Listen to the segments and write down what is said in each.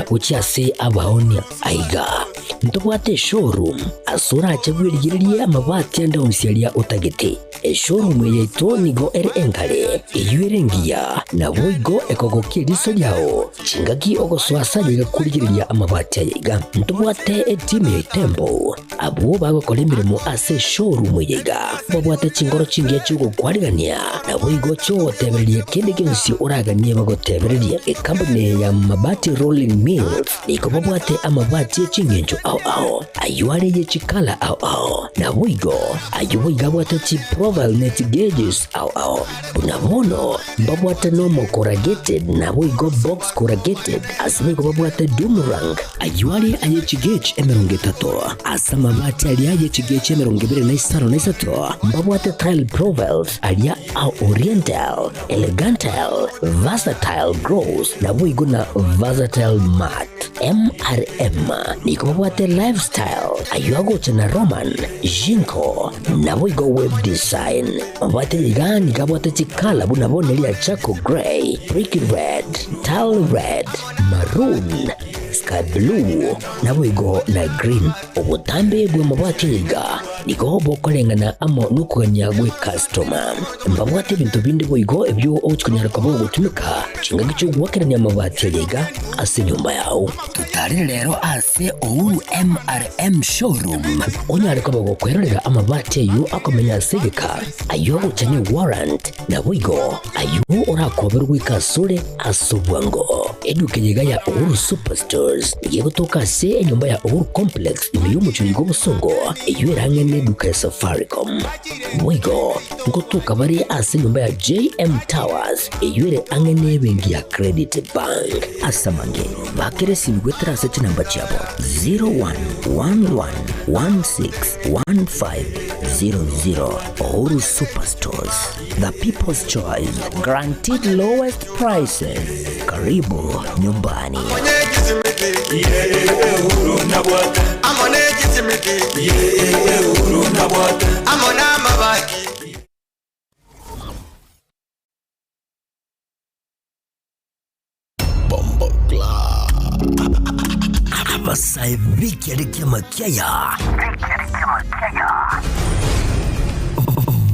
kuja uchiase abaonia aiga ntubwate showroom asura chagwirigiria amabati anda unsialia utagete showroom yeto nigo ere engale eyuerengia na boigo ekogokia riso lyao chingaki ogoswasa liga kurigiriria amabati aiga ntubwate team ya tembo abo bagokora imirimo ase showroom yiga babwate chingoro chingia chugo kwarigania na boigo cho tebereria kende kensi uraganie bagotebereria company ya mabati rolling mills niko babwate amabati chingenjo ao ayuare ye chikala ao na boigo ayuiga bwate chi profile net gauges ao unabono babwate normal corrugated na boigo box corrugated asimigo babwate boomerang ayuare aye chigage emeronge tato asama mabati alia ye chigage emeronge bere na isaro na isato babwate tile profiles alia au oriental elegantal versatile gross na boigo na versatile mat MRM niko babwate lifestyle ayuago chana roman jinko na boigo web design babwate yiga nika babwate chikala bunabone lia chako gray brick red tile red maroon sky blue na boigo na green obutambe bwe mabwate yiga niko bokolengana amo nukuganya gwe customer mbabwate bintu bindi boigo ebyo ochikunyara kwabo gutumika chinga cyo gwakeranya amabati yiga ase nyumba yao tutari lero ase MRM showroom onyare kwabo gukwerera amabati yu akomenya segeka ayo gucanye warrant na boigo ayo orakoberwa kasule asubwango eduke yiga ya Uhuru Superstores yego toka se nyumba ya Uhuru Complex imiyumu chuligo busongo iyo erangene duka ya Safaricom boigo ngotoka bari ase nyumba ya JM Towers iyo ere angene bengi ya Credit Bank asamange bakere simgwetra ase namba chabo 0111161500 Uhuru Superstores, the people's choice, guaranteed lowest prices. Karibu nyumbani. Abasai Viki Arikia Makiaya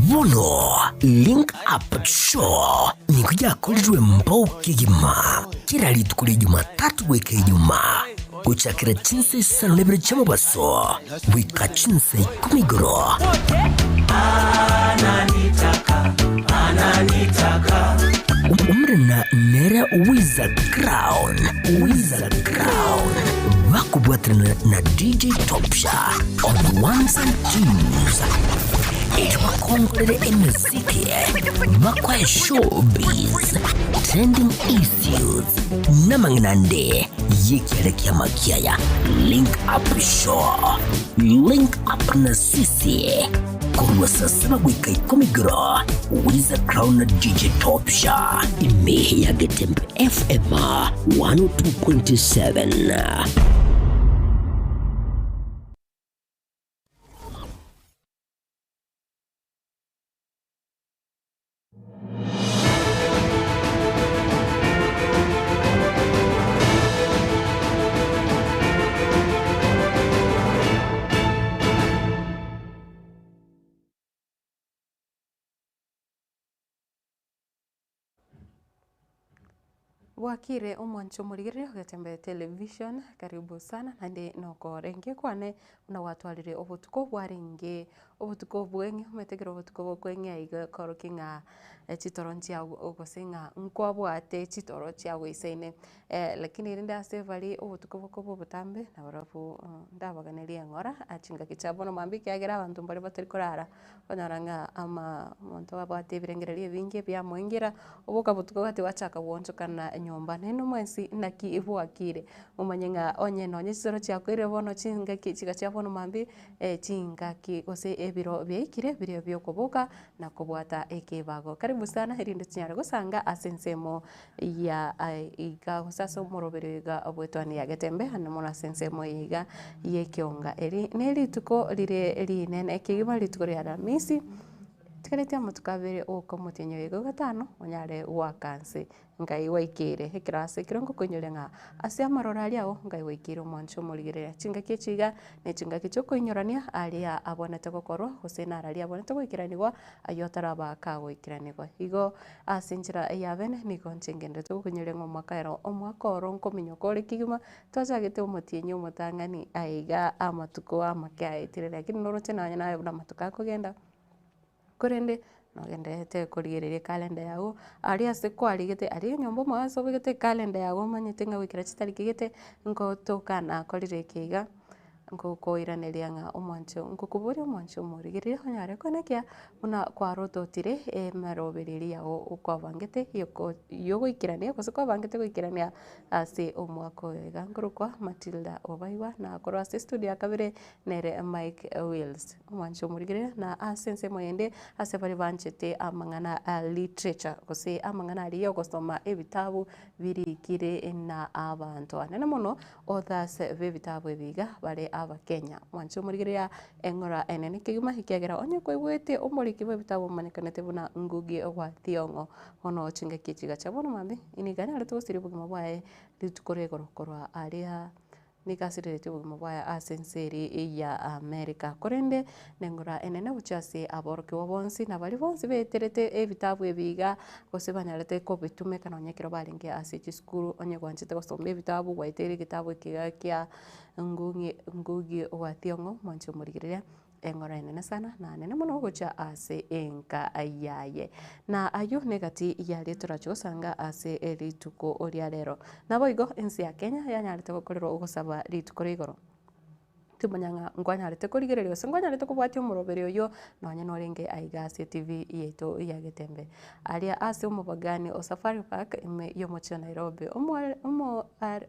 Vono Link Up Show nikuja kulijwe mbao kigima kira litukuli Jumatatu weke Ijumaa kuchakira chinse sana lebere chama baso wika chinse kumigoro umre na nera Wizard Crown wakubwatana na DJ Topsha on the ones and twos Kongere muziki makwa showbiz trending issues namanginande yekielekea Makiaya Link Up Show Link Up na sisi kwa sasa wika 10 Wizard Crown na DJ Topsha imehe ya Getembe FM 102.7 Wakire omwancho murigire Getembe Television karibu sana nande noko renge kwane unawatwalire obutuko bwaringe obutuko bwenye umetegera obutuko bwenye iga korokinga chitoronchi ogosinga nkwabwate chitoro chiago isaine lakini rinda sevali obutuko bwo butambe na barafu ndabaganeria ngora achinga kichabo no mambike agera abantu mbali batari korara banaranga ama muntu wabwate birengererie bingi bya mwingira obuka butuko gati wachaka wonchokana nyomba neno mwensi naki ibwakire umanyenga onye nonye chitoro chiakwire bono chinga kichiga chiabono mambi chinga ki ose ebiro beikire bire byo kubuka na kubwata ekebago karibu sana irinde tinyare gusanga asensemo ya iga sasa umurobere ga obwetwani ya Getembe hano mona sensemo iga yekionga eri neli tuko lire linene ekigima lituko ya Ramisi tikarete amatukabere uko mutenyo yego gatano onyare wakanse ngai waikire ekirase kirongo kuinyorenga ase amarora ali ago ngai waikire omoncho morigerera chinga kechiga ne chinga kicho kuinyorania alia abonete gokorwa gosena ali abonete goikiranigwa ayotara baka goikiranigwa igo asinjira yabene nigo nchengende tukunyorenga omwakaero omwakoro nkominyo kore kigima twachagete omotienyo omotang'ani aiga amatuko amakaetirere lakini noroche nanya naye buna matuka kogenda korende nogendete korigereria kalenda yago ari ase kwarigete ari nyombo mwaso bigete kalenda yago manyete nga wikira chitariki gete nkotokana korire kiga nkokoiraneria ng'a omwancho nkokobori omwancho morigereria onyare konekia buna kwarototire emerobereri yago okwabangete yogoikirania gose kwabangete goikirania ase omwaka oyoiga nkorokwa Matilda Obaiwa na korwa ase studio ya kabere nere Mike Wills omwancho morigereria na ase ensemo yende ase bari banchete amang'ana literature gose amang'ana ariyo gosoma ebitabu birikire na abantu anene mono authors b'ebitabu ebiga bare abakenya mwancho morigereria eng'ora enene kigima hikiagera onye koigwete omoriki b'ebitabu manikanete buna Ngugi wa Thiong'o ono chinga kichiga cha bono mambi iniganya ale tugosiri bugima bwae ritukore igoro korwa aria nikasirete bugima bwae ase nseri ya America korende neng'ora enene buchase aboroki bonsi na bari bonsi beterete ebitabu ebiga gose banyarete kobitumeka na onyekero baringe ase chisukuru onye gwanchete gosoma ebitabu gwaitere egitabu ekiga kia Ngugi wa Thiong'o mwancho morigereria eng'ora enene sana na nene mono gocha ase enka ayaye na ayo negati yari turachosanga ase erituko oria rero nabo igo ensi ya Kenya yanyarete gokorerwa ogosaba rituko rigoro timanyanga ngwanyarete korigereria ase ngwanyarete kobwatia omorobere oyo nonya norenge aiga ase TV yeito ya Getembe aria ase omobagani o Safari Park ime yomochio Nairobi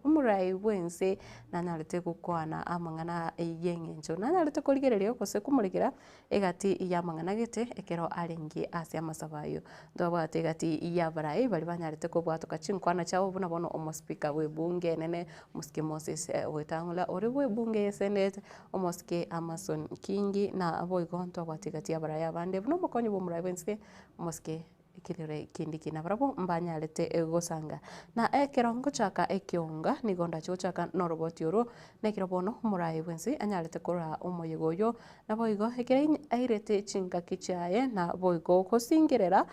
omorai bwense nanyarete gukwana amang'ana yeng'encho nanyarete korigereria gose kumurikira egati ya amang'ana gete ekero arengi ase amasabayo ndobwate egati ya barai bari banyarete kobwatoka chinkwana chao buna bono omospika bwebunge enene Musike Moses Wetang'ula ori bwebunge yesenete omosike Amason Kingi na aboigo ntobwatigati ya baraya bande buno mokonyo bomurai bwense omosike ikirire kindi kina barabo mbanyarete egosanga na ekerongo chaka ekionga nigonda chochaka noroboti oro nekiro bono murai bwense anyarete kora omoyego yo na boigo ekere airete chinga kichaye na boigo kosingerera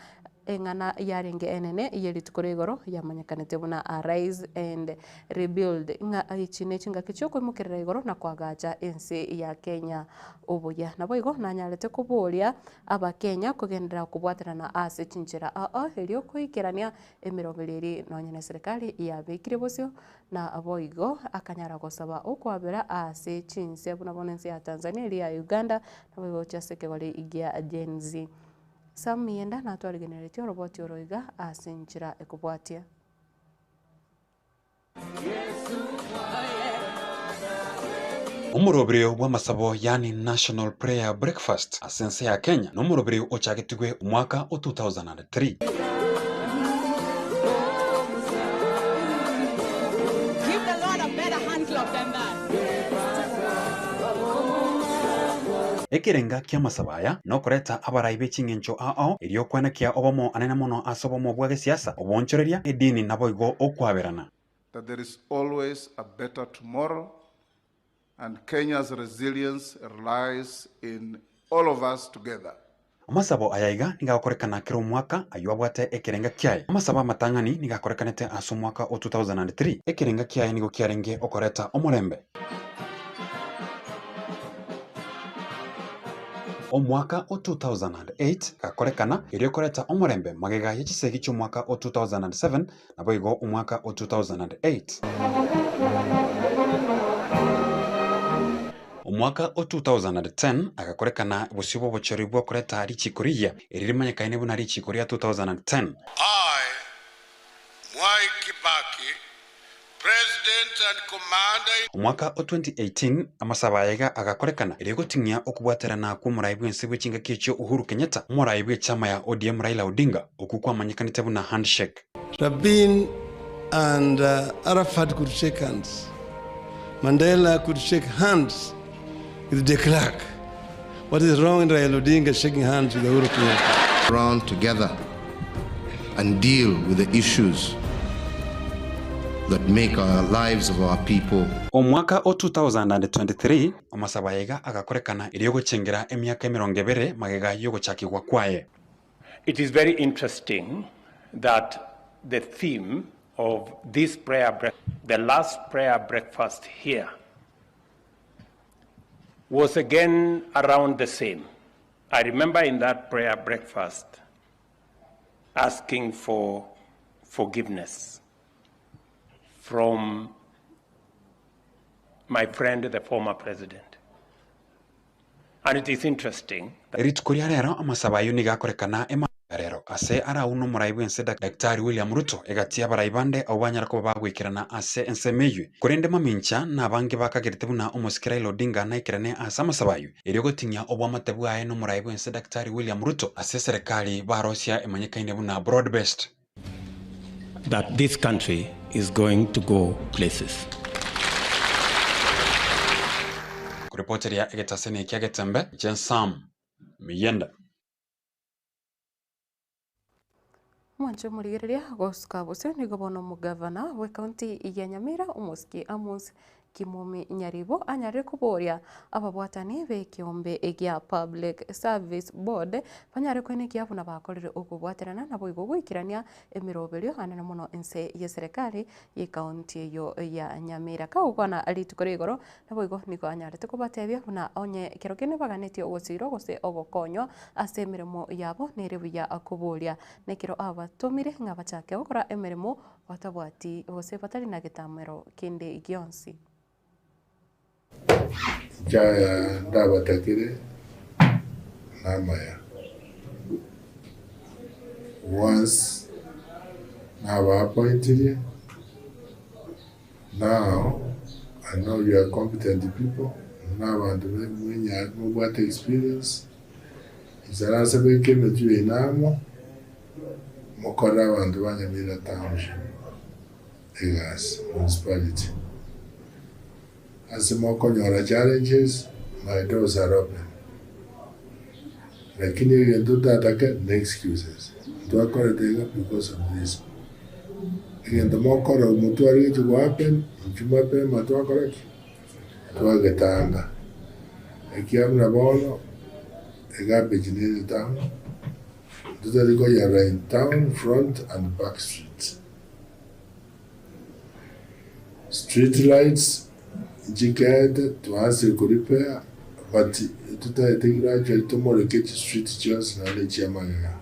eng'ana yarenge enene yerituko igoro yamanyekanete buna Arise and Rebuild ng'a ichine chinga kicho kwimukirira igoro na kwagacha ensi ya Kenya obuya nabo igo nanyarete kuburia abakenya kugendera kubwaterana ase chinchera erio kuikirania emirobiriri nonyene serikali yabekire bosio na aboigo akanyara gosaba okwabera ase chinse buna bonensi ya Tanzania eri ya Uganda nabo igo chaseke gole igia Gen Z Samienda na twarigenereti oroboti oroiga asinchira ekubwatia Omurobireo bwa masabo yani National Prayer Breakfast asense ya Kenya nomurobireo ochagetigwe mwaka o 2003 ekirenga kia masabaya no kureta abaraibe ching'encho ao erio kwenekia obomo anene mono asobomo bwa gesiasa obonchoreria edini nabo igo okwaberana that there is always a better tomorrow and Kenya's resilience relies in all of us together. Amasabo ayaiga nigakorekana kiro mwaka ayuabwate ekirenga kiaye amasaba matang'ani nigakorekanete aso mwaka o 2003 ekirenga kiaye nigo kiarenge okoreta omorembe omwaka o 2008 gakorekana irio koreta omorembe magega yechisegi cho mwaka o 2007 nabo igo omwaka o 2008 omwaka o 2010 agakorekana busibo bochori bwo koreta richikoria eririmanyakaine buna richikoria 2010 Mwai Kibaki, President and Commander. Omwaka o 2018 amasaba yega agakorekana irigotinya okubwaterana ku murai bwense bw'echinga kicho Uhuru Kenyatta murai bw'echama ya ODM Raila Odinga okukwa manyikanite buna handshake. Rabin and Arafat could shake hands. Mandela could shake hands with de Klerk. What is wrong in Raila Odinga shaking hands with Uhuru Kenyatta? around together and deal with the issues that make our lives of our people. Omwaka o 2023 Omasabayiga agakorekana iri gucengera emyaka 20 magega yo guchakirwa kwaye. It is very interesting that the theme of this the last prayer breakfast here, was again around the same. I remember in that prayer breakfast asking for forgiveness from my friend, the former president. And it is interesting. Eritukuria rero Amasabayo nigakorekana rero ase ara uno muraibu ense Daktari William Ruto egatia baraibande au banyarako bagwikirana ase ensemeyu kurende mamincha na bangi bakagirite buna umusikira Odinga na ikirane asa Amasabayo iri gotinya obwa matebu aye no muraibu ense Daktari William Ruto ase serikali barosia emanyikaine buna broad based that this country is going to go places. Kuripoteria egetasene kiagetembe Jensam Miyenda Mwancho murigereria gosuka busyo nigo bono mugavana we county ya Nyamira umuski Amos Kimumi Nyaribo anyare kuboria ababwatani be kiombe egia Public Service Board banyare kwene kiabuna bakorire okubwaterana nabo igugwikirania emiroberio anene muno ense ya serikali ya county yo ya Nyamira kaugona alitukorigoro nabo igo niko anyarete kubatebia buna onye kirokene baganetio gusiro gose ogokonyo asemiremo yabo nerebu ya akuboria nekiro abatumire ngabachake gukora emiremo batabwati bose batari na gitamero kinde igionsi Jaya ndabatakire namaya. Once now appointed you, now I know you are competent people. Now and when you have what experience, it's an answer we came to you now. Mokora and one Nyamira township, Egas municipality. As the more your challenges, my doors are open. Like you can do that again, no excuses. Do I call it because of this? Again, the more color of Mutuari to happen, if you might pay Matua correct, do I get anger? I keep Nabono, a garbage in the town. Do that go you in town, front and back streets. Street lights. Jiked to answer could repair, but to I think gradually tomorrow get street just na le chiamaga.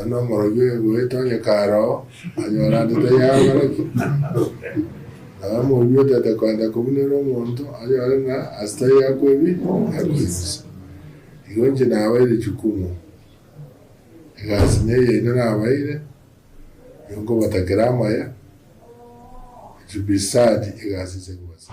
No more you wait on your car, and you're under the yard. I'm more good at the kind of community monto, and you're a stay up with me. I was. You went in our way to Kumo. You guys near in our way. You go with a grammar. To be sad, as it was.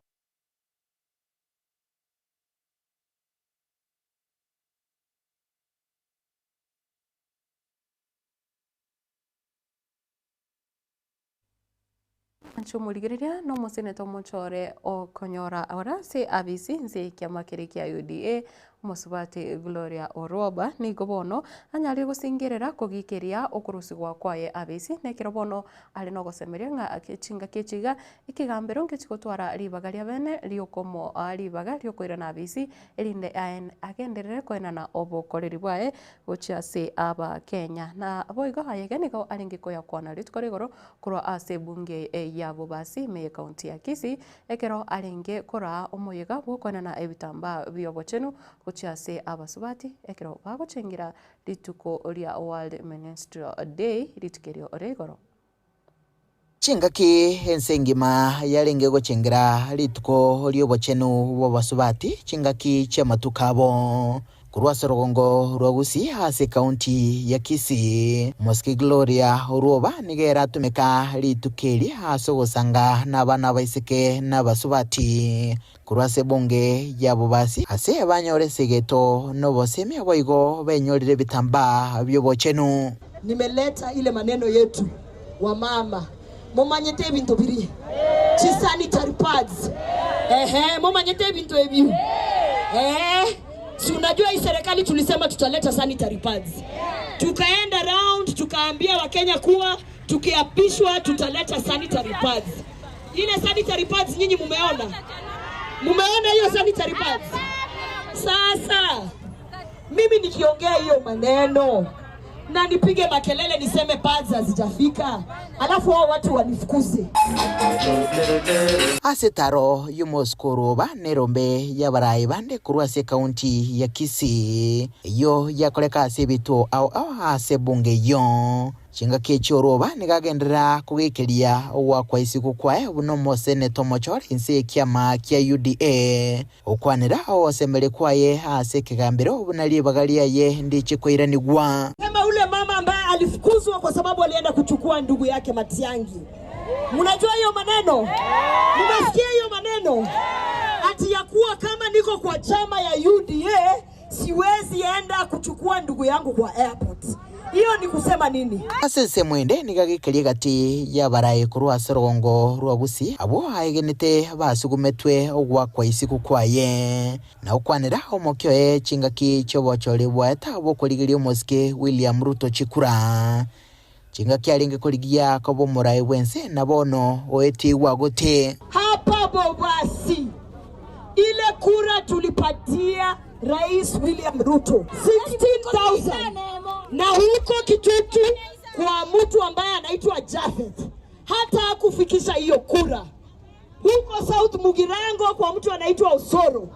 Anchumurigereria no museneto mochore o konyora ora se abisi nse kiama kia UDA Musubati Gloria Oroba ni gobono anyari gusingerera kugikiria okurusi gwa kwaye abisi nekiro bono ali no gosemeria nga akichinga kichiga ikigambero ngechigotwara ribaga ria bene riokomo ribaga riokoira na abisi elinde agenderere kwena na obokoreri bwae gochiase aba Kenya na boigo hayegeniko alingikoya kwana ritkorigoro kurwa ase bunge ya bobasi me county ya Kisii ekero alinge kora omoyega bwokwana na ebitamba biobochenu kuchiase abasubati ekero bagochengira rituko ria World Menstrual Day ritukerio oregoro chingaki ensengima yalenge gochengira rituko riobochenu bobasubati chingaki chamatukabo kurwa sorogongo rwagusi hase county ya Kisii Moski Gloria Oroba nigera tumeka ritukeri haso gosanga nabana baiseke nabasubati kurwa sebonge yabo basi hase banyore segeto nobosemi aboigo benyorire bitamba byobochenu. Nimeleta ile maneno yetu wa mama momanyete bintu biri chisanitary pads momanyete bintu ebi Si unajua hii serikali tulisema tutaleta sanitary pads. Tukaenda round tukaambia Wakenya kuwa tukiapishwa tutaleta sanitary pads. Ile sanitary pads nyinyi mumeona? Mumeona hiyo sanitary pads? Sasa mimi nikiongea hiyo maneno na nipige makelele niseme pads hazijafika, alafu hao watu wanifukuze. Asetaro yumoskoroba nerombe ya barai bande kurwase kaunti ya Kisii yo yakoleka asebito au ase bunge yo chinga kechoroba nigagendera kugekeria wa kwa isiku kwae buno mosene tomochore inse kiama kia UDA okwanira osembele kwaye ase kigambiro bunali bagalia ye ndiche kwairanigwa. Kama ule mama ambaye alifukuzwa kwa sababu alienda kuchukua ndugu yake Matiang'i. Mnajua hiyo maneno? Mnasikia hiyo maneno? Ati ya kuwa kama niko kwa chama ya UDA siwezi enda kuchukua ndugu yangu kwa airport. Hiyo ni kusema nini? Asese mwende nigagikelie gati ya baraye kurwa serongo rwa Busi abo haegenete basugumetwe ogwa kwa isiku kwaye na ukwanira omokyo chingaki chobochole bwata bokoligirio Moske William Ruto chikura chingaki alinge koligia kobo morai wense na bono oeti wagote hapa Bobasi. Ile kura tulipatia Rais William Ruto 16,000 na huko Kitutu kwa mtu ambaye anaitwa Jafet hata kufikisha hiyo kura. Huko South Mugirango kwa mtu anaitwa Osoro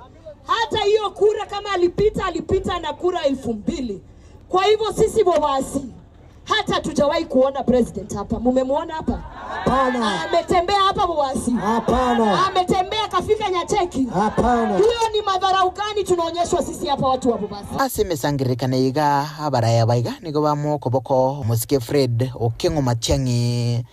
hata hiyo kura kama alipita na kura 2,000. Kwa hivyo sisi Bobasi hata tujawahi kuona president hapa. Mumemuona hapa? Hapana. Ametembea hapa Bobasi? Hapana. Ametembea kafika Nyacheki? Hapana. Hiyo ni madharau gani tunaonyeshwa sisi hapa watu wa Bobasi? Asemesangirikana iga abaraya baiga nigo bamo koboko Moske Fred Okengo Matiang'i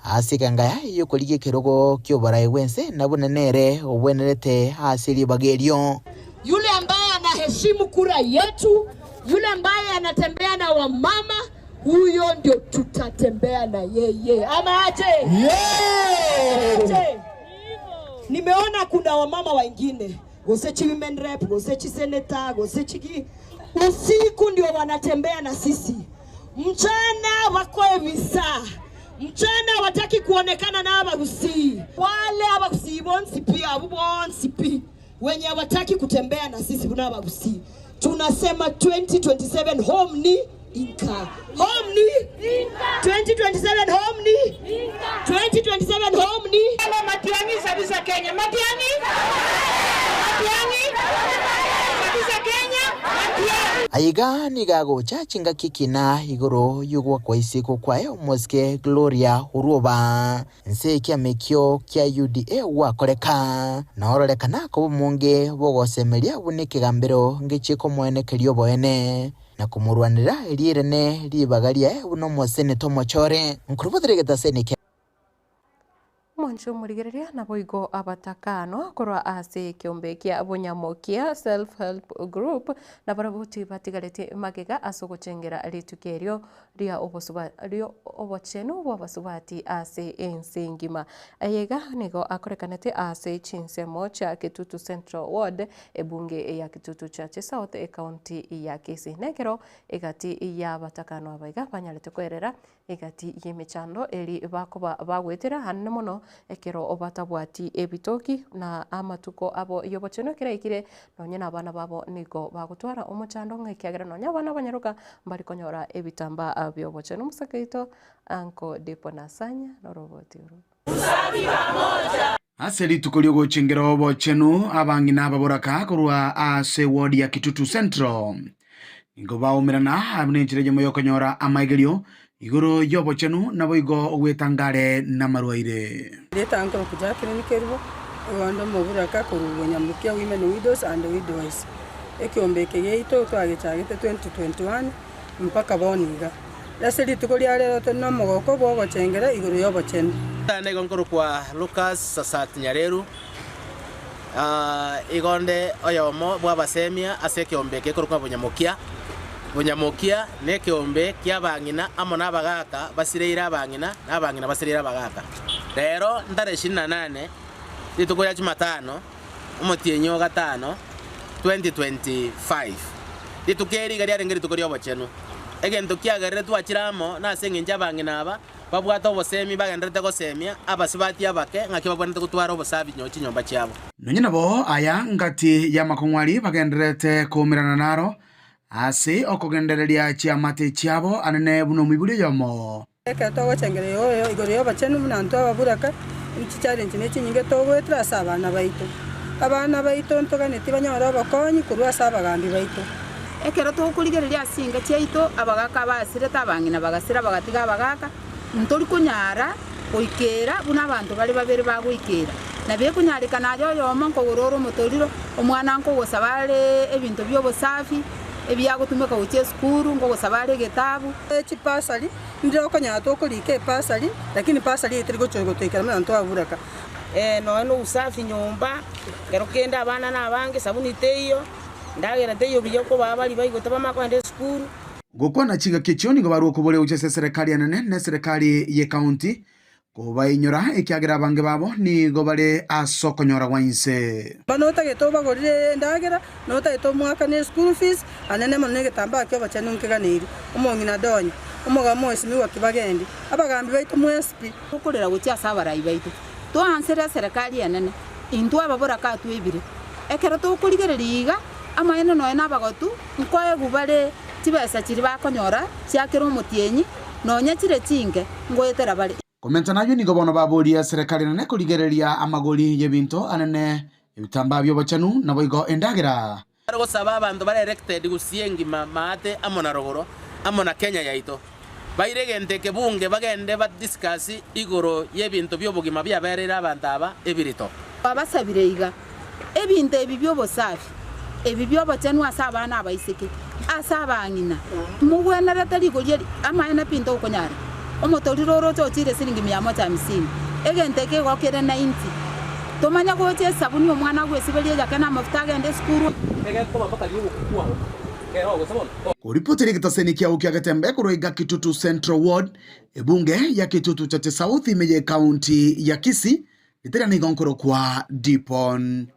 asikangaya yokolige kirogo kyo baraye wense nabunenere obwenerete asili bagerio. Yule ambaye anaheshimu kura yetu, yule ambaye anatembea na wamama, huyo ndio tutatembea na yeye. Ama aje? Yeah! Nimeona kuna wamama wengine, gosechi women rep, gosechi senator, gosechi usiku ndio wanatembea na sisi. Mchana wako visa. Mchana wataki kuonekana na abagusi. Wale abagusi bonsi pia wenye wataki kutembea na sisi kuna abagusi. Tunasema 2027 home ni Inka. Home ni Inka. 2027 home ni Inka. 2027 home ni Matiang'i sabisa Kenya. Matiang'i sabisa Kenya. Matiang'i aiga nigago chachinga kikina igoro yugwa kwa isiku kwae Moske Gloria Uruba nse kia mekyo kia UDA wakoleka na orolekana ko munge bogosemeria bunike gambiro ngichiko mwene kelio boene na kumurwanira elirene libagaria buno mosene tomochore nkurubudiregeta senike Mwancho murigereria na boigo abatakano korwa ase kiombe kia abonyamokia self help group na barabuti batigarete magega asogochengera ritukerio ria obochenu bwabasubati ase ensengima ayega nigo akorekanete ase chinsemo cha Kitutu Central Ward ebunge ya Kitutu Church South county ya Kisii nekero egati ya batakano abaiga banyalete kwerera egati yemechando eri bakoba bagwetera hanne mono ekero obatabwati ebitoki na amatuko abo yobocheno kiraikire nonye nabana babo niko bagutwara omochando ng'ekiagera nonye abana banyaruka mbari konyora ebitamba abyobocheno musakaito anko Depo Nasanya no roboti uru aseri tukolio gochengera obocheno abangina ababoraka korwa ase ward ya Kitutu Central ingo baomerana abnenjire moyo konyora amaigerio igoro yobochenu nabo igo ogwetangare na marwaire letanga kujaka ni kerbo wanda moburaka kurugonya mukia women widows and widows ekiombeke yeito twagechagete 2021 mpaka boniga laseli tukolia lero teno mogoko bogochengera igoro yobochenu ane gonkoro kwa Lucas Sasat Nyareru igonde oyomo bwabasemia ase ekiombeke korwa Bunyamokia ne kiombe kia bangina amo nabagaka basireira abangina nabangina basireira abagaka rero ndare 28 lituko ya Jumatano umutienyo gatano 2025 itukeri gari arengeri tukori obochenu egento kiagerere twachiramo nase nginja abang'ina aba babwata obosemi bagenderete gosemia abasibati abake ng'aki babwanete gotwara obosabi nyochi nyomba chiabo nonye nabo aya ngati ya makong'wari bagenderete kumirana naro ase okogendereria chiamate chiabo anene buno mwiburi yomo eka togochengere yoyo igoro yobachenu munanto ababuraka ichi challenge nechi nyinge togwetera asa abana baito ntoganeti banyora obokonyi korwa asa abagambi baito ekero tokurigereria asinga chiaito abagaka basire tabang'ina bagasira bagatiga abagaka ntori kunyara oikera buna abantu bari babere bagoikera nabe kunyarika nayo yomo nkogororo motoriro omwana nkogosabare ebintu byobosafi ebyagotumeka gochia skuru ngogosabare getabu chipasali ndiro konya tokurika epasali lakini pasali itiri gochogotekera manto aburaka no usafi nyumba ngero kenda abana nabange sabuni teyo ndagera teyo biyoko babali bayigotaba makwende skuru gukona chiga kichoni ngo baruko bole uchese serikali anene ne serikali ye county ko bainyora ekiagera bange babo ni go bale asokonyora wanse banota getoba gorire ndagera nota eto mwaka ne school fees anene manene getamba akyo bachanu nkeganiri umongina donye umugamo esimi wakibagendi abagambi baito mwesp kukorera gutia sabarai baito to ansera serikali anene intu ababora ka twibire ekero to kurigereriga amaene no ena bagotu nkoye gubale tibesa chiri bakonyora cyakero mutienyi nonya chire chinge ngoetera bali komenta nayo ni gobono baboria serikali nene kurigereria amagoli y'ebinto anene ebitamba byo bachanu nabo igo endagera ariko saba abantu bari elected gusiengi mate amona rogoro amona Kenya yaito bairegente ke bunge bagende ba discuss igoro y'ebinto byobugima byaberera abantu aba ebirito abasabire ebinto ebi byobosafi ebi byobachanu asa abana abaiseke asa abang'ina mugwenera tari golie amaena pinto ukonyara omotoriro roto chire siringi 150 egenteke gokere 90 tomanya goche sabuni omwana gwesibelie yakana mafuta agende skuru kuripoteri kitaseni kia ukia gatembe kuroiga Kitutu Central Ward ebunge ya Kitutu Chate South imeje county ya Kisii itera ni gonkoro kwa Dipon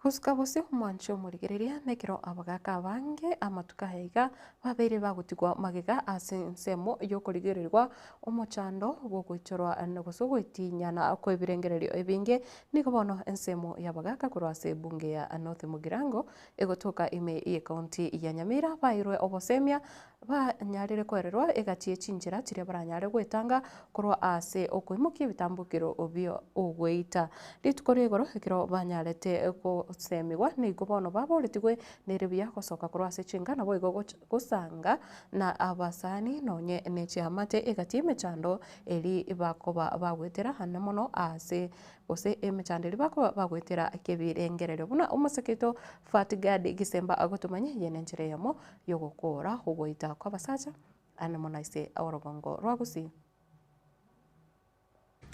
Huska bose mwancho murigereria nekero abagaka bange amatuka heiga babere bagutigwa magega asensemo yo kurigererwa omochando gukwichorwa nagusugwitinyana kwebirengererio ebinge nikobono ensemo yabagaka kurwase bunge ya North Mugirango egotoka ime ye county ya Nyamira bairwe obosemia ba nyarire kwererwa egatie chinjira chire baranyare gwetanga kurwa ase okwimukia bitambukiro obio ogweita litukoregoro ekero banyarete ko semigwa ni gobono babo litigwe nerebya kosoka kurwase chinga nabo igo gusanga na abasani nonye nechiamate egatie mechando eli bakoba bagwetera hanamono ase ose emechandeli bako bagwetera kebirengerero buna umuseketo Fatgad Gisemba agotumanye yenenjere yamo yogokora hugoita kwa basacha anamonaise aworogongo rwagusi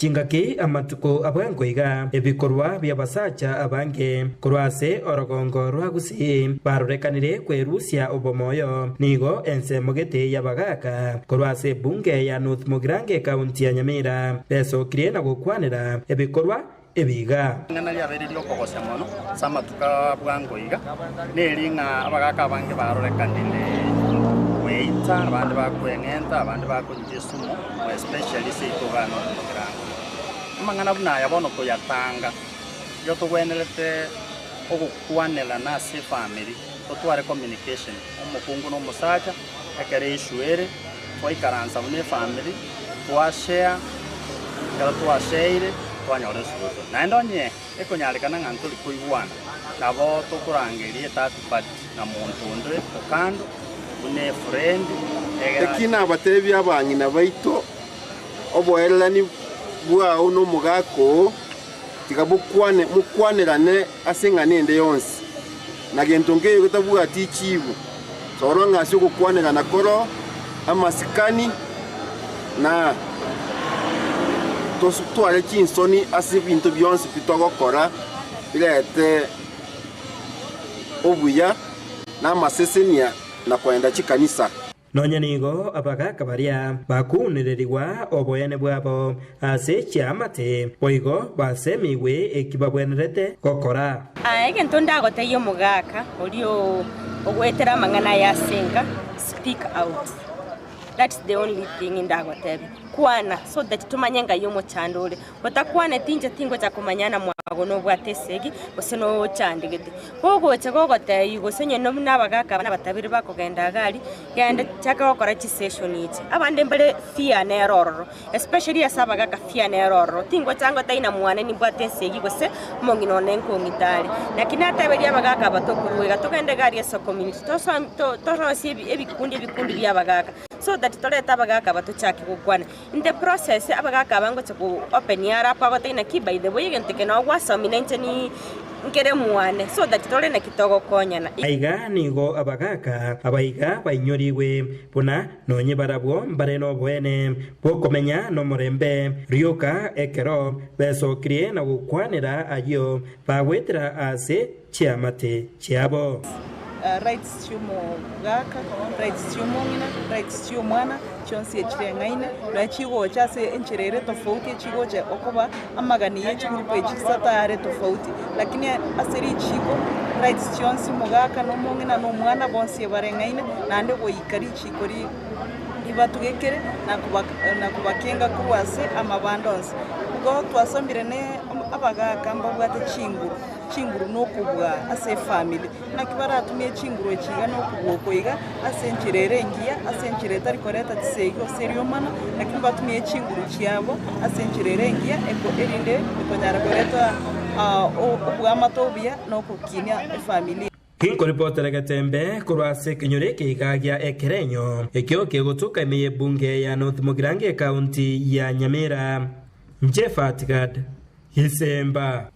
chingaki amatuko abangoiga ebikorwa bya basacha abange kurwase orogongo rwagusi barorekanire kwerusia obomoyo nigo ensemogete yabagaka kurwase bunge ya North Mugirango county ya Nyamira beso kriena gukwanira ebikorwa ebiga ngana lya beri lyokogosya mono samatuka bwangoiga nelinga abagaka abange barorekanire weita abandi bakwengenta abandi bakunjisumo especially seitogano Mugirango mangana buna yabono ko yatanga yo tugwenerete ogukwanela na se family to tware communication omukungu no musacha ekere ishuere twaikaransa ne family twashare kala twashare twanyore suzo na ndonye ekonyalekana ngantuli kuigwana nabo tukurangerie tatu part na muntu ndwe okando une friend ekina abatebi abang'ina baito oboererani bwa uno mugako tikabukwane mukwanerane aseng'anende yonsi na gento ngeyo gutabuga tichibu soro ng'asi okukwanerana koro amasikani na tware chinsoni ase bintu byonsi bitogokora birete obuya n'amasesenia na kwenda chikanisa nonyanigo abagaka baria bakuniririwa oboyene bwabo ase chiamate boigo basemiwe ekibabwenerete gokora egento ndagoteia omogaka orio ogwetera amang'ana yasenga speak out. That's the only thing ndagotebe kwana so that tumanye ngai omochandore batakwane tinje tingo cha kumanyana mwago no bwatesegi oseno chandigete gogoche gogotei gosenye no nabagaka bana batabiri bakogenda gari yande chaka gokora chi session ichi abande mbere fear na error especially asabagaka fear na error tingo chango taina mwane ni bwatesegi gose mongino nenko ngitari lakini atabiri abagaka batokuruga togende gari eso community to sibi ebikundi byabagaka so that toleta abagaka batuchaki gukwana in the process abagaka bango chaku open yara pa gotaina ki by the way genteke no wasominente ni ngere muane so that tole na kitogo konyana aiga nigo abagaka abaiga bainyoriwe puna nonye barabwo mbare no bwene bokomenya no morembe rioka ekero besokrie na gukwanira ayo bagwetira ase chiamate chiabo rights chumo gaka rights chumongina rights chumwana chonsi echireng'aine na chigo chase encherere tofauti chigo che okoba amagani ye chigrupo echisatare tofauti lakini aseri chigo rights chonsi mogaka no mongina no mwana bonsi bareng'aine nande boikari chikori ibatugekere na kubakenga kuwase amabandons go twasomire ne abagaka mbabwate chinguru no kubwa ase family nakibara atumie chinguru echiga no kubwokoiga asencherere ngia asencherere tari koreta tsego serio mana lakini batumie chinguru chiabo asencherere ngia eko erinde ekonyara koreta obwa matobia no kukinia family. Kinko reporter Gatembe kurwase kinyore kikagia ekerenyo ekyo kegotuka imeye bunge ya North Mugirange County ya Nyamira Mjefatigad Hisemba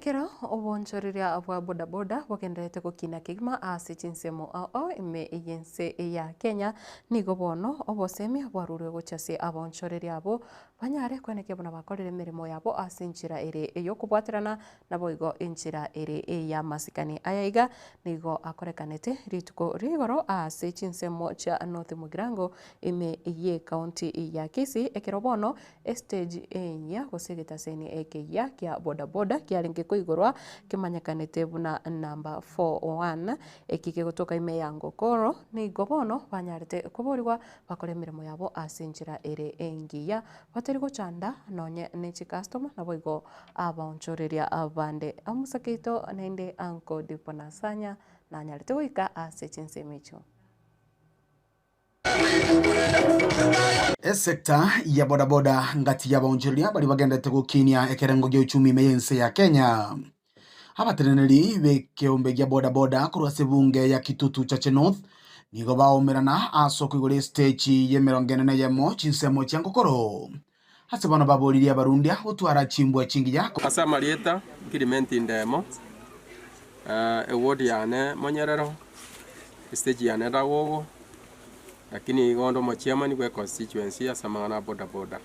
Kero obonchoriria abwa bodaboda wakenderete gukina kigma ase chinsemo ao ime yense ya Kenya nigo bono obosemi bwarurwe gochase abonchoriria abo banyare kweneke bona bakorere mirimo yabo ase nchira ere eyo kubwaterana na boigo enchira ere ya masikani ayaiga nigo akorekanete rituko rigoro ase chinsemo cha North Mugirango ime ye county ya Kisii ekero bono stage enya gosegeta seni ekeya kya bodaboda kyaringe kuigorwa kimanyakanete buna number 41 ekike gotoka ime ya Ngokoro nigo bono banyarete kuburirwa bakore mirimo yabo ase nchira ere engiya batari gochanda nonye nechi customer na boigo abonchoreria abande amusakito nende anko diponasanya na nyarete wika ase chinsemicho. Sekta ya bodaboda ngati ya baonjeria bali bagendete gukinia ekerengo gya uchumi meyense ya Kenya. Abatereneri bekeombe gya bodaboda kurwase bunge ya Kitutu Chache North nigo baomerana asoko igore stage ye 41 chinsemo cha Ngokoro. Hase bana baboliria barundia utwara chimbwa chingi yako asa marieta kirimenti ndemo ewodi yane monyerero stage yane dawogo lakini gondo mochiama ni kwe constituency ya samana bodaboda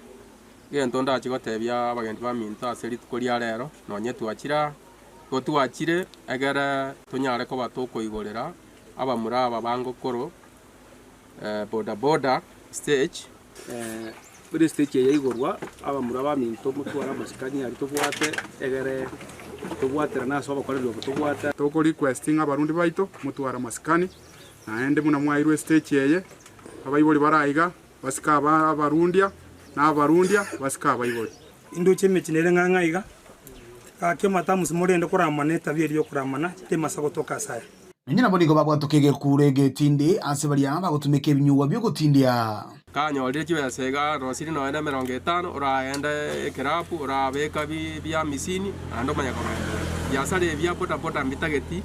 gento ndachi gotebia abagenti ba minto aseri tukoria rero nonye twachira gotwachire egere tunyare ko batoko igorera abamura abangokoro bodaboda stage buri stage ya igorwa abamura ba minto mutwara masikani ari tubwate egere tubwatera naso bakorerwa tubwate toko requesting abarundi baito mutwara masikani naende muna mwairwe stage yeye abayiboli baraiga basika abarundia na abarundia basika abayiboli indo chemekinere ngangaiga akyo matamusi murende kuramana tabiri yo kuramana temasa gotoka saya nyina bonigo bagwatokege kurege tindi asebaria bagutumike ibinyuwa byo gutindia kanyorire kibesega rosiri no enda 50 uraenda ekerapu urabeka bya misini ando manyakomendo yasare bya pota mbitageti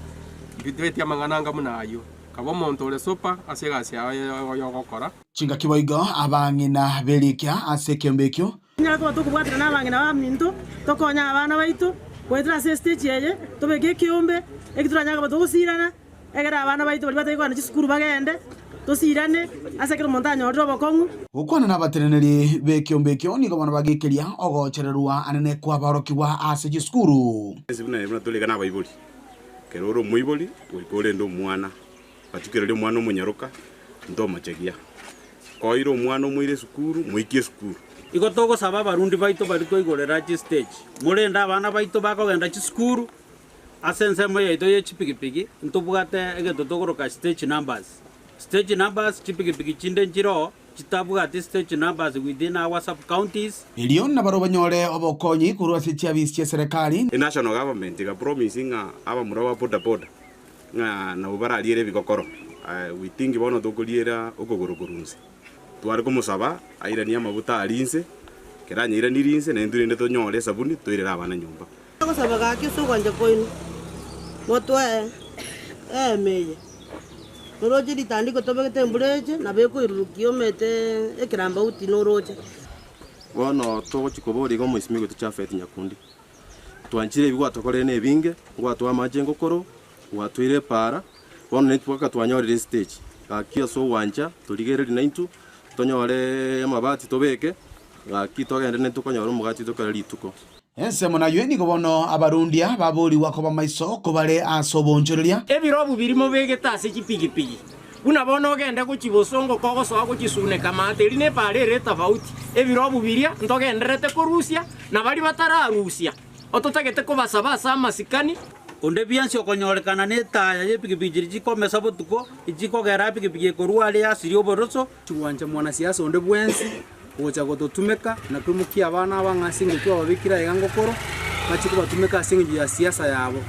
bidweti amangananga munayo kabo montore sopa asegasi yo gokora chinga kiboiga abangina berikia asekembekyo nyako tukubwatira nabangina ba minto tokonya abana baitu kwetira stage yeye tobeke kiombe ekituranya batugusirana egera abana baitu bali batayikwana chisukuru bagende tosirane asekero montanyo robokongu ukwana nabatereneri bekyombekyo nigo bana bagekeria ogochererwa anene kwa barokiwa ase chisukuru ezibuna ebuna tolega nabayiboli keroro muiboli wikole ndo mwana patikere mwana omunyaruka ntomochegia koiro omwana omwire sukuru moikie sukuru igo togosaba abarundi baito bari koigorera chi stage murenda abana baito bakogenda chi sukuru ase ensemo yaito ye chipigipigi ntobwate egento togoroka stage numbers chipigipigi chinde njiro chitabwate stage numbers within our sub counties ilio na baro banyore obokonyi kurwa sichiabisi cia serikali national government ga promising aba murawa boda na ubaraliere bigokoro we think bono tokoliera okogorokorunse twari kumusaba airania mabuta arinse keranyira nirinse na ndurinde tonyore sabuni toirera abana nyumba gusaba gaki sugonje koinu motwe meye noroje litandiko tobegete mbureje na beko irukio mete ekiramba uti noroje bono togochikobori go moisimi go tuchafeti nyakundi twanchire bigwa tokore ne binge ngwa twa majengo koro watwire para bono netwaka twanyorire stage gaki so wanja tuligereri naintu tonyore amabati tobeke gaki togende netukonyora umugati tokara lituko ensemo nayo ni gobono abarundia baburi wakoba maiso kobare asobonjoreria ebirobu birimo begeta ase chipigipigi buna bono ogenda kuchibosongo kogosoa kuchisune kamate rine parere tofauti ebirobu biria ntogenderete kurusia na bari batararusia ototagete kubasaba asa masikani onde biansi okonyorekana netaya yepigipigi chikomesa botuko ichikogera pigipigi korwa ali asiri oboroso chiwanja mwanasiasa onde bwensi gocha gototumeka na kumukia abana abangasinge kwa babikira egangokoro machiko batumeka asinge ya siasa yabo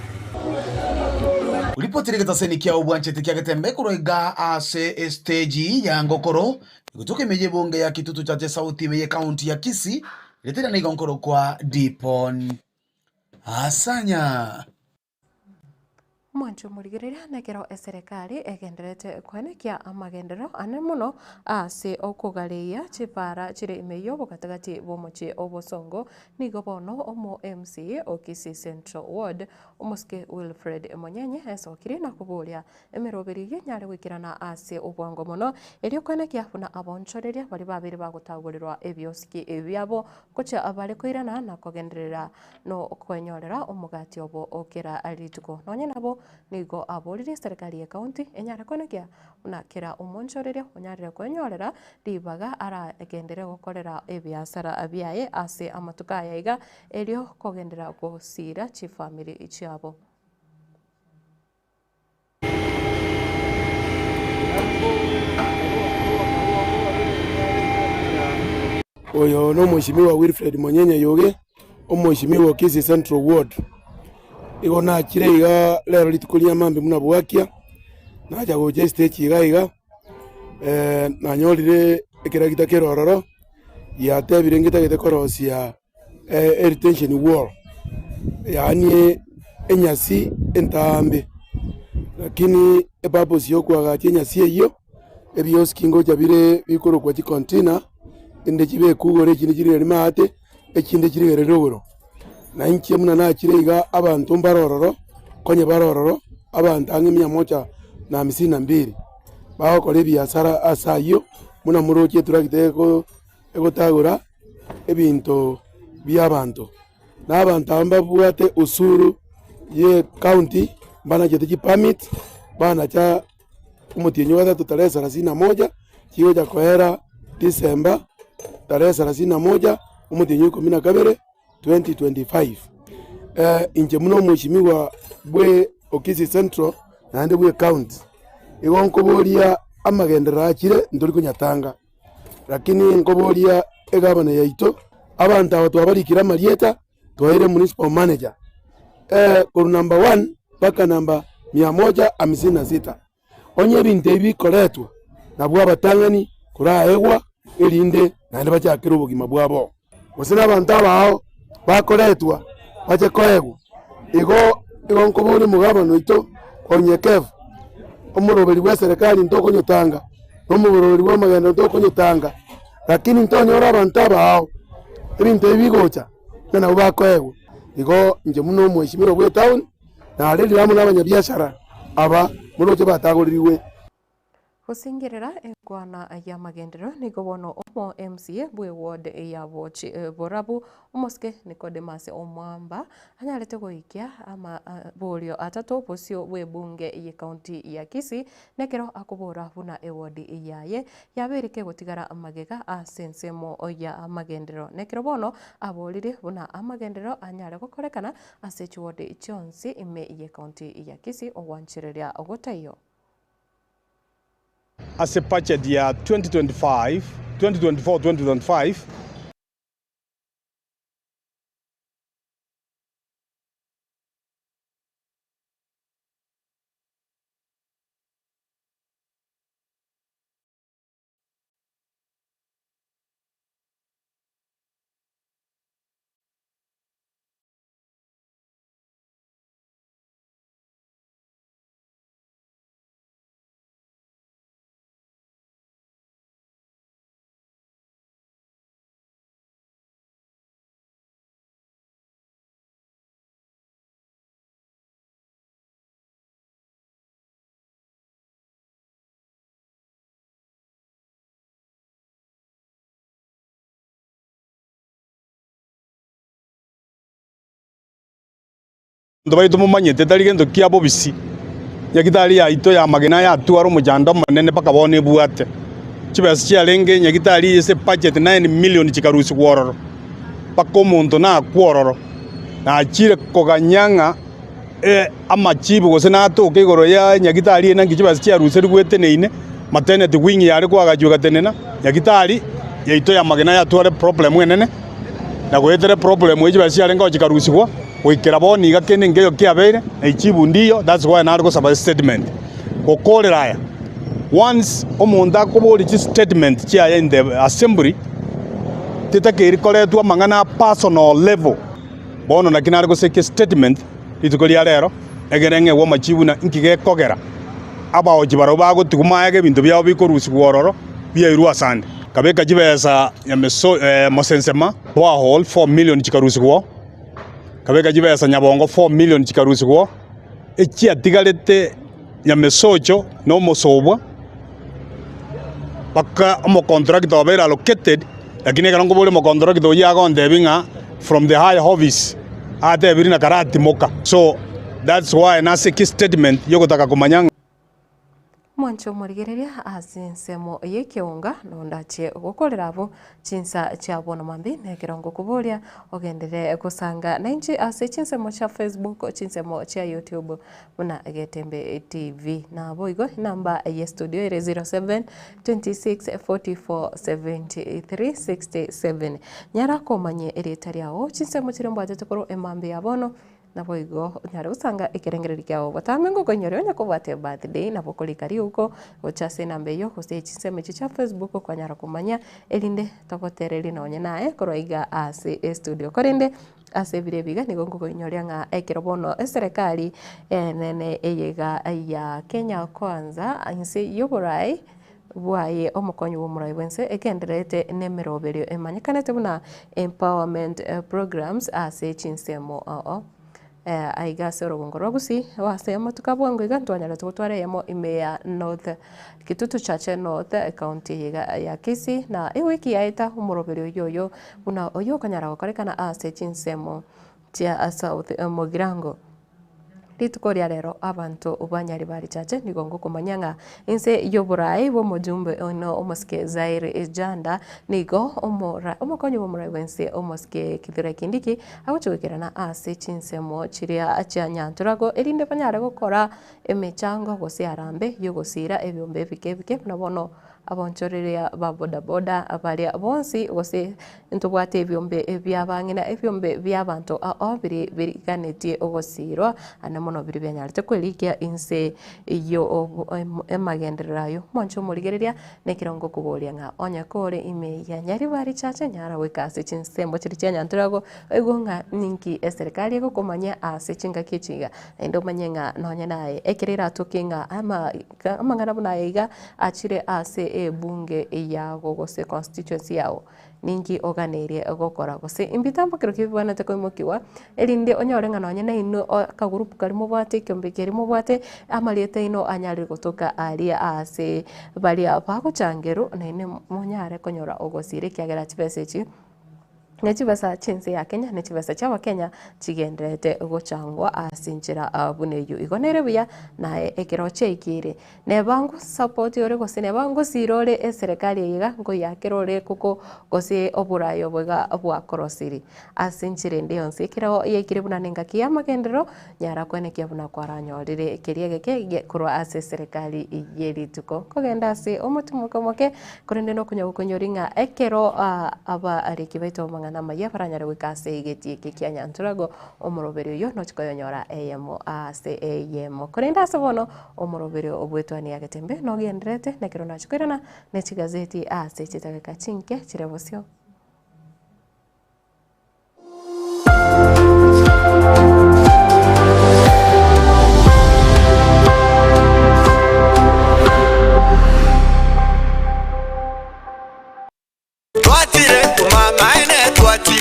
ulipotirika senikia obwanchete kya getembe kuroiga ase stage ya ngokoro kutoka meje bonge ya kitutu cha sauti meje county ya Kisii letera ni ngokoro kwa Dipon Asanya mwancho murigirira negero eserikali egenderete kwanekia amagendero ane muno ase okugareia chipara chire imeyo bokatagati bomoche obosongo nigo bono omo MCA okisi Central Ward omoske Wilfred Monyenye esokire na kuburia emeroberiye nyare wikirana ase obwango muno elio kwanekia funa abonchoreria bali babiri bagutagurirwa ebiosiki ebyabo kocha abale koirana na kogenderera no kwenyorera omugati obo okera alituko nonye nabo nigo aborire serikali ya county enyara konekia unakira umonchoreria unyarire kwenyorera ribaga ara egendere gukorera ebiasara abiaye ase amatuka yaiga elio kogendera gusira chi family ichiabo oyo no mheshimiwa Wilfred Monyenye yoge omheshimiwa Kisii Central Ward igona kireiga lero litukulia mambe muna bwakia naja goje stage igaiga nanyorire ekiragita kerororo ya tebirengita gete korosia retention wall yani enyasi entambe lakini ebabu sio kwa enyasi eyo ebioski ngoja bire bikoro kwa container ende kibe kugore kindi kiri mate ekinde kiri rerogoro na inchi muna na kireiga abantu mbarororo konye barororo abantu ange 152 baho kore biasara asayo muna muroche turagiteko egotagura ebinto by'abantu n'abantu ambabwate usuru ye county bana jete permit bana cha umutinyo wa 31 kiyo cha kohera December 31 umutinyo 12 2025 inje muno mheshimiwa bwe Okisi Central na ande bwe county igonkoboria amagendera akire ndori kunyatanga lakini ngoboria egabana yaito abantu abatwa barikira marieta twaire municipal manager kwa number 1 paka namba 156 onye binte bikoletwa na bwa batangani kuraegwa erinde na ande bachakira ubugima bwabo osina abantu abao bakoletwa bache koegwa igo nkobori mugabano ito onyekevu omuroberi wa serikali ntoko nyotanga nomuroberi wa magenda ntoko nyotanga lakini ntonyora abantu abao ebintu ebigocha na bakoegwa igo nje muno mheshimiwa bwe town na aleli ramu n'abanyabiashara aba muno cyo batagoririwe Gusingirira ekwana ya magendero nigo bono omo MCA bwe ward ya Borabu umoske Nicodemus Omwamba anyalete goikia ama bolio atatu posio bwe bunge ye county ya Kisii nekero akubora buna eward yaye yabereke gutigara amagega asensemo ya amagendero nekero bono abolire buna amagendero anyale gukorekana asechi ward chonsi ime ye county ya Kisii ogwanchireria ogotayo. As a budget year 2024-2025, ndobaitu mumanyete tari gento kia bobisi nyagitari ya ito ya magena ya tuaro mujanda manene paka bone buate chibasi chialenge nyagitari ese budget 9 million chikarusi kwororo pako muntu na kwororo na chire koganyanga amachibu gose na to kigoro ya nyagitari na ngibasi chiarusi rigwete neine matene ti wing yari kwa gajuga tenena nyagitari ya ito ya magena ya tuare problem wenene na gwetere problem ejibasi chialenga chikarusi kwa wikira boni gakene ngeyo kiabere na ichibu ndiyo. That's why na ariko saba statement kokorera ya once omonda kubori chi statement chia in the assembly titakiri koletwa mangana personal level bono na kinari goseke statement itukolia rero egerenge wo machibu na nkige kogera aba ojibaro bago tukumaege bintu byao bikorusi gwororo bya irua sande kabeka jibesa ya meso mosensema wa hall 4 million chikarusi gwo kabeka jibesa nyabongo 4 million chikarusi gwo echi atigalete nyamesocho no mosobwa paka omo contract obera allocated lakini karongo bole mo contract do yago ndebinga from the high office ate birina karati moka. So that's why na seki statement yogotaka kumanyanga mwancho murigereria asinsemo yekeunga nondache gukorera abo chinsa cha bona mambi nekerongo kuboria ogendere kusanga na inchi ase chinsemo cha Facebook chinsemo cha YouTube muna Getembe TV na boigo namba ya studio ire 07 26 44 73 67 nyara komanye ire tariao chinsemo chirembo atetokoro emambi abono na boigo nyare usanga ikerengeri kyao batamengo konyoryo nyako bate birthday na bokoli kari uko gochase nambe yo hose chiseme cha Facebook kwa nyara kumanya elinde tokotereri na onye nae koroiga ase studio korinde ase birebiga nigongo konyorya nga ekerobono serikali nene eyega ya Kenya Kwanza inse yoborai bwaye omukonyi w'omurai wense ekenderete nemeroberio emanyikanete buna empowerment programs ase chinsemo aiga serobongo rogusi wasemo tukabwango igantwanyara tutware yemo imea North Kitutu Chache North county ya Kisii na wiki yaita umuroberio yoyo buna oyo kanyara gokorekana ase chinsemo tia South Mogirango litukoria rero abantu ubanyari bari chache nigongo kumanyanga inse yoburai bo mujumbe ono omoske Zaire Ejanda nigo omokonyo bomurai wense omoske Kithure Kindiki agochwekirana ase chinsemo chiria acha nyanturago elinde banyare gukora emechango gose arambe yogosira ebyombe bikebike nabono abonchoreria ba boda boda abaria bonsi gose ntubwate ebyombe ebyabangina ebyombe byabantu abiri biriganetie ogosirwa anamono biri byanyarite kwelikia inse iyo emagenderayo mwancho murigereria nekirongo kuboria nga onya kore ime ya nyari bari chache nyara wekase chinsembo chiri cyanyanturago egonga ninki serikali go komanya ase chinga kichiga endo manyenga nonya nae ekirira tukinga ama ngana buna iga achire ase bunge yago gose constituency yao ningi oganirie gokora gose imbitambo kiro kibwanete koimokiwa elinde onyore ng'ano nyene ino kagurupu kari mubwate kiombe kiri mubwate amaliete ino anyari gotoka aria ase baria bagochangero na ine munyare konyora ogosire kiagera chibesa echi nechibesa chinse ya Kenya nechibesa chaba Kenya chigenderete gochangwa asinjira buneyu igonere buya na ekeroche ikire ne bangu support yore gose ne bangu sirore serikali yiga ngo yakirore kuko gose oburayo bwega bwa korosiri asinjire ndionse kirao yekire buna nenga kia magendero nyara kwene kia buna kwaranyorire kiriege ke kurwa ase serikali yeri tuko kogenda ase omutumuko moke kurende no kunyoringa ekero aba arikibaito na maya paranyare wikase igeti kikianyanturago omoroberio yo no chikoyonyora eyemo ase eyemo korenda sabono omoroberio obwetwani yagetembe no gendrete nekero nachikorana nechigazeti ase chitageka chinke chirebosio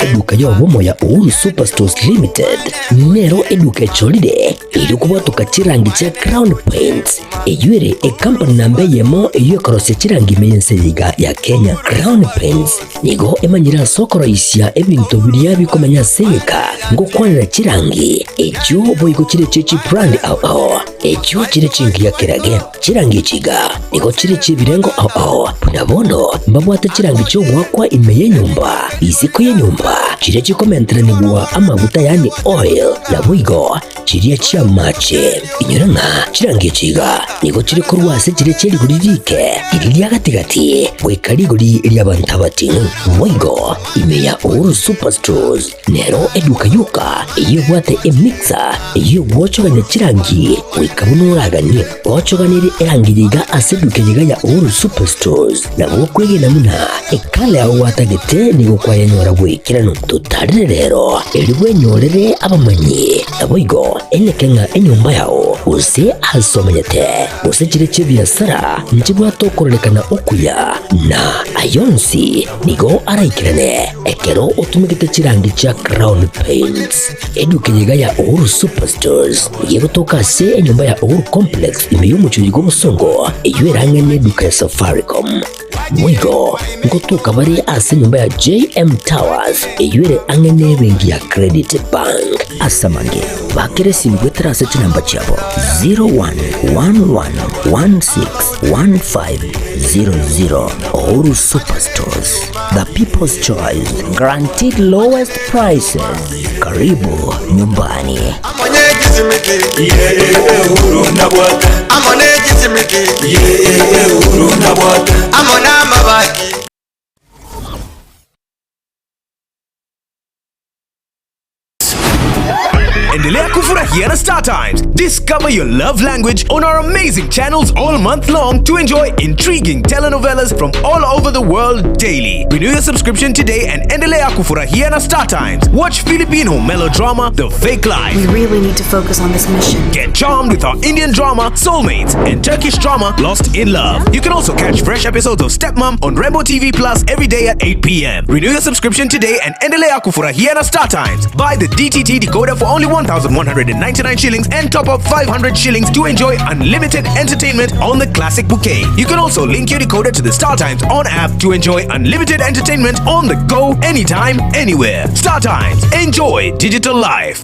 Eduka yobomo ya Uhuru Superstores Limited nero eduka echolire iri kubwatuka chirangi cha Crown Paints eyuere company nambe yemo eyokorose chirangi meyense yiga ya Kenya. Crown Paints nigo emanyira sokoro isya ebintu biria bikomanya seka ngo kwanira chirangi echo boyiko chire chechi brand ao echo chire chingi ya kirage chirangi chiga nigo chire chibirengo ao punabono mbabwate chirangi cyo gwakwa imeye nyumba iziko ye nyumba chire chikomentere nigwa amavuta yani oil na bwigo chiria chia mache inyoranga chirangi chiga nigo chire kurwase chire cheri guririke iriria gatigati bwekarigori iri abantabati bwigo imeya Uhuru Superstores nero eduka yuka iyo bwate emixer iyo bwochoganya chirangi wikabunuragani bwochoganire erangiriga aseduke yiga ya Uhuru Superstores na bwokwege namuna ekale aho watagete nigo kwayanyora bwikirano tutarire rero eribwe nyorere abamanyi nabwigo enekenga enyumba yao use asomanyete use chire chibiasara nchibwa tokorelekana okuya na ayonsi nigo araikirane ekero utumikite chirangi cha Crown Paints eduke yiga ya Uhuru Superstores yego toka se enyumba ya Uhuru Complex imeyumuchuri go musongo eyueranga neduka ya Safaricom mwigo ngotuka bari ase nyumba ya JM Towers eyuere angene bengi ya Credit Bank asamange bakere simgwetera ase chinamba chabo 0111161500 Uhuru Superstores, the people's choice, guaranteed lowest prices. Karibu nyumbani. Endelea kufurahia na Star Times. Discover your love language on our amazing channels all month long to enjoy intriguing telenovelas from all over the world daily. Renew your subscription today and endelea kufurahia na Star Times. Watch Filipino melodrama The Fake Life. We really need to focus on this mission. Get charmed with our Indian drama Soulmates and Turkish drama Lost in Love. You can also catch fresh episodes of Stepmom on Rainbow TV Plus every day at 8 p.m. Renew your subscription today and endelea kufurahia na Star Times. Buy the DTT decoder for only 1,199 shillings and top up 500 shillings to enjoy unlimited entertainment on the classic bouquet. You can also link your decoder to the Star Times on app to enjoy unlimited entertainment on the go anytime, anywhere. Star Times. Enjoy digital life.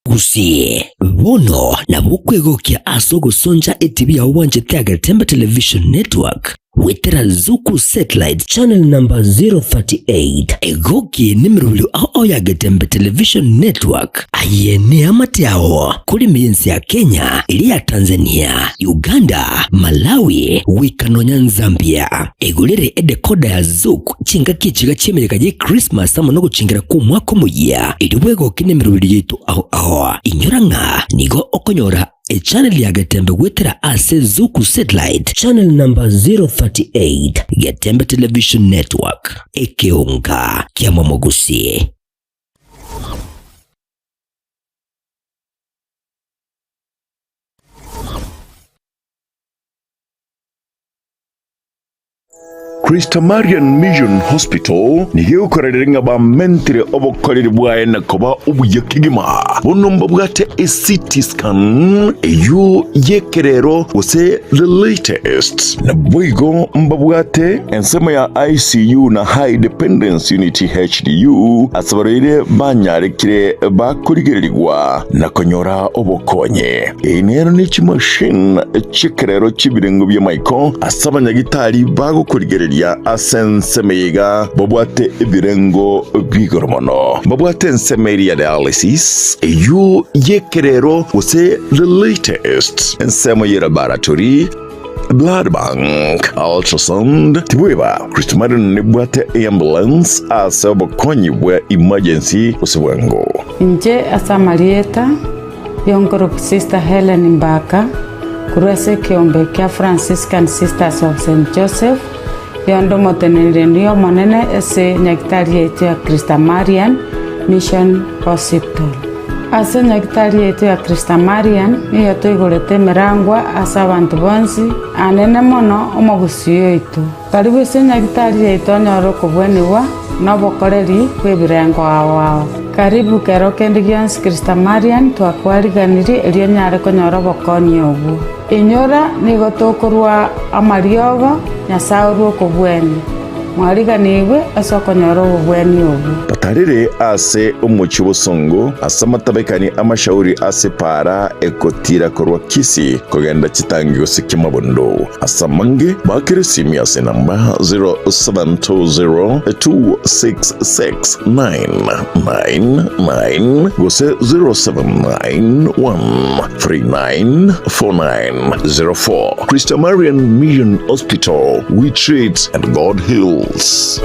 Gusie bono na bukwegokia asogo sonja etibi ya wanje Tiaga Tembe Television Network wetera Zuku Satellite Channel number 038 egoki nimrulu ao ya Getembe Television Network ayene amatiao kuri miyensi ya Kenya ili ya Tanzania, Uganda, Malawi, Wikanonya, Zambia egulere edekoda ya Zuku chinga kichiga chemereka je Christmas amono guchingira ku mwaka muya iliwego kinemrulu yetu ao inyoranga nigo okonyora a channel ya Getembe wetera ase Zuku Satellite Channel number 038 Getembe Television Network ekeonga kia Mwamogusi. Christa Marian Mission Hospital nigigukorera ba mentire obokoreri bwaye nakoba ubuye kigima bonomba bwate a CT scan eyo yekerero use the latest na boigo mbabwate ensema ya ICU na high dependence unit HDU asabarire banyarekire bakurigirirwa na konyora obokonye enero ni machine chikerero chibirengo bya Michael asabanya gitari bagukurigereria asensemeiga babwate ibirengo bigoromono babwate ensemeria dialysis eyo yekerero use the latest ensemo ya laboratory blood bank ultrasound tibweba Christa Marian nibwate ambulance asaba konyibwe emergency usibwango nje asamalieta yongoro Sister Helen Mbaka kurese kiombe kia Franciscan Sisters of St. Joseph yondo motenere ndiyo monene ese nyakitari yetu ya Christa Marian Mission Hospital. Ase nyakitari yetu ya Christa Marian niyo tuigurete mirangwa asa abantu bonsi anene mono omogusiyo itu. Karibu ese nyakitari yetu nyoro kubweniwa nobokoreri kwebirengo awao. Karibu kero kendigians Christa Marian twakwariganiri elio nyare konyoro bokonye obu. Inyora nigotokorwa amariogo nyasauru kubweni. Mwariganigwe asokonyoro ubweni obu. Patarire ase umuchibo songo asamatabekani amashauri ase para ekotira korwa kisi kogenda chitangio sikimabondo asamange bakirisimi ase namba 0720266999 gose 0791394904. Christa Marian Mission Hospital, we treat and God heals.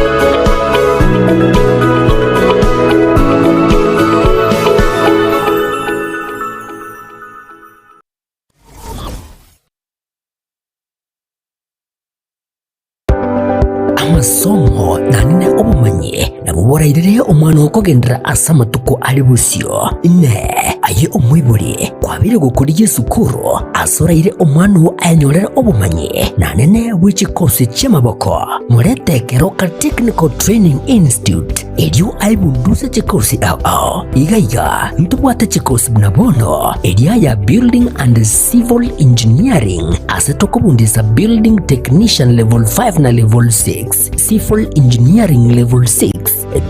Amasomo nanine obumanye nabuborairire omwana okogendera asamatuko ali busyo ne aye omwiburi kwabire gukuri Yesukuru asoraire omwana ayanyolera obumanye nanene w'ikikosi cy'amaboko muretekero ka Technical Training Institute elio aibunduse chikosi ao igaiga ntubwate chikosi bnabono elia ya Building and Civil Engineering asetokobundisa Building Technician Level 5 na Level 6, Civil Engineering Level 6,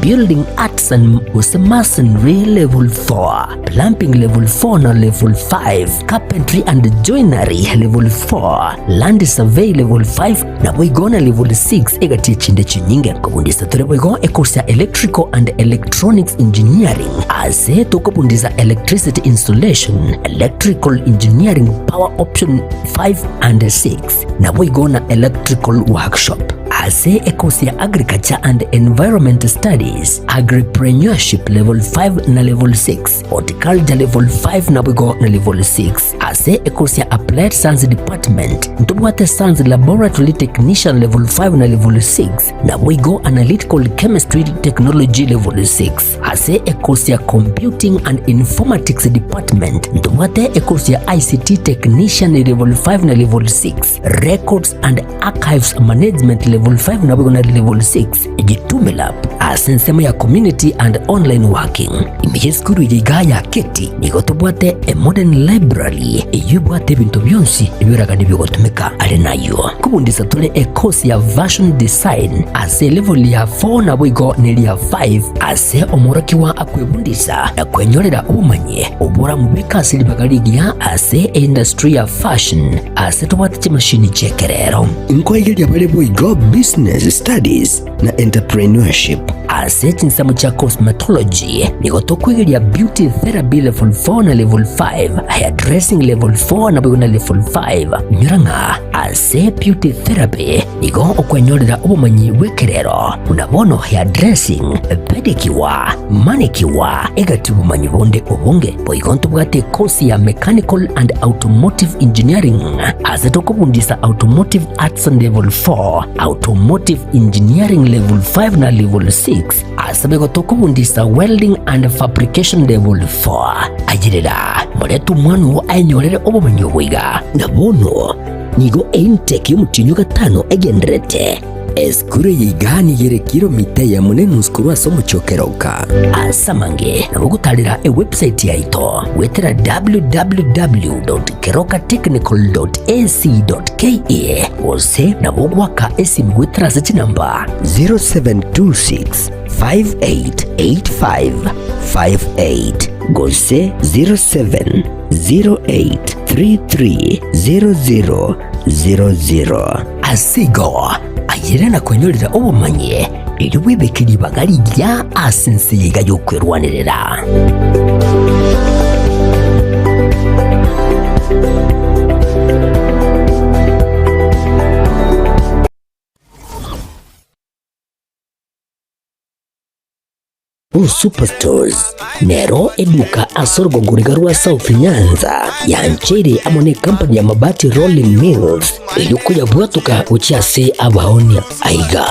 Building Arts and Masonry Level 4, Plumbing Level 4 na Level 5, Carpentry and Joinery Level 4, Land Survey Level 5 na boigona Level 6 egatie chinde chinyinge kubundisa tore boigo ekosia Electrical and Electronics Engineering ase tokobundisa Electricity Installation, Electrical Engineering Power Option 5 and 6 na boigona Electrical Workshop ase ekosia Agriculture and Environment Studies, Agripreneurship Level 5 na Level 6, Horticulture Level 5 na boigo na Level 6 ase ekosia Applied Science Department ntubwate Science Laboratory Technician Level 5 na Level 6 na boigo Analytical Chemistry Technology Level 6 ase ekosia Computing and Informatics Department ntubwate ekosia ICT Technician Level 5 na Level 6, Records and Archives Management Level 5 na boigo na Level 6 ejitumela asensema ya Community and Online Working imiyeskuru igaya keti nigotubwate a Modern Library eyubwate bintu byonsi ibiraga nibigotumika ari nayo kubundisa tole ekosi ya Version Design ase level ya 4 na boigo neli ya 5 ase omorokiwa akwebundisa na kwenyorera umanye ubura mubika asili bagaligia ase industry ya fashion ase tubwate chimashini chekerero inkwegeli ya bale boigo Business Studies na Entrepreneurship ase chinsamo cha Cosmetology nigotokwegelia Beauty Therapy Level 4 na Level 5, Hairdressing Level 4 na boigo na Level 5 nyuranga ase Beauty Therapy nigo okwenyorera ubumanyi bwekerero unabono hairdressing, pedicure, manicure egati ubumanyi bonde obunge boigo ntubwate kosi ya Mechanical and Automotive Engineering ase tokobundisa Automotive Arts Level 4, Automotive Engineering Level 5 na Level 6 asabego tokobundisa Welding and Fabrication Level 4 ajirira muretu mwanu ainyorere obumanyi bwiga nabono nigo intake y'umutinyo gatano egenderete eskure yigani yere kilomita ya munene uskuru somo chokeroka asamange na gugutarira website yaito wetera www.kerokatechnical.ac.ke ose na bugwaka esimu wetera sechi namba 0726 588558 gose 0708330000 asigo ayirena kwenyolera obumanye eri wibekeri bagali lya asense yiga yokwerwanirira. Superstores nero eduka asorgo ngurigarua South Nyanza yanchere amone company ya mabati Rolling Mills eyukuya bwatuka uchiase abaonia aiga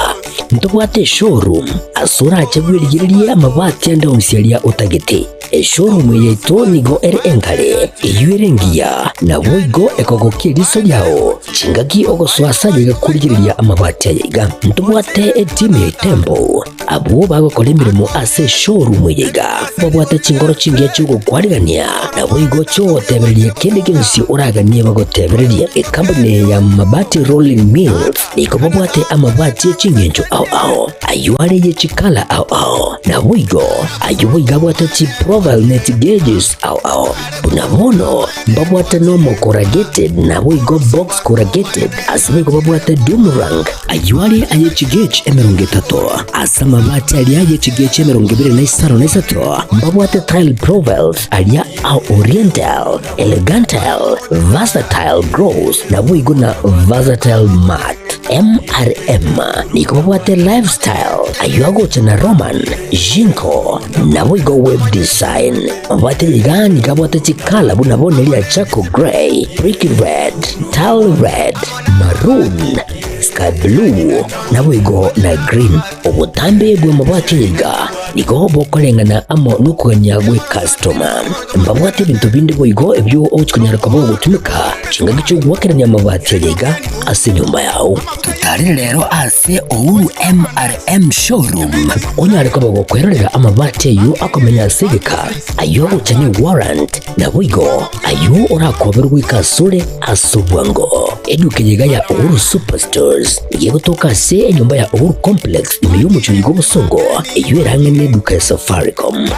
ntobwate showroom asura achagwirigirie amabati anda umsialia utagete showroom yeto nigo enkale eyuerengia na boigo ekogokie liso yao chingaki ogoswasa yiga kurigiriria amabati yiga ntobwate team Tembo abo bagokora imirimo ase showroom yiga babwate chingoro chingiye cyugo kwarigania na boigo cyo tebererie kende gensi uraganie bagotebererie company ya mabati Rolling Mills niko babwate amabati chingenjo ao ayuare ye chikala ao na boigo ayuiga bwate chi profile net gauges ao unamono babwate no corrugated na boigo box corrugated asimigo babwate Dumarang ayuare aye chigage emerungetato asama mabati aliaje chigage emerungebire na isato mbabwate tile profiles alia au oriental elegantal versatile gross na boigo na versatile mat MRM niko babwate lifestyle ayuago chana Roman Jinko na boigo web design babwate yigani kabwate chikala bunabone lia Chaco Grey, Brick Red, Tile Red, Maroon, Sky Blue na boigo na Green obutambe bwe mabwate yiga niko bokolengana amo nukuganya gwe customer mbabwate bintu bindi boigo ebyo ochikunyara kabo gutumika chinga gicho gwakeranya mabwate yiga ase nyumba yao tutari rero ase Ouru MRM showroom onyare kabo gukwerera amabwate yu akomenya sigika ayo uchane warrant na boigo ayo urakoberwa ikasure asubwango eduke yiga ya Ouru Superstores yego toka se nyumba ya Ouru Complex imiyumu chuligo busongo iyo erangene duka ya Safaricom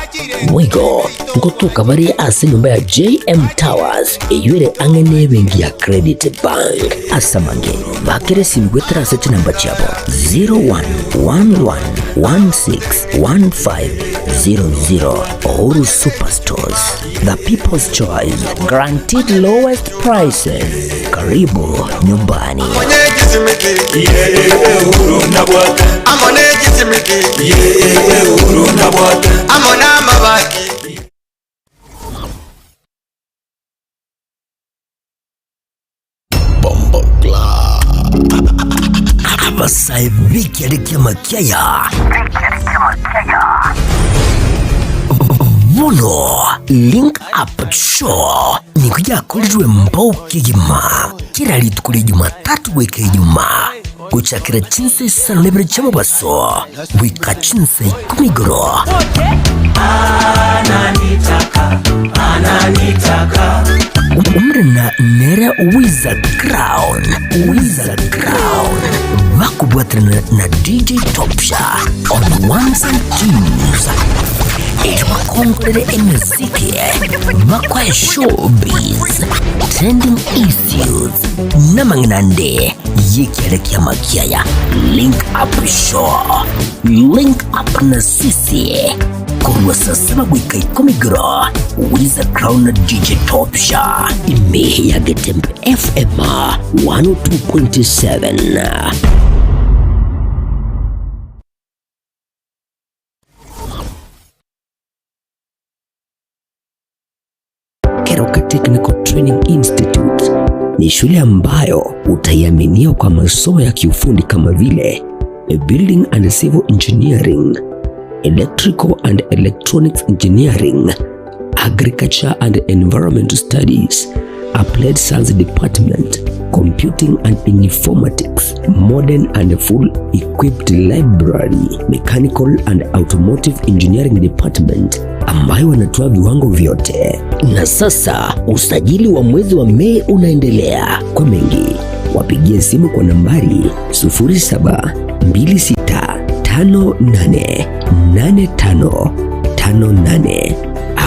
boigo ngotuka bari ase nyumba ya JM Towers iyo ere angene bengi ya Credit Bank asamange bakere simgwetera sechi namba chabo 0111161500 Ouru Superstores, the people's choice, guaranteed lowest prices. Karibu nyumbani. Abasaibiki alikia makiaya Vono Link Up Show ni kuja kulijwe mbao kigima kira litukuli Jumatatu weke Ijumaa kuchakira chinse sana lebere chama baso wika chinse kumigoro umre na nere Wizard Crown vakubwatrana na DJ Topsha on ones and twos Kongere emuziki makwa showbiz trending issues namangnande yekerekia makiaya Link Up Show Link Up na sisi kurwa sasaba wika ikomigro Wizard Crown na DJ Topsha imehe ya Getembe FM 102.7 Keroka Technical Training Institute ni shule ambayo utaiaminia kwa masomo ya kiufundi kama vile Building and Civil Engineering, Electrical and Electronics Engineering, Agriculture and Environmental Studies, Applied Science Department, computing and informatics, modern and full equipped library, mechanical and automotive engineering department ambayo wanatoa viwango vyote. Na sasa usajili wa mwezi wa Mei unaendelea. Kwa mengi wapigie simu kwa nambari 0726588558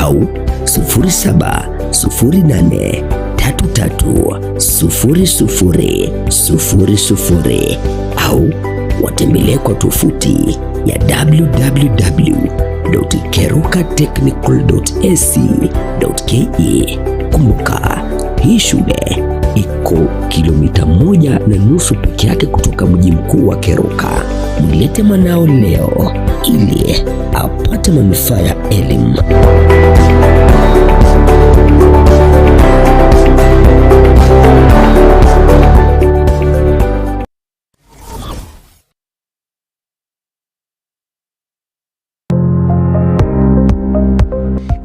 au 0708330000 au watembelee kwa tovuti ya www.kerukatechnical.ac.ke. Kumbuka, hii shule iko kilomita 1.5 peke yake kutoka mji mkuu wa Keruka. Mlete mwanao leo ili apate manufaa ya elimu.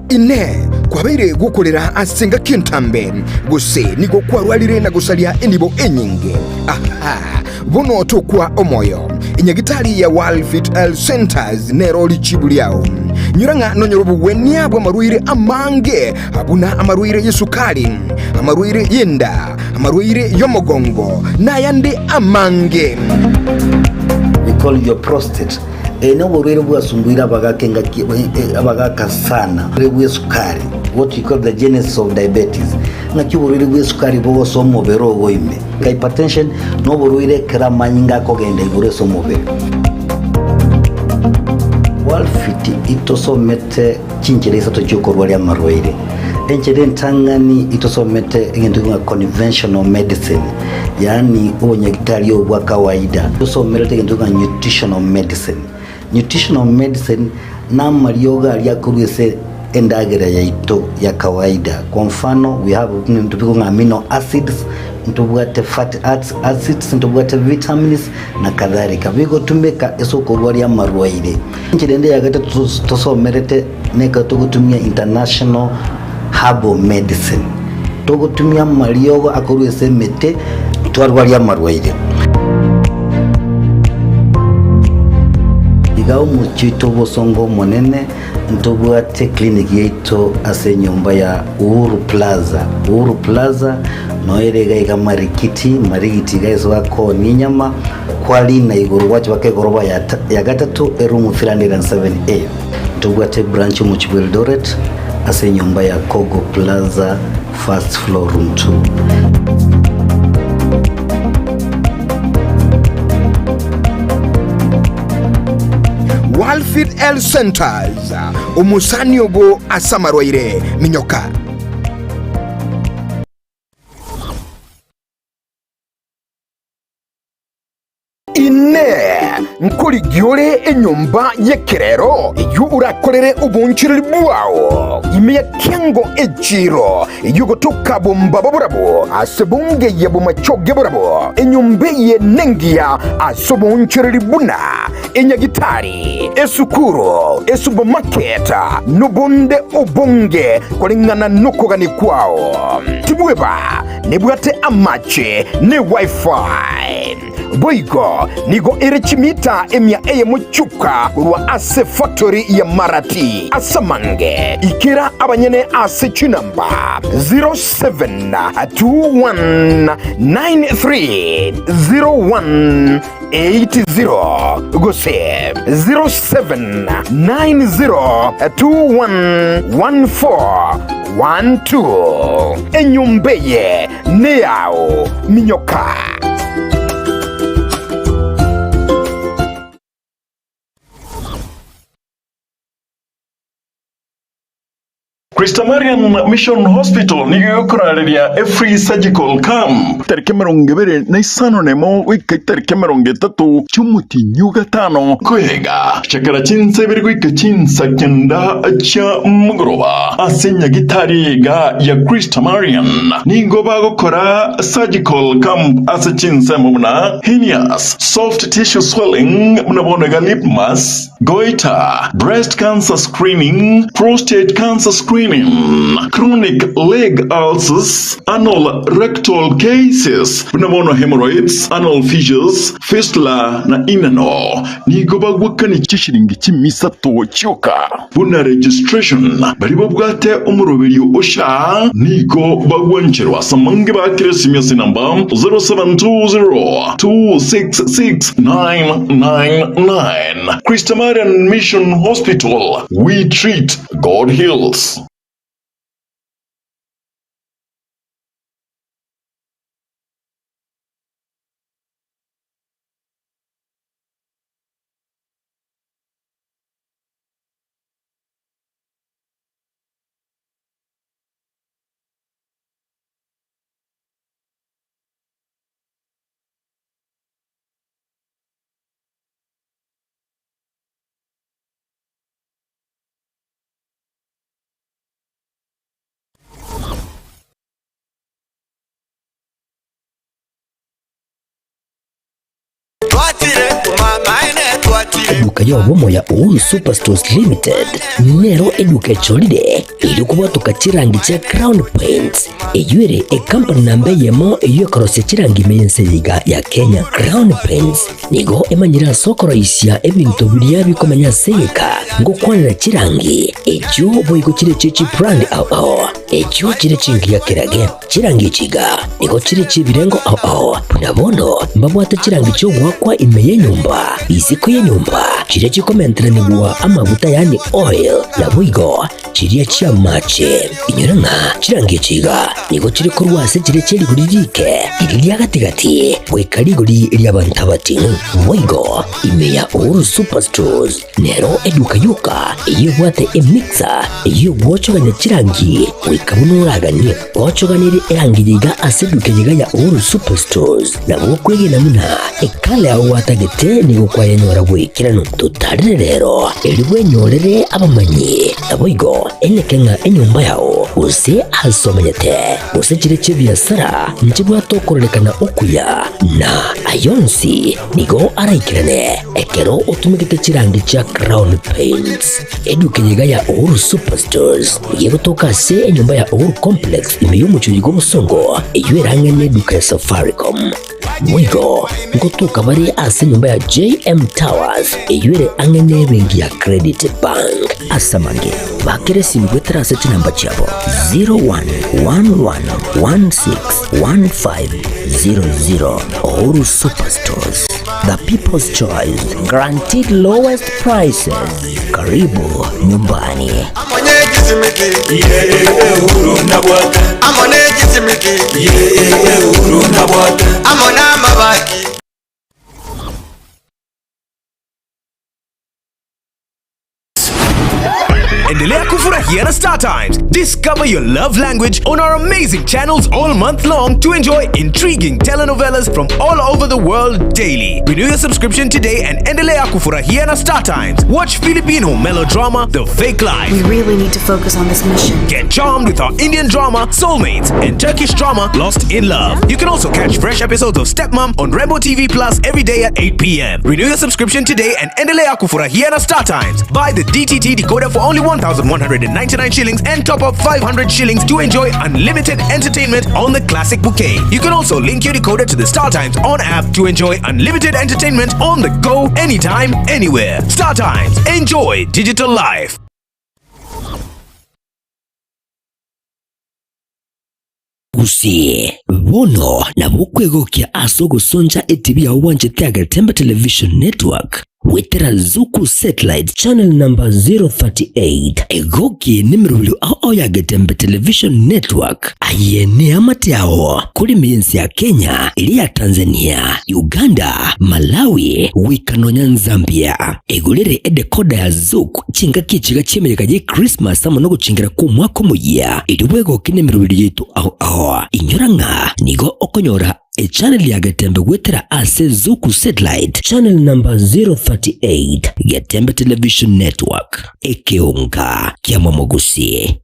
Ine kwabeire gukorera asenga kintambe guse nigo kwarwalire na gusalia enibo enyinge. Aha, bono tokwa omoyo inyagitari ya Walfit Health Centers nero lichibuliao nyuranga nonyorobu weniabwa amaruire amange abuna amaruire yesukari, amaruire yenda, amaruire yomogongo na yande amange. We call your prostate. Eno borwere bwasumbuira abagaka sana bwe sukari, what you call the genesis of diabetes. Ngaki borwere bwe sukari bo somo bero goime hypertension no borwere kramanyinga kogenda ibure somo be. Walfit itosomete chinchereza tochokorwa ya marwaire enchede ntangani itosomete ngende nga conventional medicine, yani unyagitari obwa kawaida. Itosomete ngende nga nutritional medicine. Nutritional medicine na marioga aliakurese endagera ya ito ya kawaida. Kwa mfano, we have amino acids, ntubwate fatty acids, ntubwate vitamins na kadhalika. Bigo tumeka esokorwa ya marwaire. Nchirende ya gata tosomerete neka tugutumia international herbal medicine. Tugutumia marioga akurese mete twarwa ya marwaire. Igao muchito bosongo monene ntobwate clinic yeito ase nyumba ya Uhuru Plaza. Uhuru Plaza noerega iga marikiti gaiso wako ninyama kwali na iguru wacho wake goroba ya gatatu room 307A. Ntobwate branch mu Eldoret ase nyumba ya Kogo Plaza first floor room 2. Walfit Health Centers umusani ogo asamarwaire minyoka. Ine nkuri gyore enyumba yekerero yu urakorere ubunchiriri bwao imiya kengo ejiro yugo tukabumba baburabo asebunge yebumachoge burabo enyumba ye nengia asobunchiriri buna enyagitari esukuro esupermarket nubunde ubunge kolingana nukogani kwao tibweba nibwate amache ni wifi boigo nigo irechimita emya eye muchuka urwa ase factory ya Marati asamange ikira abanyene ase chinamba 0721930180 gose 0790211412 enyumbeye neao minyoka. Christa Marian Mission Hospital ni yukurariria a free surgical camp tariki 25 nemo wiki tariki 30 cy'umutinyu gatano kwega chakara chinse biri wiki chinsa kenda cha mugoroba asenya gitari ga ya Christa Marian ningo bagokora surgical camp ase chinse mubuna hernias, soft tissue swelling munabonega lip mass, goiter, breast cancer screening, prostate cancer screening screening, chronic leg ulcers, anal rectal cases, bunabono hemorrhoids, anal fissures, fistula na inano. Nigo bagwakani chishiringi chimisatu chioka. Buna registration, baribo bwate umuroberi osha, nigo bagwancherwa samange bakire simyasi namba 0720-266-999. Christamarian Mission Hospital, we treat, God heals. Eduka yobomo ya Uhuru Superstores Limited nero eduka echolide ilikuwa tukachirangi cha Crown Paints eyuere company nambe yemo eyokorose chirangi meyense yiga ya Kenya. Crown Paints nigo emanyira sokoro isya ebintu biria bikomanya seka ngokwanira chirangi echo boigo chire chichi brand ao echo chire chingi ya kirage chirangi chiga nigo chire chibirengo ao punabono mbabwate chirangi cyo gwakwa imeye nyumba iziko ye nyumba chire chikomentera nigwa amavuta yani oil na buigo chiriya chia mache inyoranga chirangi chiga nigo chire kurwase chire cheri guririke iriya gatigati bwekarigori iriya bantabati buigo imeya Uhuru Superstores nero eduka yuka iyo bwate emixer iyo bwochoganya chirangi bwekabunuraganye bwochoganire erangi yiga aseduke yiga ya Uhuru Superstores na bwokwege namuna ekale aho watagete nigo kwayanyora bwekirano tutarire rero eriwe nyorere abamanyi na buigo enekenga enyumba yao use asomanyete use chire chibiasara nchibwa tokorolekana okuya na ayonsi nigo araikirane ekero utumikite chirangi cha Crown Paints eduke yiga ya Uhuru Superstores yego toka se enyumba ya Uhuru Complex imeyumucho yigo busongo eyueranga neduka ya Safaricom mwigo ngotuka bari ase nyumba ya JM Towers eyuere angene bengi ya Credit Bank asamange bakere simgwetera ase namba chabo 0111161500. Uhuru Superstores, the people's choice, guaranteed lowest prices. Karibu nyumbani. Endelea kufurahia na Star Times. Discover your love language on our amazing channels all month long to enjoy intriguing telenovelas from all over the world daily. Renew your subscription today and endelea kufurahia na Star Times. Watch Filipino melodrama The Fake Life. We really need to focus on this mission. Get charmed with our Indian drama Soulmates and Turkish drama Lost in Love. You can also catch fresh episodes of Stepmom on Rainbow TV Plus every day at 8 p.m. Renew your subscription today and endelea kufurahia na Star Times. Buy the DTT decoder for only 1,199 shillings and top up 500 shillings to enjoy unlimited entertainment on the classic bouquet. You can also link your decoder to the Star Times on app to enjoy unlimited entertainment on the go anytime, anywhere. Star Times. Enjoy digital life. Usi bono na bukwegokia asogo sonja ETV ya uwanje Tiaga Tembe Television Network wetera Zuku Satellite Channel number 038 egoki nimrulu au ya Getembe Television Network ayene amatiao kuli miensi ya Kenya, ilia Tanzania, Uganda, Malawi, Wikanonya Zambia egulere edekoda ya Zuku chinga kichiga chimereka je Christmas amono guchingira ku mwaka muya iliwego kinemrulu yetu au inyoranga nigo okonyora a channel ya Getembe wetera ase Zuku Satellite Channel number 038 Getembe Television Network ekeonga kia Mwamogusi.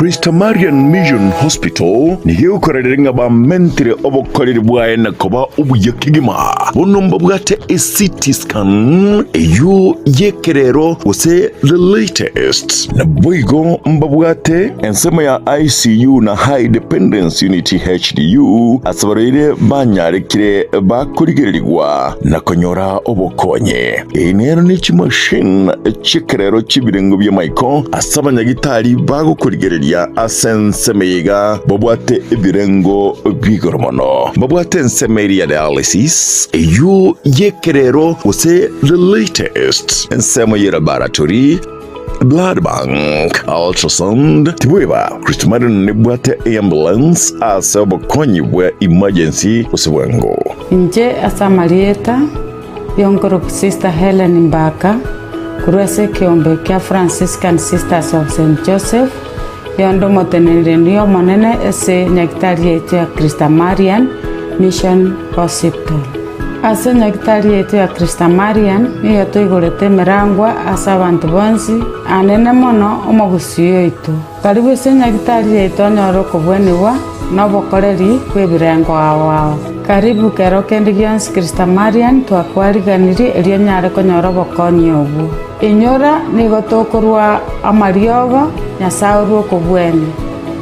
Christa Marian Mission Hospital nigeukorera ba mentire obokoreri bwaye nakoba ubuye kigima bonomba bwate CT scan eyo yekerero use the latest na boigo mbabwate ensema ya ICU na high dependence unity HDU asabarire banyarekire bakurigirirwa na konyora obokonye enero ni machine chikerero chibirengo bya Michael asabanyagitari bagukurigereria asensemeiga babwate ibirengo bigoromono babwate ensemeri ya dialysis eyo yekerero use the latest ensemo ya laboratory blood bank ultrasound tibweba Christa Marian nebwate ambulance asaba konyibwe emergency usibwengo nje asamalieta yonkoro Sister Helen Mbaka kurwese kiombe kia Franciscan Sisters of St. Joseph yondo motenere niyo monene ese nyakitari yetu ya Christa Marian Mission Hospital. Ase nyakitari yetu ya Christa Marian niyo tuigurete merangwa asa abantu bonsi anene mono omogusiyo itu. Karibu ese nyakitari yetu onyoro kubweniwa nobokoreri kwebirengo awao. Karibu kero kendi gionsi Christa Marian twakwariganiri elio nyare konyoro bokonyi obu. Inyora nigotokorwa amariogo nyasauru kubweni.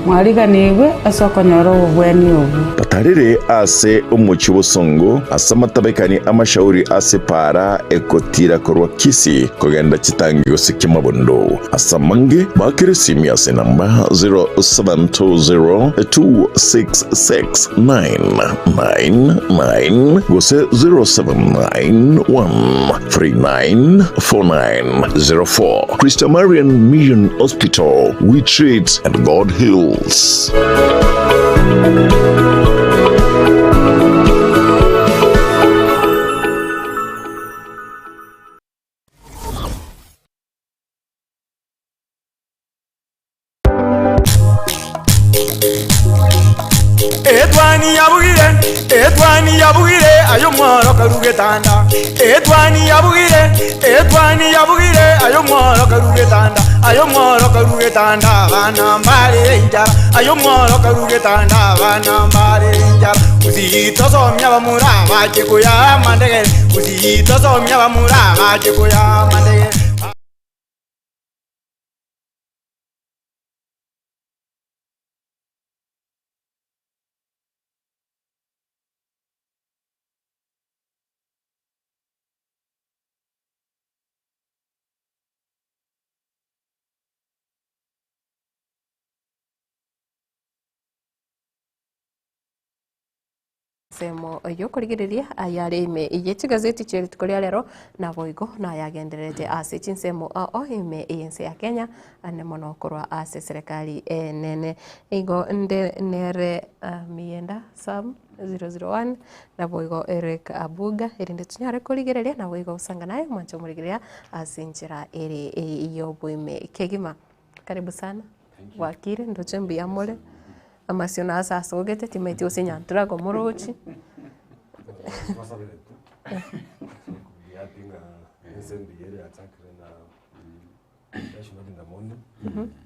Mwariganirwe asokonyoro ubweni obu. Patarire ase umuchi songo asamatabekani amashauri ase para ekotira korwa kisi kogenda chitangi osekimabondo asamange bakirisimi ase namba 0720266999 gose 0791394904. Christa Marian Mission Hospital, we treat and God heals. Edwani yabugire ayo mwaro karugetanda Edwani yabugire ayo mwaro karugetanda bana mbare njara ayo mwaro karugetanda bana mbare njara uzito somya bamura baje kuya mandege uzito somya bamura baje kuya mandege semo yokorigiriria ayareme igice gazeti chere tukoria rero na boigo na yagenderete ase chinsemo o ime ense ya Kenya ane monokorwa ase serikali nene igo nere mienda sam 001 na boigo Eric Abuga erinde tunyare korigiriria na boigo usanga naye mwancho murigiria ase nchira ere iyo boime kegima. Karibu sana wakire ndochembi amole amasiona asa sogete timeti osenyantura go morochi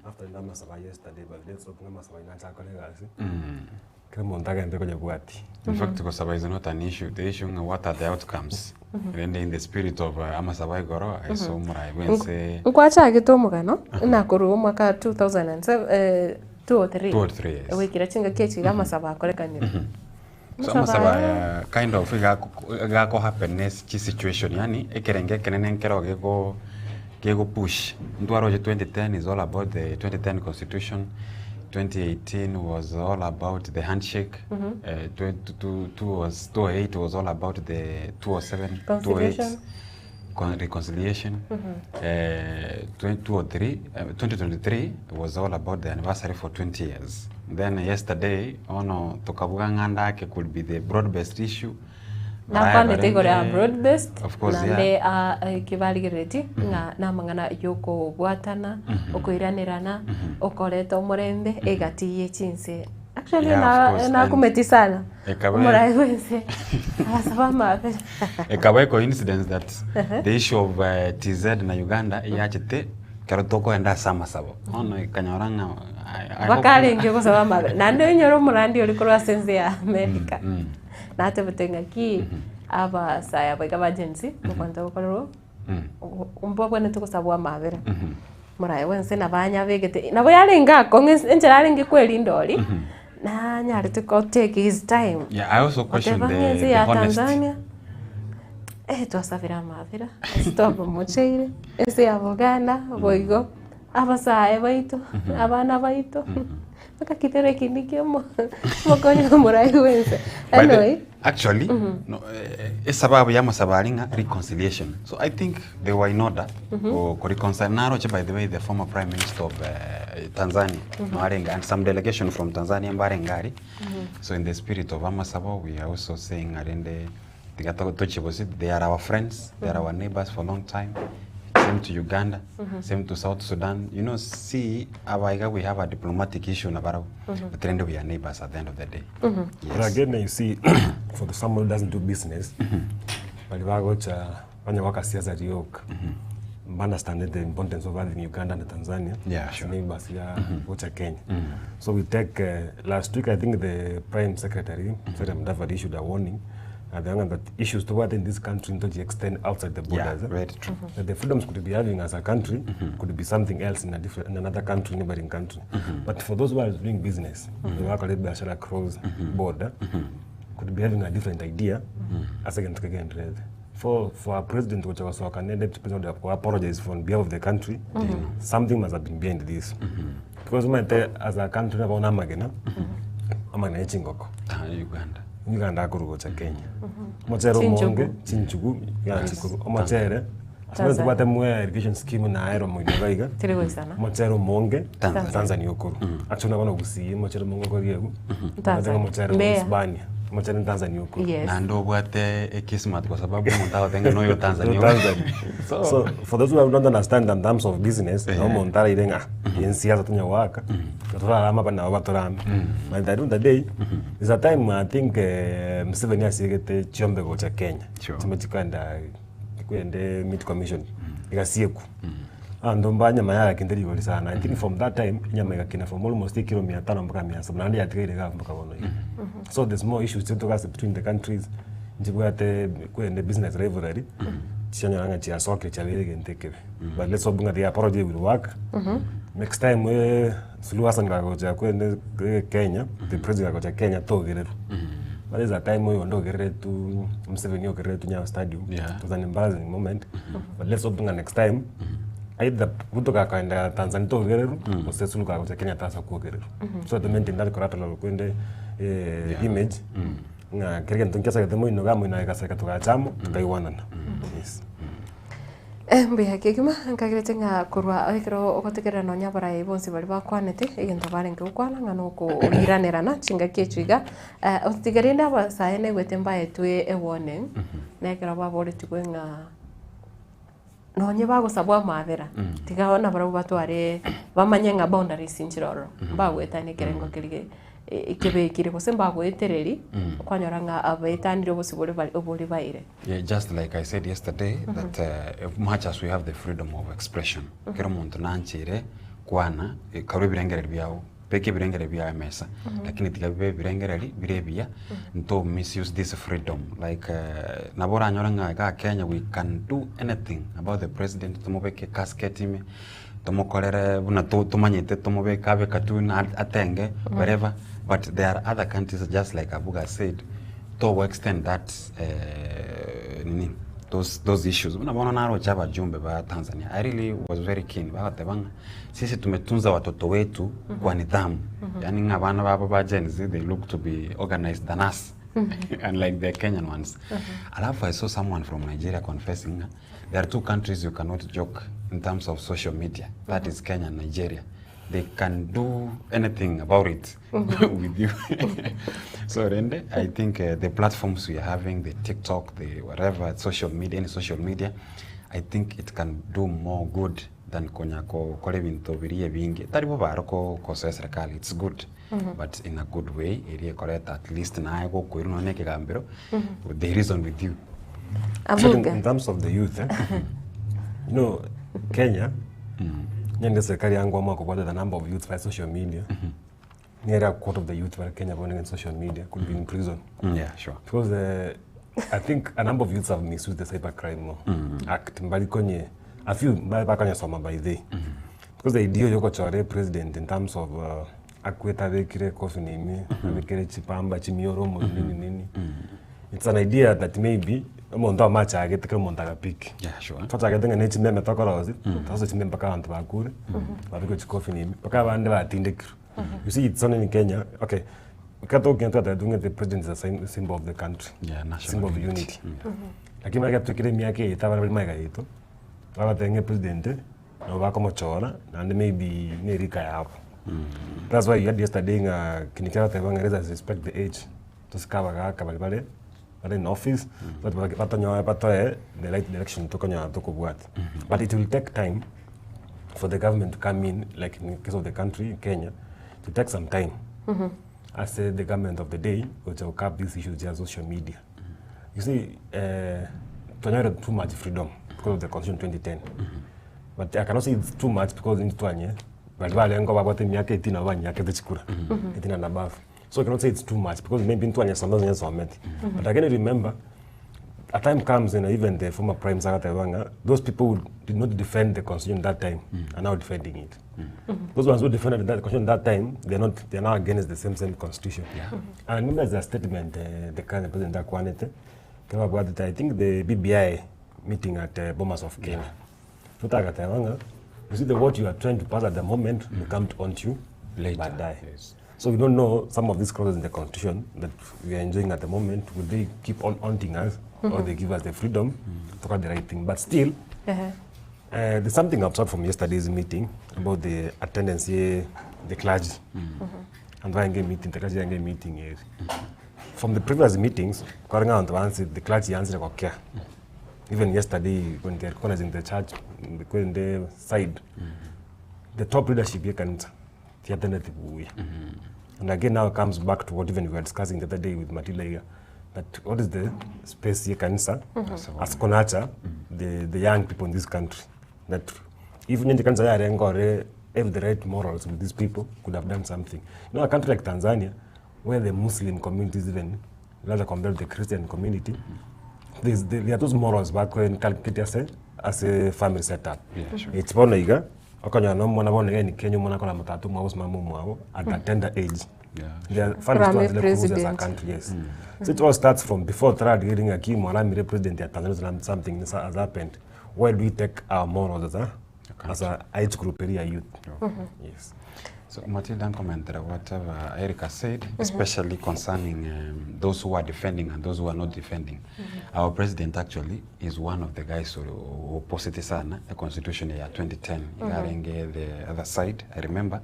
after the masaba yesterday but let's open masaba in attack kama ndagende kwenye bwati. In fact, because Saba is not an issue. The issue is what are the outcomes. And in the spirit of Amasaba Goro, I saw Murai when say Nkwacha gitomugano na kuru mwaka 2007 2 or 3 yes. Wikira chinga kechi gama saba akorekanira. So Amasaba kind of gako happiness chi situation yani ekerenge kenene nkero gego push. Ndwaro 2010 is all about the 2010 constitution. 2018 was all about the handshake. 2008 was all about the 207 208 reconciliation. 2023 was all about the anniversary for 20 years. Then yesterday, Tokabuganganda could be the broad-based issue. Napane tegora broad-based. Of course, nande kivaligireti na mangana yoko bwatana okoiranirana okoreto morembe egati yechinse. Actually na kumetisana. Umurai wense. Asaba mabe. Ekawe coincidence that the issue of TZ na Uganda yachete karotoko enda sama sabo. Ono kanyoranga bakalenge gusaba mabere na ndio nyoro murandi uri kurwa sense ya America na tebutenga ki aba saya baga agency kwanda gukorero umbo bwene tukusabwa mabere muraye wense nabanya begete nabo yarenga ko enjera arenga kweli ndori na nyari to take his time. Yeah, I also question the Tanzania. Twasavira mavira. Stop mucheire. Ese avogana boigo. Abasae baitu, abana baitu. Bakakitere kindikemo. Mokonyo murai wense. Anyway, actually, no, sababu ya masabaringa reconciliation. So I think they were in order or reconcile. Naroche, by the way, the former Prime Minister of Tanzania, Marenga, and some delegation from Tanzania, Mbarengari. So in the spirit of Amasaba, we are also saying Arende, they are our friends, they are our neighbors for a long time. Same to Uganda, same to South Sudan. You know, see, we have a diplomatic issue in Navarro, but then we are neighbors at the end of the day. But again, you see, for someone who doesn't do business, but you work as a yoke, understand the importance of having Uganda and Tanzania. Yeah, sure. Neighbors, Kenya. So we take, last week, I think the Prime Secretary, Secretary Mudavadi, issued a warning that issues toward in this country to extend outside the borders. Yeah, very true. That the freedoms could be having as a country could be something else in another country, neighboring country. But for those who are doing business, they work a little across border, could be having a different idea as again. For our president, which was our candidate president, to apologize on behalf of the country, something must have been behind this. Because as a country, I'm Uganda. Uganda kurugo cha Kenya. Mochero monge, chinchugu, ya chikuru. Omachere. Asante kwa temu irrigation scheme na aero mwigaiga. Tiriwe sana. Mochero monge, Tanzania okuru. Actually na gusi mochero monge kwa giegu. Tanzania. Mochero Hispania. Mochero Tanzania okuru. Yes. Ndo bwate kismat kwa sababu mtao tenga noyo Tanzania. So for those who don't understand in terms of business, no montara irenga. Yensia tunya waka. Kutola ama bana watorama. But at the end of the day, is a time I think Museveni asigete chombe go cha Kenya. Tumechikanda kwende meat commission. Ikasieku. Ando mbanya mayara kindeli goli sana. I think from that time nyama ikakina from almost 1 km 500 mpaka 700 nandi atikire ga mpaka wono. So there's more issues to talk between the countries. Njibwate kwende business rivalry. Chanyanga chia soke cha bere genteke. But let's hope the apology will work. Next time Suluhu Hassan gagoja kwende Kenya, the president gagoja Kenya togereru. But there's a time we ndo gerere tu Museveni ogerere tu Nyayo Stadium. It was an embarrassing moment. But let's hope next time either kutoka kaenda Tanzania togereru or Suluhu gagoja Kenya tasa kuogereru. So the maintain that collateral kwende image nga kiregen tunkiasa ketemo inoga ina ikasaka tukachamo tukaiwanana. Yes. Mbe kigima nkagirete nga kurwa aikiro okotegera no nyabara ibonsi bari bakwanete igento barenge ukwana ngano ko uriranirana chinga kichiga otigarinda basaye ne gwetemba etwe ewone nekira babore tikwenga nonye bagusabwa mavera tigabona bara batware bamanyenga boundaries inchiroro bagwetane kerengo kirige ikebekire ko semba gwetereri kwanyoranga abetanire obosibole obuli baire. Yeah, just like I said yesterday that much as we have the freedom of expression kero muntu nanchire kwana karu birengereri byao peke birengereri bya mesa lakini tigabe birengereri birebia nto misuse this freedom like nabora nyoranga ga Kenya we can do anything about the president tumobeke casket ime tumokorere buna tumanyete tumobeka abe katuna atenge wherever. But there are other countries, just like Abuga said, to extend that those issues. Unaona naro chaba jumbe ba Tanzania. I really was very keen. Bakatebanga sisi tumetunza watoto wetu kwa nidhamu. Yani ngabana baba ba Gen Z, they look to be organized than us. Unlike the Kenyan ones. Alafu I saw someone from Nigeria confessing there are two countries you cannot joke in terms of social media. That is Kenya and Nigeria. They can do anything about it with you. So Rende, I think the platforms we are having, the TikTok, the whatever, social media, any social media, I think it can do more good than konyako kole bintu biriye bingi. Taribo baroko ko serikali, it's good. But in a good way, area correct at least na ayo ko iruno neke gambero. The reason with you. In terms of the youth, you know, Kenya, nyende serikali yangu ama kwa the number of youth by social media. Near a quarter of the youth by Kenya running in social media could be in prison. Yeah, sure. Because I think a number of youths have misused the Cybercrime Act. Mbali konye, a few mbali konye soma by they. Because the idea yoko chore president in terms of akweta vekire kofi nimi, vekire chipamba, chimioro, nini. It's an idea that maybe monta macha agete kama monta pick. Yeah, sure. Fata agete ngene chimbe metoka rozi. Taso chimbe mpaka antu bakure. Babiko chikofi nimi. Paka bande batinde. You see, it's only in Kenya. Okay. The president is a symbol of the country. Yeah, national symbol of unity. Lakini mara tukire miaka itaba bali maiga ito. Baba tenge president no ba como chora and maybe nerika yapo. That's why you had yesterday kinikara tabangereza respect the age. Tusikaba ga bali in office but batonyo batoe the right direction to konya to kubwat. But it will take time for the government to come in, like in the case of the country, Kenya, to take some time. I said the government of the day, which will cap these issues via social media. You see, Tonyara too much freedom because of the Constitution 2010. But I cannot say it's too much because in Twanye, but while I'm going to miaka 18 or 1 yake the chikura, 18 and above. So I cannot say it's too much because maybe in Twanye some years or met. But I can remember, a time comes and even the former Prime Minister Taiwanga, those people who did not defend the Constitution that time are now defending it. Those ones who defended that Constitution that time, they're now against the same Constitution. And I remember there's a statement the current President Akwanete came up with, I think the BBI meeting at Bomas of Kenya. So Taiwanga, you see what you are trying to pass at the moment will come to haunt you later. Yes. So we don't know some of these clauses in the Constitution that we are enjoying at the moment. Will they keep on haunting us, or they give us the freedom to do the right thing? But still, there's something observed from yesterday's meeting about the attendance here, the clergy, and why meeting, the clergy meeting here. From the previous meetings, the clergy answered okay. Even yesterday, when they're organizing the church, when they side, the top leadership here can. And again now it comes back to what even we were discussing the other day with Matilda here, that what is the space here cancer as Konacha, the young people in this country, that even in the country have the right morals with these people could have done something. You know, a country like Tanzania, where the Muslim communities even rather compared to the Christian community, there are those morals back when calculated as a family setup. Yeah, sure. It's one Okonya no mwana bone ni Kenya mwana kola matatu mwabo mamu mwabo at a tender age. Yeah. The family to as a country, yes. So it all starts from before trial getting a key mwana mire president ya Tanzania something has happened. Where do we take our morals as a age group area youth? Yes. So Matilda commented whatever Erica said, especially concerning those who are defending and those who are not defending. Our president actually is one of the guys who opposed the constitution in 2010. The other side, I remember.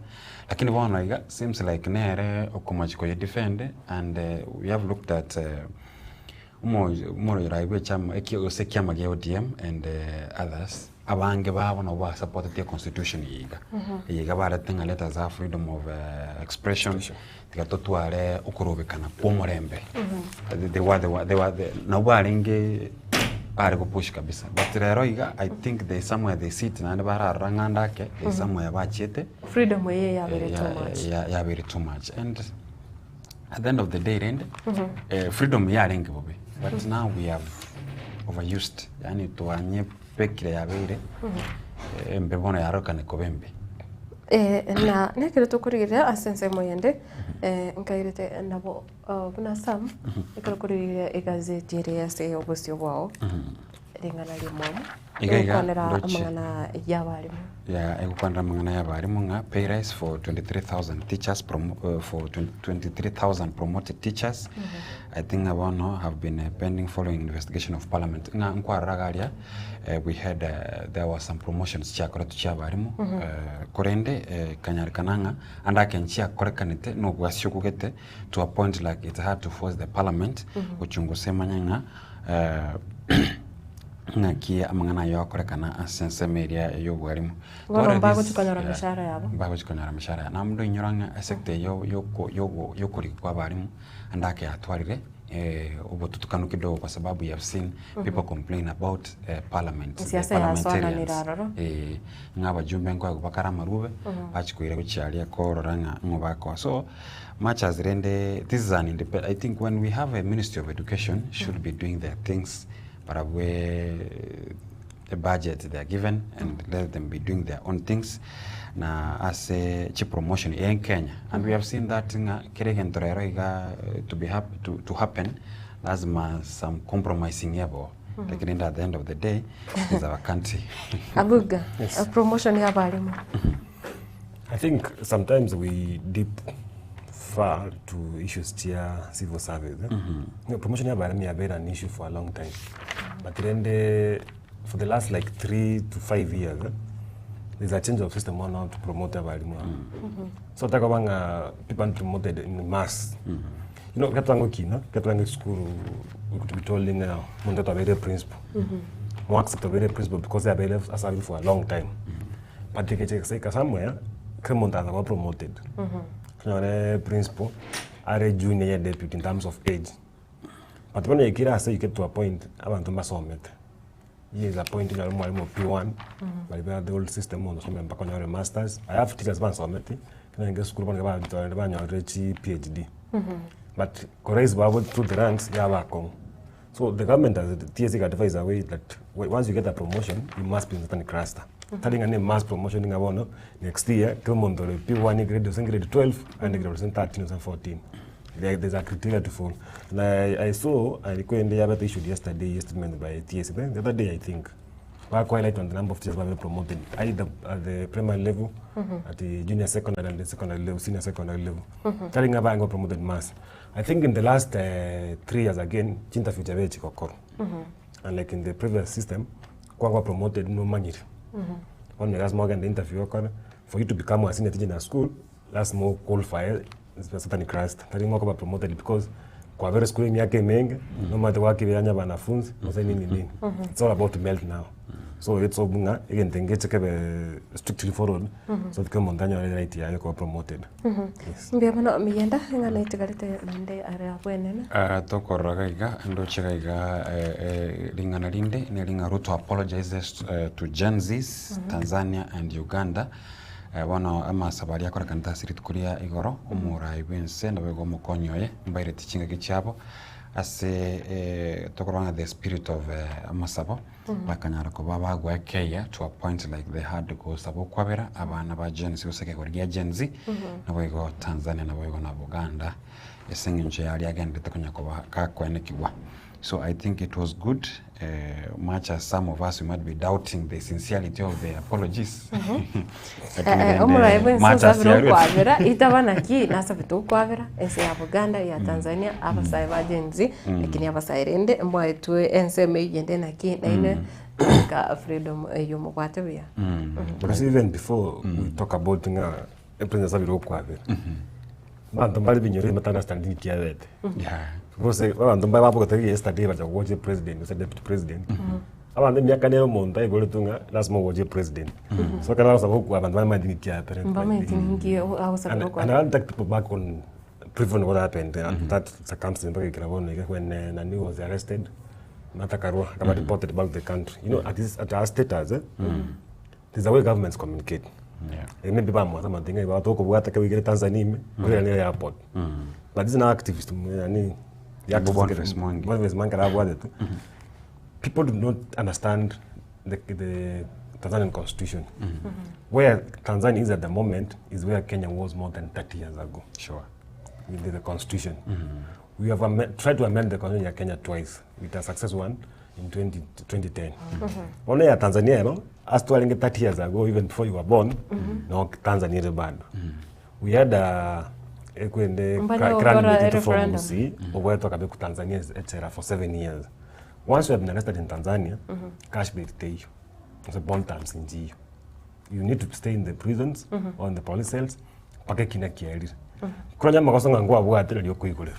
Lakini wana seems like nere okumachiko ya defend, and we have looked at umo raiwe chama ose kiama ge ODM and others. Abange babo no ba supported the constitution yiga baratenga letters of freedom of expression tikatotware ukurubikana pomorembe they were no baringe are go push kabisa but rero yiga I think they somewhere they sit na bararanga ndake they somewhere bachete freedom ye ya very too much ya very too much, and at the end of the day freedom ya ringe bobe but now we have overused yani tuanye pekire ya bere mbebono yaroka ne kobembe na nekire tukurigire asense moyende nkairete nabo buna sam ikara kurigire igazeti ire yase obusyo bwao ringana limwe ikanera amangana yabarimu ekukwanira amangana yabarimu nga pay rise for 23,000 teachers for 23,000 promoted teachers. I think abono have been pending following investigation of parliament nga nkwaragaria we had there were some promotions chakora tuchabarimu korende kanyarikananga andake nchia korekanite no gwashyukugete to a point like it had to force the parliament uchungusemanya ngakia amangana yo korekana asense media yo gwarimu bago tukanyora mishara yabo bago tukanyora mishara na mdo inyoranga sekte yo kuri kwa barimu andake atwarire ubututukano kidogo kwa sababu you have seen people complain about parliament. Siasa ya swana ni rararo. Ngaba jumbe ngo bakara marube bachikwira kuchalia kororanga ngobako. So much as rende this is an independent. I think when we have a Ministry of Education should be doing their things para where the budget they are given and let them be doing their own things na as a cheap promotion in Kenya, and we have seen that to happen lazima some compromising yabo. Lakini at the end of the day is our country. Abuga, a promotion ya balimu. I think sometimes we dip far to issues tia civil service. Promotion ya balimu has been an issue for a long time, but then for the last like 3 to 5 years, there's a change of system on how to promote abalimu. So takabanga people promoted in mass. You know, katwango school we could be told in Monte Tabere principle. We accept the principle because they have been serving for a long time. But they can say somewhere, Cremonta was promoted. Principle are junior deputy in terms of age. But when you say you get to a point, I want to mass on it. He is appointed a P1 by the old system on the masters. I have teachers once on it. Can I get school on PhD? But correct through the ranks, so the government has the TSC advised away that once you get a promotion, you must be in certain cluster. Telling a mass promotion in next year, Kilmont P1 grade 12 and grade 13 and 14. There's a criteria to follow. And I saw a request issued yesterday by TSC. The other day, I think, I quite like on the number of teachers who have promoted either at the primary level, at the junior secondary and the secondary level, senior secondary level. Telling about I promoted mass. I think in the last 3 years again, Chinta Future Chikokoro. And like in the previous system, Kwangwa promoted no money. One last Morgan the interview for you to become a senior teacher in a school, last more qualified. It's certainly Christ. Tari mwako promoted because kwa vile school yake mengi, no matter what kibanya wanafunzi, nini. It's all about to melt now. So it's all bunga again tengete kebe strictly followed. So the montagne right here yako promoted. Yes. Mbiyamano miyenda ngana itigalite nande area bwenene. Tokoroga iga ndo chigaiga lingana linde ne linga Ruto apologizes to Gen Zs, Tanzania and Uganda. Wano ama sabari yakora kanta sirit kulia igoro umura ibense na bego mukonyoye mbaire tichinga kichabo ase tokoranga the spirit of amasabo bakanyara ko baba gwa keya to a point like they had to go sabo kwabera abana ba Gen Z useke kwa Gen Z na bego Tanzania na bego na Uganda esenginje yali agende takonya ko kakwenekibwa. So I think it was good, much as some of us we might be doubting the sincerity of the apologies. Omura ebenso sabiro kwavera itabanaki nasa vitu kwavera ense ya Uganda ya Tanzania abasai ba Gen Z lakini abasai rende mboe tuwe ense meyende naki na ine ka freedom yomo kwatebia. Because even before we talk about president sabiro kwavera. Bantu mbali binyore matana standing kiawete. Yeah. Because abantu mbaba ko yesterday baje watch the president, the deputy president. Abantu myaka nero monta igole tunga lazima watch president. So kana sababu kwa abantu bamandini kia parent. Mbamandini au sababu kwa. And I'll take people back on prevent what happened that circumstance back when Nani was arrested. Matakarua kama reported about the country. You know at our status there's a way governments communicate. Yeah. Maybe bama sama tinga ba to ko bugata ke wigere Tanzania we are near airport. But this is an activist yani the activist people do not understand the Tanzanian constitution. Where Tanzania is at the moment is where Kenya was more than 30 years ago. Sure. With the constitution. We have tried to amend the constitution of Kenya twice with a success one in 2010. Only Tanzania, as to 30 years ago, even before you were born, no Tanzania is banned. We had a referendum over Tanzania, etc. for 7 years. Once you have been arrested in Tanzania, cash bail stay. It's a bond terms in G. You need to stay in the prisons or in the police cells. Pake kina kieri. Kuna makosa ngangwa bwate ndio kuikule.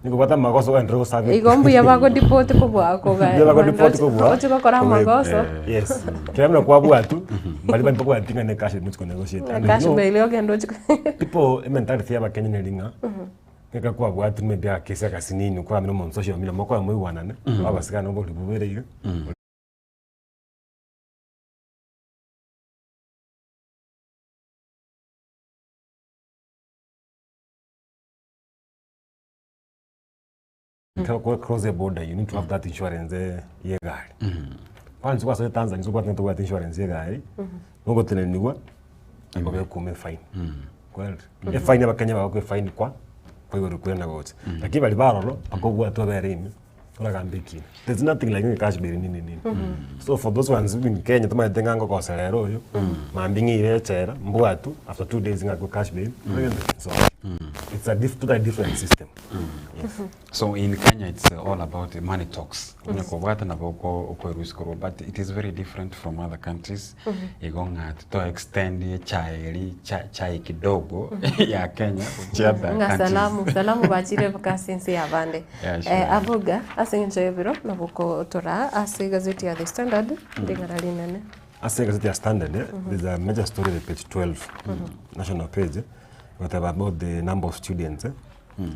Niko bata makosa kwa ndro sabe. Igombu ya bako deport ko bwako ga. Ya bako deport ko bwako. Ocho ko makosa. Yes. Kama kwa bwatu, bali bali poko antinga ne cash mutiko negotiate. Cash bail yo kendo chiko. People mentality ya Kenya nelinga. keka kwa bwatu maybe akesa kasinini kwa mino mon social media moko amwe wanane abasika no boli bubere yiga cross the border, you need to have that insurance ye gari. Kwanza kwa sababu Tanzania sio kwa that insurance ye gari. Ngo teneniwa ngo kume fine. Kweli. E fine abakenya bako fine kwa hiyo kwenda gote. Lakini bali baroro akogwa to berimi. Uragambiki. There's nothing like cash bill nini. So for those ones in Kenya tuma tenga ngo koselero yo. Mambingi ile chera mbwatu after 2 days ngako cash bill. So it's a different system. Yes. So in Kenya, it's all about money talks. But it is very different from other countries. To extend chai kidogo ya Kenya. Salamu bachire bakasinsi abande. Abuga asinje biro nabuko tora asi gazeti ya The Standard ndingara linene. Asi gazeti ya Standard, there's a major story at page 12, national page. Whatever about the number of students.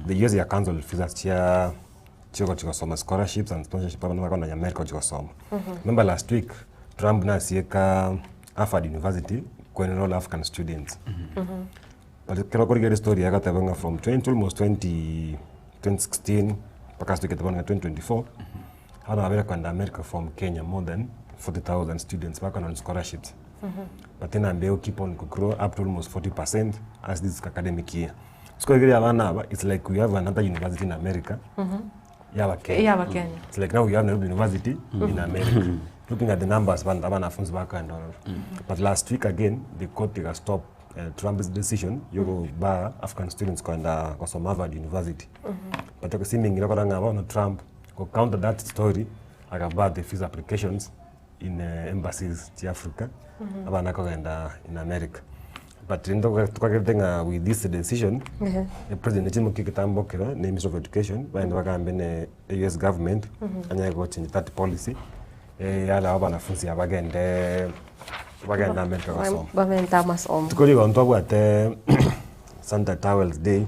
The years ya council fees chia chiko soma scholarships and sponsorship pa na America chiko soma. Remember last week Trump na sieka Harvard University kwa enroll African students. But kero ko get story ya katabanga from 2016 paka sto ketabanga 2024. Hana America from Kenya more than 40,000 students back on scholarships. But then they'll keep on grow up to almost 40% as this academic year. So it's like we have another university in America. Kenya. It's like now we have another university in America. Looking at the numbers, but last week again, the court took a stop Trump's decision. You go bar African students going to Harvard University. But you see, Trump go counter that story about the fees applications in embassies in Africa. In America. But with this decision, the President Kitambo, Minister of Education, by the US government, and I got change that policy. Yala wanafunzi abagende America wasom. On top of Santa Towels Day.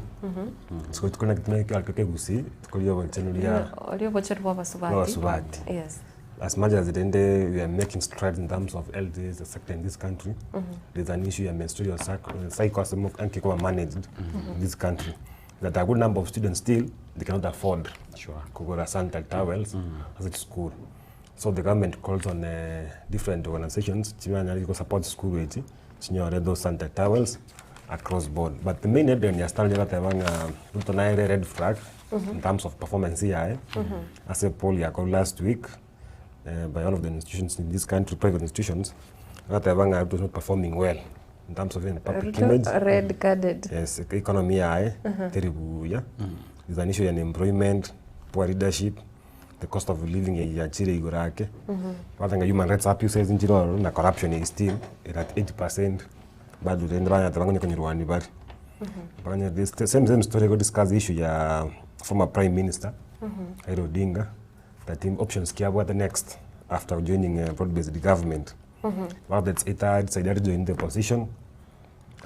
So tukona kitumeka alkegusi, tukolio bochenulia. Olio bocheru basubati. Yes. As much as we are making strides in terms of LDS sector in this country, there's an issue of menstrual cycles managed in this country. That a good number of students still they cannot afford to go to Santa Towels as a school. So the government calls on different organizations to support school to those Santa Towels across board. But the main headline is still a red flag in terms of performance here. As a poll last week. By all of the institutions in this country, private institutions, that was not performing well in terms of public image. Red carded. Yes, economy terrible. Yeah, there's an issue in employment, poor leadership, the cost of living in Chile, Igorake. Human rights abuses in Chile, na corruption is still at 80%. But the same story go discuss the issue ya former Prime Minister Raila Odinga. That options kia what the next after joining a broad-based government. Well, that's it. I decided to join the opposition.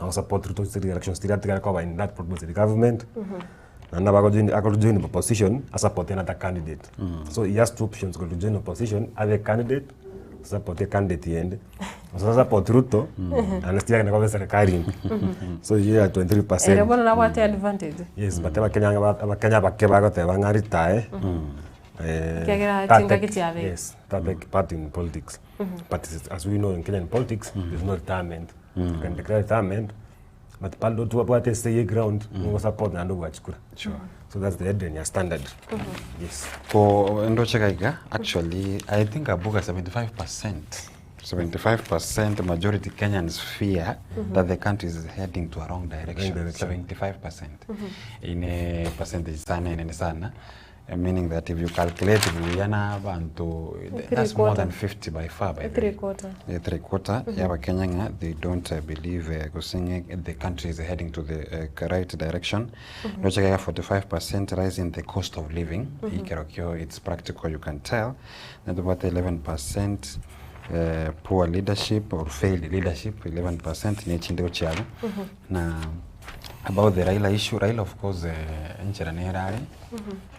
I support the election still in that broad-based government. And now I got to join the opposition. I support another candidate. So he has two options: go to join the opposition, have a candidate, support a candidate end. So support Ruto, and still going to carry. So you are 23%. And what about the advantage? Yes, but Kenya retire. Yes, that take part in politics. But as we know in Kenyan politics, there's no retirement. You can declare retirement, but palo tu apate stay ground, no support na ndo wachukura. Sure. So that's the headline standard. Yes. For Ndochekaiga, actually, I think Abuga 75% majority Kenyans fear that the country is heading to a wrong direction. 75%. In a percentage sana. Meaning that if you calculate that's more than 50 by far. By Three-quarter. Kenya, they don't believe the country is heading to the right direction. 45% rise in the cost of living. It's practical, you can tell. Then about 11% poor leadership or failed leadership, 11% about the Raila issue. Raila, of course, Ncheranirari.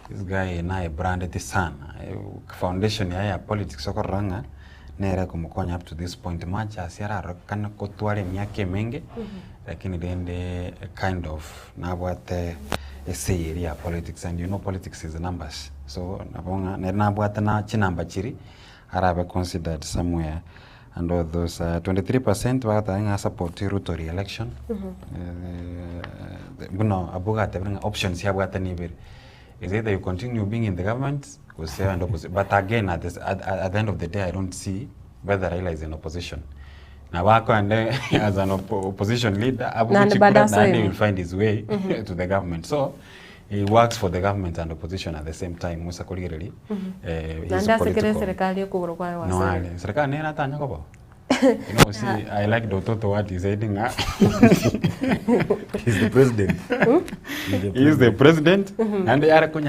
This guy na branded sana. Foundation ya politics okoranga nere kumukonya up to this point much asiara kana kotwale myake menge lakini dende kind of nabwate area politics, and you know politics is numbers. So nabonga nabwate na chinamba chiri arabe considered somewhere. And all those 23% were support Ruto re-election. Abuga options here. Is either you continue being in the government, or say and opposite. But again, at the end of the day, I don't see whether Raila is in opposition. Now, and as an opposition leader, Abu will find his way to the government. So he works for the government and opposition at the same time. Musa Kolireli. You know, see, I like Dototo what he's saying. He's the president. He's the president. And they are actually,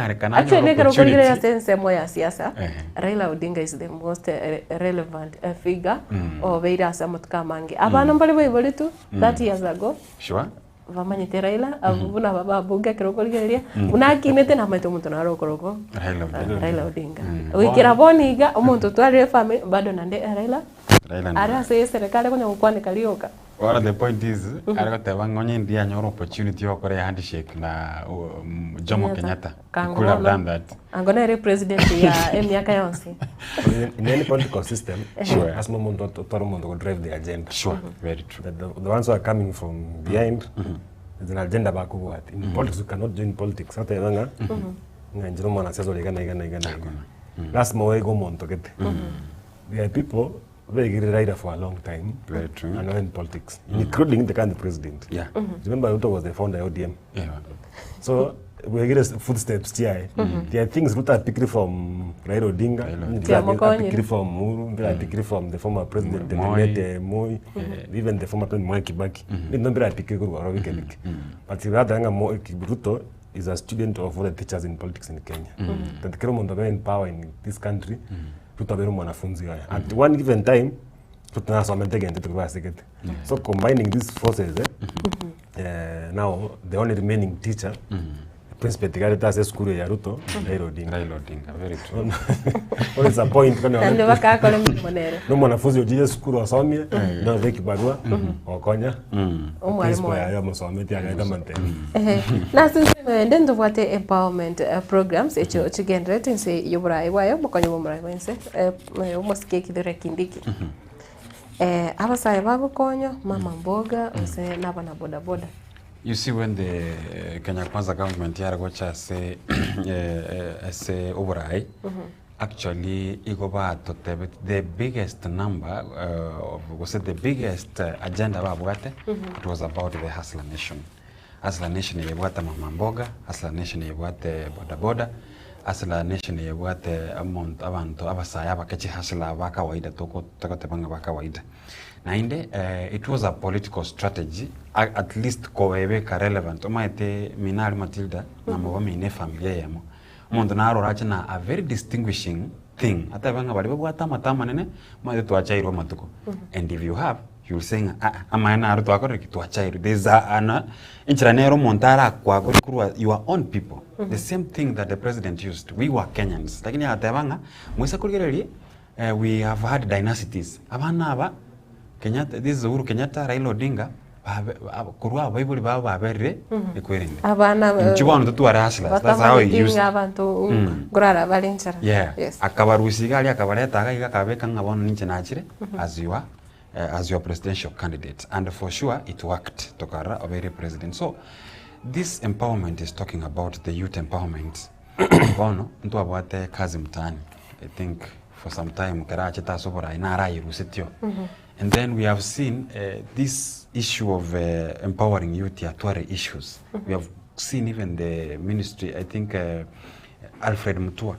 Raila Odinga is the most relevant figure of Veira Samutkamangi. Abana mbali tu 30 years ago. Sure. Vamanyite Raila, abuna baba bunga kirokoligeria. Unakinete na maitu muntu na rokoroko. Raila Odinga. Wikira boniga umuntu twalire family bado nande Raila. Ara se serikali kwenye mkwani kalioka. Well, the point is, alikoteba ngonye ndia nyoro opportunity yo kore handshake na Jomo Kenyatta. Could have done that. Angona ere president ya miaka yonse. In any political system, sure, as moment to drive the agenda. Sure, very true. The ones who are coming from behind, there's an agenda back what. In politics, you cannot join politics. Hata yanga, njiro mwana siasa ligana. Last mo ego monto get. There are people very Raila for a long time. Very true. And in politics, including the current president. Yeah. Remember, Ruto was the founder of ODM. Yeah. So we get footsteps here. There are things Ruto picked from Raila Odinga. Picked from Uhuru. Picked from the former president Moi. Even the former president Mwai Kibaki. Nobody picked Ruto. But rather Ruto is a student of all the teachers in politics in Kenya. That Keromondo in power in this country. At one given time, so combining these forces, now the only remaining teacher, Principal Tigareta says Skuru Yaruto, Raila Odinga, very true. What is the point? No mwanafunzi ujije Skuru wasomie, no veki barua, wakonya, principal ya msometi agaenda manteni. Na sisi ndendo vote empowerment programs echo chigenderate nse yobrai wayo mukonyo bomrai wense umoske kidore kindiki. Abasai bagukonyo mama mboga ose nabana boda boda. You see, when the Kenya Kwanza government here gocha say overai, actually the biggest number the biggest agenda it was about the Hustler Nation. Hustler Nation yebwate mama mboga, Hustler Nation yebwate boda boda, Hustler Nation yebwate amount abantu abasaya bakechi hustler bakawaida toko tebanga bakawaida. Na inde it was a political strategy at least kowebeka relevant omaite Minali Matilda na mubami ine familia yamo umuntu narorache na a very distinguishing thing ata banga bali bwata matama nene maite twachairo matuko. And if you have, you'll saying amana aruto akore kitwachairo there's ana inchiranero montara kwa kurwa your own people. The same thing that the president used. We were Kenyans lakini ata banga mwisa kuligereri we have had dynasties abana aba Kenyatta, this is Uhuru Kenyatta, Raila Odinga, kurwa Bible baba berre ekwerinde. Abana chibano tutu hustlers. That's how he used. Abantu ngurara balinchara. Yeah. Yes. Akabarusiga ali akabareta aga akabeka ngabona ninche nachire as your presidential candidate, and for sure it worked tokara obere president. So this empowerment is talking about the youth empowerment. Bono ntu abwate kazi mtani. I think for some time karache tasobora inara irusitio. And then we have seen this issue of empowering youth to issues. We have seen even the ministry, I think Alfred Mutua.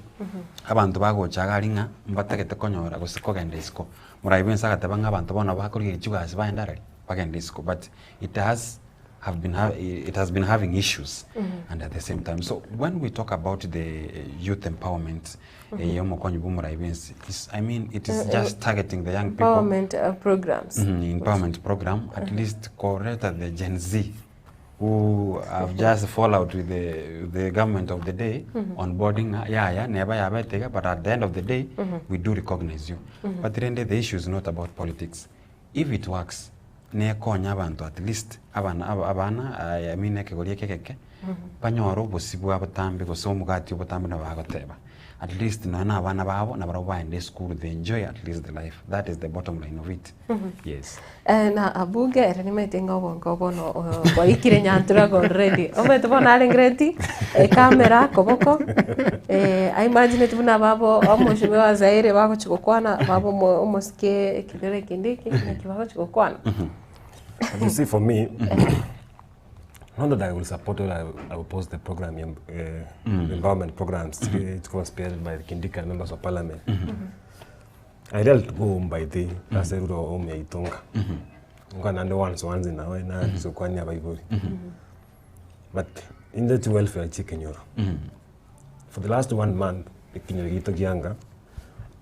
Abantu bago chagaringa mbatakete konyora gosikogenda isko. Muraibensa gatabanga abantu bona bakuri chugas baendare bagenda isko, but it has been having issues and at the same time. So when we talk about the youth empowerment, I mean, it is just targeting the young people. Empowerment programs. Empowerment program, at least correct the Gen Z. who have just fall out with the government of the day onboarding never take, but at the end of the day we do recognize you. But then the issue is not about politics. If it works, nekonya abantu at least abana I mean nekegorie kekeke banyoro bosibu abatambi gosomugati obutambi na bagoteba. At least nana abana babo na baraba in the school they enjoy at least the life. That is the bottom line of it. Yes. Na abuge ni metinga bongo bono kwa ikire nyantura go ready. Ometo bona alengreti camera koboko I imagine tuna babo omushibe wa Zaire bako chikokwana babo omoske kidere kindiki na kibako chikokwana. You see, for me, not that I will support or I will post the program, empowerment programs, it's co-sponsored by the Kindika members of parliament. I dealt go home by the Asero home ya Itonga. Under once in a way, now so Kwanya by body. But in the welfare chicken, for the last 1 month, the Kinyo Younger,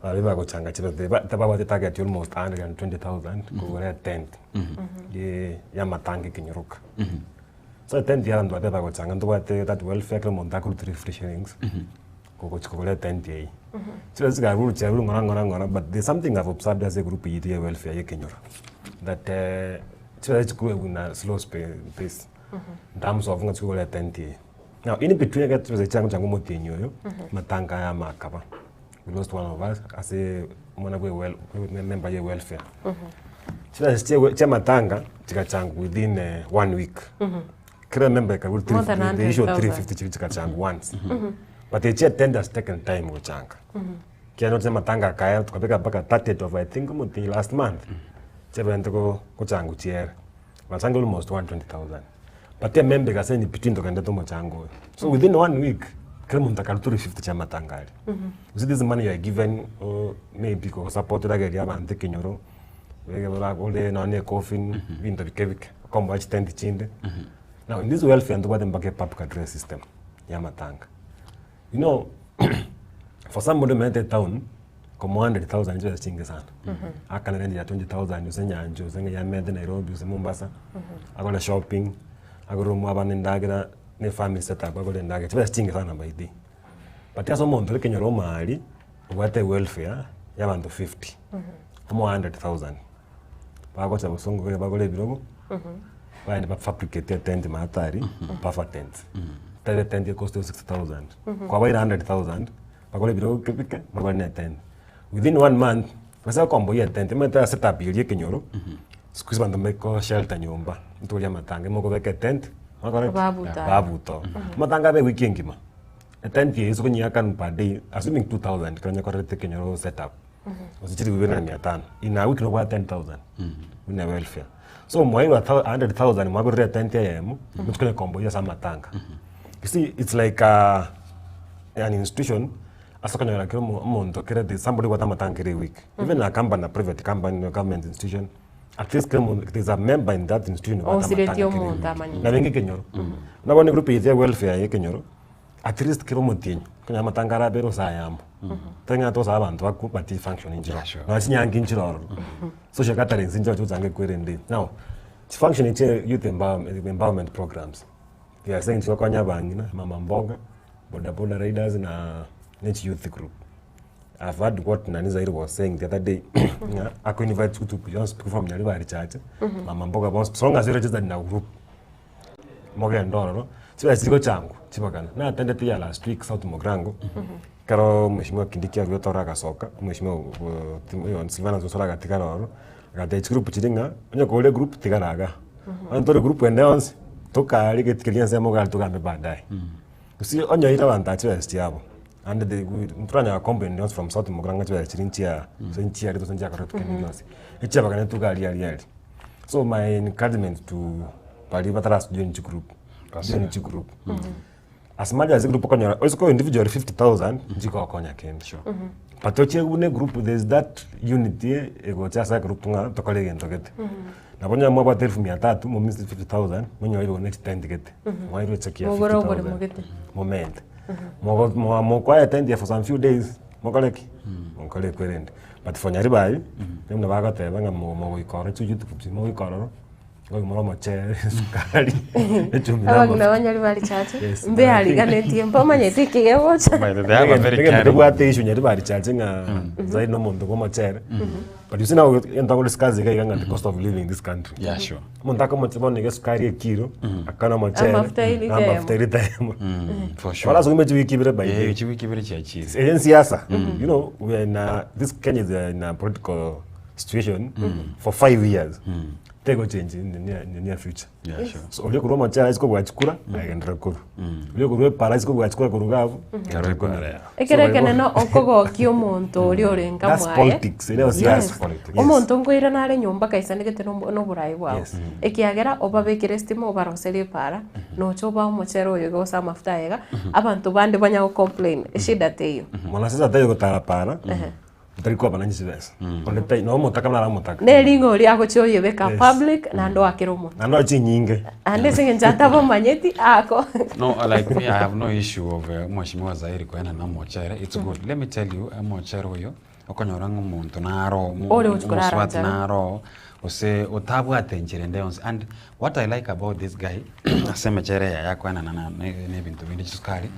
I go changa the target almost 120,000 go at tent. Yamatangi Kinyoruka. So 10 years and whatever go changa that welfare montaku 3 shillings. Go 10 day. So that's a rule, but there's something I've observed as a group EDA welfare Kenyora. That it's going in a slow pace. Dams of not go at 10 day. Now in between I get to the Chango Motinho, Matanga Makaba. We lost one of us as a member of welfare. So that's Chamatanga, Chikachang within 1 week. Can remember the issue of 350 Chikachang once. But the chair tenders taken time with Chang. Cannot Chamatanga Kaya to pick up back 30th of I think last month. Seven to go Changu chair. But almost 120,000. But the member has sent between the Kandato Chango. So within 1 week, Kremuntakalturi 50 Chamatanga. You see, this money you are given, maybe because supported again, and taking your all the non coffin, winter kevik, combat tent chinde. Now, in this welfare and what them back a public address system, Yamatanga. You know, for somebody in town, come 100,000 is just chingasan. I can rent 20,000, you send Anjo, send Yamed, Nairobi, Mombasa. I go to shopping, I go to Maban and Dagana. Ne family set up about the nugget. Best thing is on by day. But there's someone to look in your own money, what a welfare, you have to 50. More 100,000. I got a song about a bill. Why the fabricated tent matari, perfect tent. Tell the tent cost 60,000. Quite 100,000. I got a bill, but net 10. Within 1 month, I saw combo yet tent, I set up your Kenyoro. Squeeze on the make shelter nyumba. To Yamatanga, Moko a tent. Babuto. Matanga be weekend kima. At 10 years when you can per day, assuming 2,000, can you correct your setup? Was it within a tan? In a week over 10,000 in a welfare. So my 100,000, my 10 AM, which can combo yes Matanga. You see, it's like an institution. As a somebody what Matanga every week. Even a company, a private company, a government institution. At least there's a member in that institution. Oh, Siretio Montamani. Navengi Kenyoro. Now, when a group is there, welfare, Kenyoro, at least Kiromutin, Kanamatangara Beros I am. Tangatos Avan to a group at function in Josh. Now, it's young in Chilor. Social gatherings in George and Querendi. Now, it's functioning youth empowerment programs. They are saying Chokonya Bangina, Mamamboga, Boda Raiders in a niche youth group. I've heard what Nanizair was saying the other day. I could invite you to speak from the river church. Mamamboga was strong as registered in our group. Morgan Doro. So I still go Chango, Chimagan. Now attended the last week, South Mogrango. Caro Mishmo Kindikia Viotoraga Soka, Mishmo Silvana Soraga Tigaro, got the group Chidinga, and you call the group Tigaraga. And to the group when announced, took a get Kilian Zamogal to come bad die. You see, on your Itavan touch as Tiabo. And the Trana company from South Moganga to Chirintia, Sentia, to Sanjaka Kenos. It's never to Galia. So my encouragement to Parivatras Unity Group. As much as a group on your also individual 50,000, Jiko Konya came. Sure. But to group, there's that unity, a go just a group to colleague and to get. Now, when you're mobile from me at that, 50,000, when you're next 10 to get. Why do you check your moment? More quiet and for some few days, Mokaleki, Mokaleki. But for Nyaribai, then the Bagate, more correct to you to put more color. Ngomara machere sukari. Abagina banyari bari chache. Mbe aliganetie mpoma nyetiki gewocha. They have a very careful. What issue nyari bari chache nga zaidi no muntu kwa machere. But you see now entangole skazi ga iganga the cost of living in this country. Yeah, sure. Muntu akamutse nige sukari ekiro akana machere. Amafuta ilite. For sure. Wala zungime chiwikibire by. Yeah, chiwikibire chachi. Siasa. You know, we are in this Kenya is in a political situation for 5 years. They go change in the near future. Yeah, sure. So ulio kuroma cha isiko bwachukura agendera kuru. Ulio kurwe para isiko bwachukura kurugavu. Ekerekene no okogo kio muntu ulio renga mwae. That's politics. It was yes politics. Omuntu ngwira nare nyumba kaisanigete no burai bwao. Ekiagera obabekire stimo obaroseri para no choba omuchero yogo sa mafuta yega abantu bande banya complain shida teyo. Mwana sasa tayo gotara para. Tariko bana nyisibesa. Onde tay no mutaka na mutaka. Ne lingo ri ako choye beka public na ndo akiromo. Na ndo chinyinge. Ande singe njata bo manyeti ako. No, like me, I have no issue of Mheshimiwa Zairi kwenda na mochere. It's good. Let me tell you, mochere huyo okonyoranga umuntu naro, muswati naro, ose otabu atenjire ndeyons. And what I like about this guy, aseme chere ya kwenda na nebintu bindi sukari,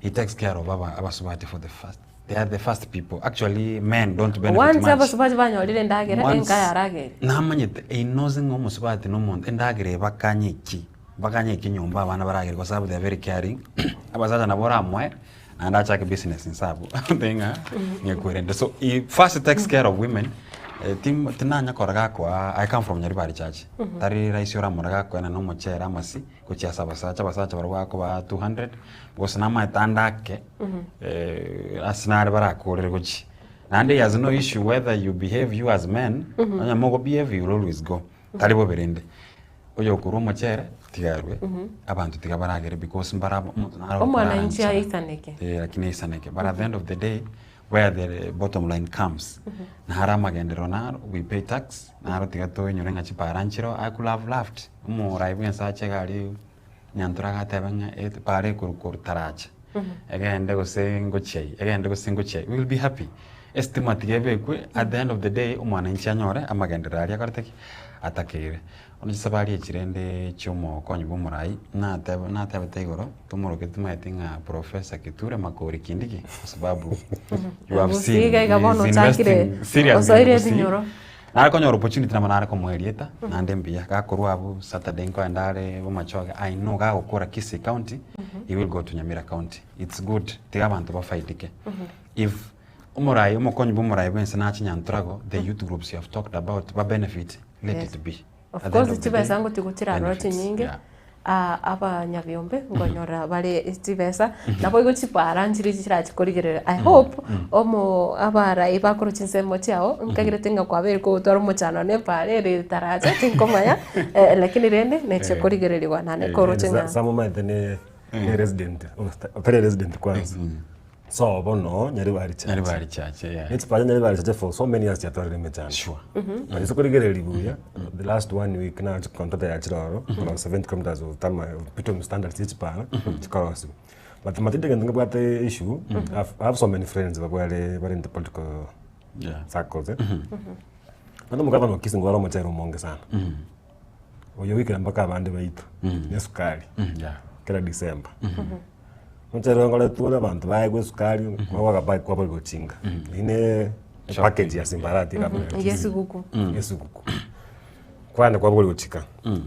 he takes care of abasubati for the first. They are the first people. Actually, men don't benefit much. Once abasubati banyolire ndagere enkaya arage. Namanyete inoze ngo musubati no muntu endagere bakanyeki nyumba abana baragere kwa sababu they are very caring. Abazaza nabora amwe and acha business insabo. Thenga ngekwende. So he first takes care of women. Tinanya koraga kwa I come from Nyaribari Church. Tari raisi ora moraga kwa na no mochera masi kuchia sabasacha barwa ko ba 200 because na ma tandake asinare barakorere kuchi. And he has no issue whether you behave you as men anya mogo behave you always go. Tari bo berende. Oyo kuru mochera tigarwe abantu tigabaragere because mbarabo omwana inchi aisaneke. Lakini isaneke. But at the end of the day where the bottom line comes. Nahara magendero naro, we pay tax. Nahara tigato nyorenga chiparanchiro. I could have laughed. Raibu yensa chegari nyantura tebanga et pare kur taracha. Again, they go say ngochei. Again, they go say ngochei. We will be happy. Estimate gebe kwe at the end of the day umwana inchi anyore amagendero ali akarteki atakire. Onisabari echirende chomo konyibu murai na tebe tegoro tumoro ketuma etinga professor Kiture Makori Kindiki sababu you have seen investing seriously na konyo opportunity na manara ko mwerieta na ndembia ka koruabu Saturday ko andare bo machoga I know ga okora Kisii County he will go to Nyamira County. It's good tiga bantu ba fightike if umurai umukonyi bu murai bense na chinyantrago the youth groups you have talked about ba benefit let it be. Of course, chibesa ngo tikutira rote nyingi aba nyavyombe ngonyora bale chibesa nabo igo chipara njiri chira chikorigere. I hope omo abara ibakoro chinsemo chao nkagire tenga kwa bere ko toro mochano ne pare re taraja tinkomaya lakini rende ne chikorigere liwa nane koro chinga some moment ne resident opera resident kwanza. So, bono, Nyaribari Church, yeah. It's part of Nyaribari Church for so many years. Sure. But it's going to get the last 1 week now to contact the Achiro, around 70 kilometers of Pitom standards each part. But the thing about the issue, I have so many friends who are in the political circles. But I'm going to kiss and go around Machero Mongasan. Or your weekend back up and the weight. Yes, Kari. Yeah. December. Mchero ngole tuona bantu baigwe sukari kwa bai kwa bali gochinga ine package ya simbarati kama yesuguku kwana kwa bali gochika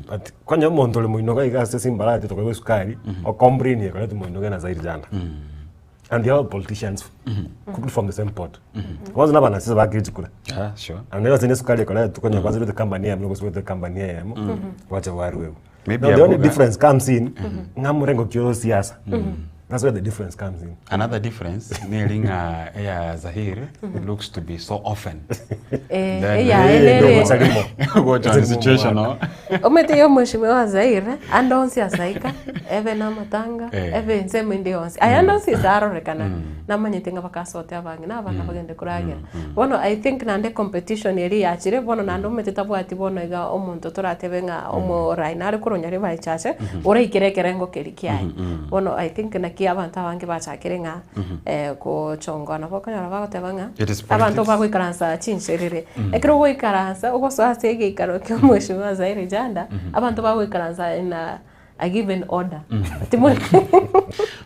but kwanya mondo le muinoga igase simbarati to kwa sukari o comprini kwa muinoga na zaidi jana and the other politicians cooked from the same pot kwanza na bana sisi bakiji kula sure and leo zine sukari kwa tu kwanza kwanza ile company ya mlo kwa company ya wacha waru the only difference comes in ngamurengo kyo siasa. That's where the difference comes in. Another difference, nearing Zahir, it looks to be so often. What the situation, no? Omete yo Mheshimiwa Zahir, andonsi asaika, eve na matanga, eve nseme ndionsi. Ayandonsi zaro rekana. Namanye tinga bakasote abangi na abana bagende kurage. Bono I think nande competition yeri yachire bono nando metetabu ati bono iga omuntu toratebenga omo rainare kuronyari bayichache. Ora ikirekerengo kerikiai. Bono I think na ki abantu abange bachakire nga kuchongana bakonyora bagoteba nga It is abantu politics. bagwikaransa chinsherere ekero gwikaransa ugosoa segikaro kyo mheshimiwa Zaire Janda abantu bagwikaransa in a given order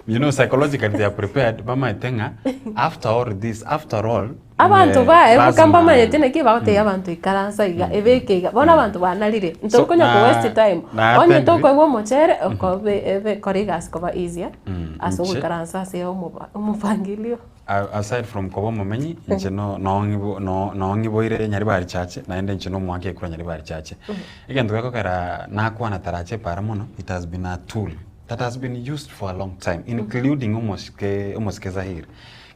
You know, psychologically they are prepared. Mama itenga, after all this, after all, abantu bae lazima- mukamba manyetene ki bagote abantu ikaransa iga ebeke bona abantu banalire ntokonya ku waste time na onye attend- toko ego mochere ko ebe korigas ko ba easier aso nche- ikaransa se umupangilio aside from kobo mumenyi nche no boire nyari bari chache naende nche no mwake kura nyari bari chache egento gako kara nakwana tarache para muno. It has been a tool that has been used for a long time, including umoske Zahir.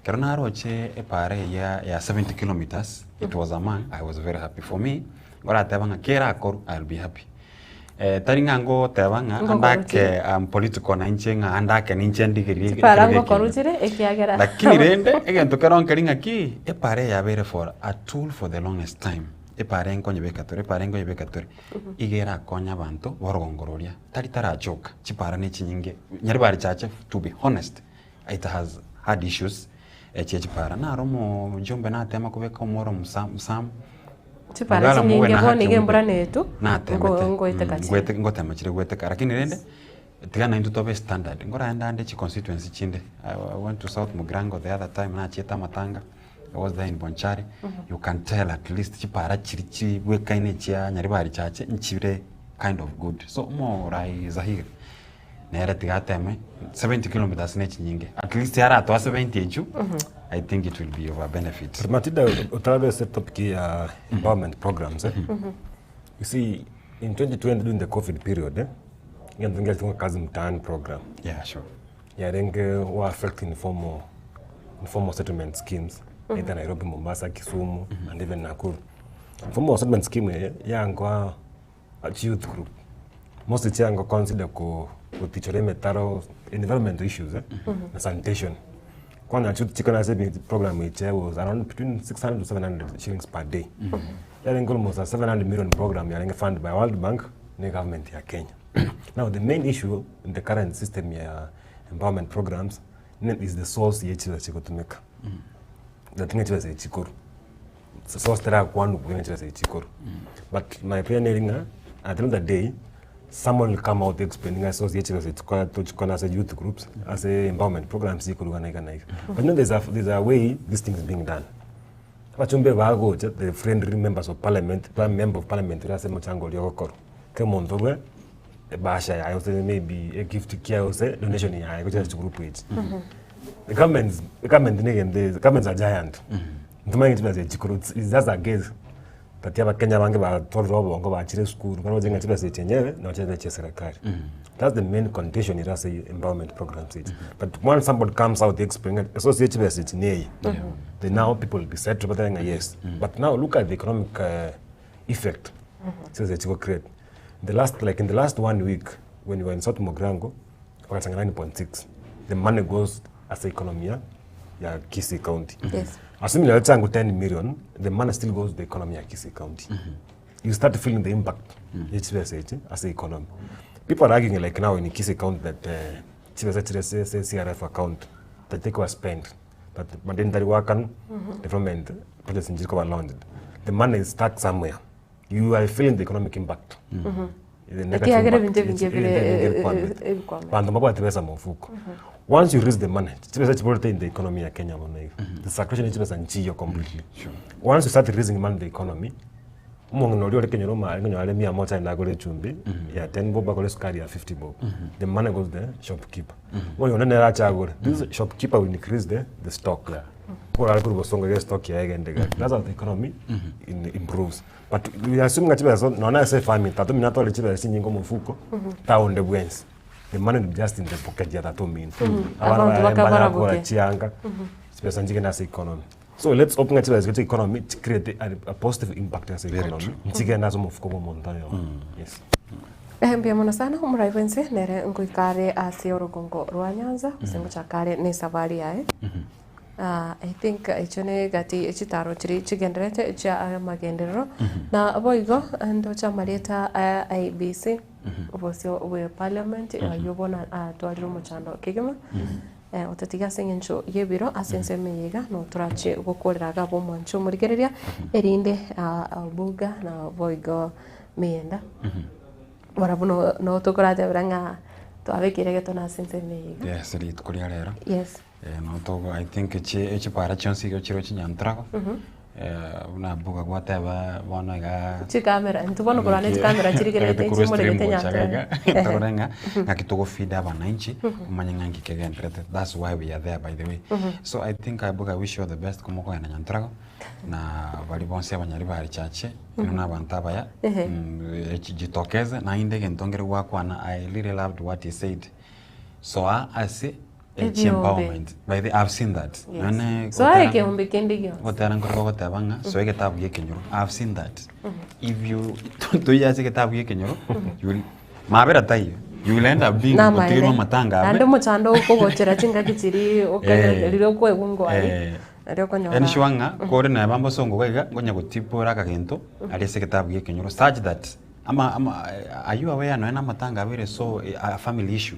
Kero naroche epare ya 70 kilometers. It was a man. I was very happy. For me, gora tebanga kera akoru, I'll be happy. Taringa ngo tebanga Ngo andake political na inche nga andake ninche ndigiri. parango koruchire ekiagera Lakini rende egento kero nkeringa ki epare ya bere for a tool for the longest time. Epare nkonye bekatori igera konya abantu borogongororia tari tarachoka chipara ne chinyinge nyari bari chache. To be honest, it has had issues chipara na romo jombe na tema kubeka umoro msam chipara chinyinge boni gembura netu na temete ngo itekachi ngotema chire gweteka lakini rende tigana into tobe standard ngora enda ande chi constituency chinde. I went to South Mugrango the other time na chieta matanga. I was there in Bonchari. You can tell at least chipara chirichi wekaine chia nyari bari chache nchire kind of good. So mo rai Zahir nere tigateme 70 kilometers ne chinyinge at least yara to 70 eju. I think it will be of a benefit. Matida utarabe set up ki empowerment programs. You see, in 2020 during the COVID period, you can get kazi mtaani program. Yeah, sure. Yeah, renge wa affect informal settlement schemes. Either Nairobi, Mombasa, Kisumu, and even Nakuru. Informal settlement scheme yango a youth group. Mostly yango consider ko utichore metaro environmental issues and sanitation. Kwana chuti chikona saving program which was around between 600 to 700 shillings per day. Yaring almost a 700 million program yaring funded by World Bank and government ya Kenya. Now the main issue in the current system ya empowerment programs is the source yechiza chikotumeka. The thing is chikuru. So source tera kwanu kuyechiza chikuru. But my prayer at the end of the day someone will come out explaining associated as a youth groups, as a empowerment programs. But no, there's a way this thing is being done. The friendly members of parliament, member of parliament, maybe a gift to donation to group page. The governments are giant. It's just a guess. Katiaba Kenya bange ba toro bongo ba chire school kana jenga chira se chenyewe na chira che serikali. That's the main condition it has a empowerment programs. But once somebody comes out explaining associate chira se nei, then now people will be set to saying yes. But now look at the economic effect. Says it will create. In the last 1 week when you were in South Mugrango, 9.6, the money goes as the economy ya Kisii County. Yes. Assuming you're 10 million, the money still goes to the economy of Kisii County. You start feeling the impact as the economy. People are arguing like now in Kisii County that CRF account that they were spent, but then they work on development projects in Jiko launched. The money is stuck somewhere. You are feeling the economic impact. Once you raise the money, in the economy of Kenya, the circulation is completely. Once you start raising money in the economy, the money goes there, shopkeeper. This shopkeeper will increase the stock. That's how the economy improves. But we assume that farming, the money is just in the pocket. Economy. So let's open the economy to create a positive impact as the economy. Yes. Mbia muno sana umuraivense nere nguikare asi orugongo rwa Nyanza usengo chakare ni safari yae. I think ichone gati ichitaro chiri chigenderete cha magenderero na boigo ndo cha marieta IBC obosio we parliament yobona atwarire omochando kigima otatiga sengencho yebiro asense meyega no turache gukorera gabo mwancho murigereria erinde buga na boigo meyenda warabuno no tokorate branga twabekire geto na sense meyega yes rit kuria rero yes no togo I think eche para chonsi go chiro chinyantrago una buga gwateba bona ga chikamera ntubono kurane chikamera chirigerete chimurigete nyantra torenga ngakitogo feed abananchi umanyanga ngikegendrete. That's why we are there, by the way. So I think I wish you all the best kumoko na nyantrago na bali bonse abanyari bari chache na bantabaya jitokeze na indege ntongere wakwana. I really loved what he said. So I say empowerment. By the I've seen that. Yes. So I can be kendigyo. So I get up yekenyoro. I've seen that. If you do years get up yekenyoro, you will mabera tayo. You will end up being mutiro matanga. Ando mochando ukogochera chinga kichiri okanya liro kwe bungo ali. Enshwanga kore na bambo songo wega gonya gutipora kagento ali seketabu yekenyoro such that are you aware no ena matanga abere so a family issue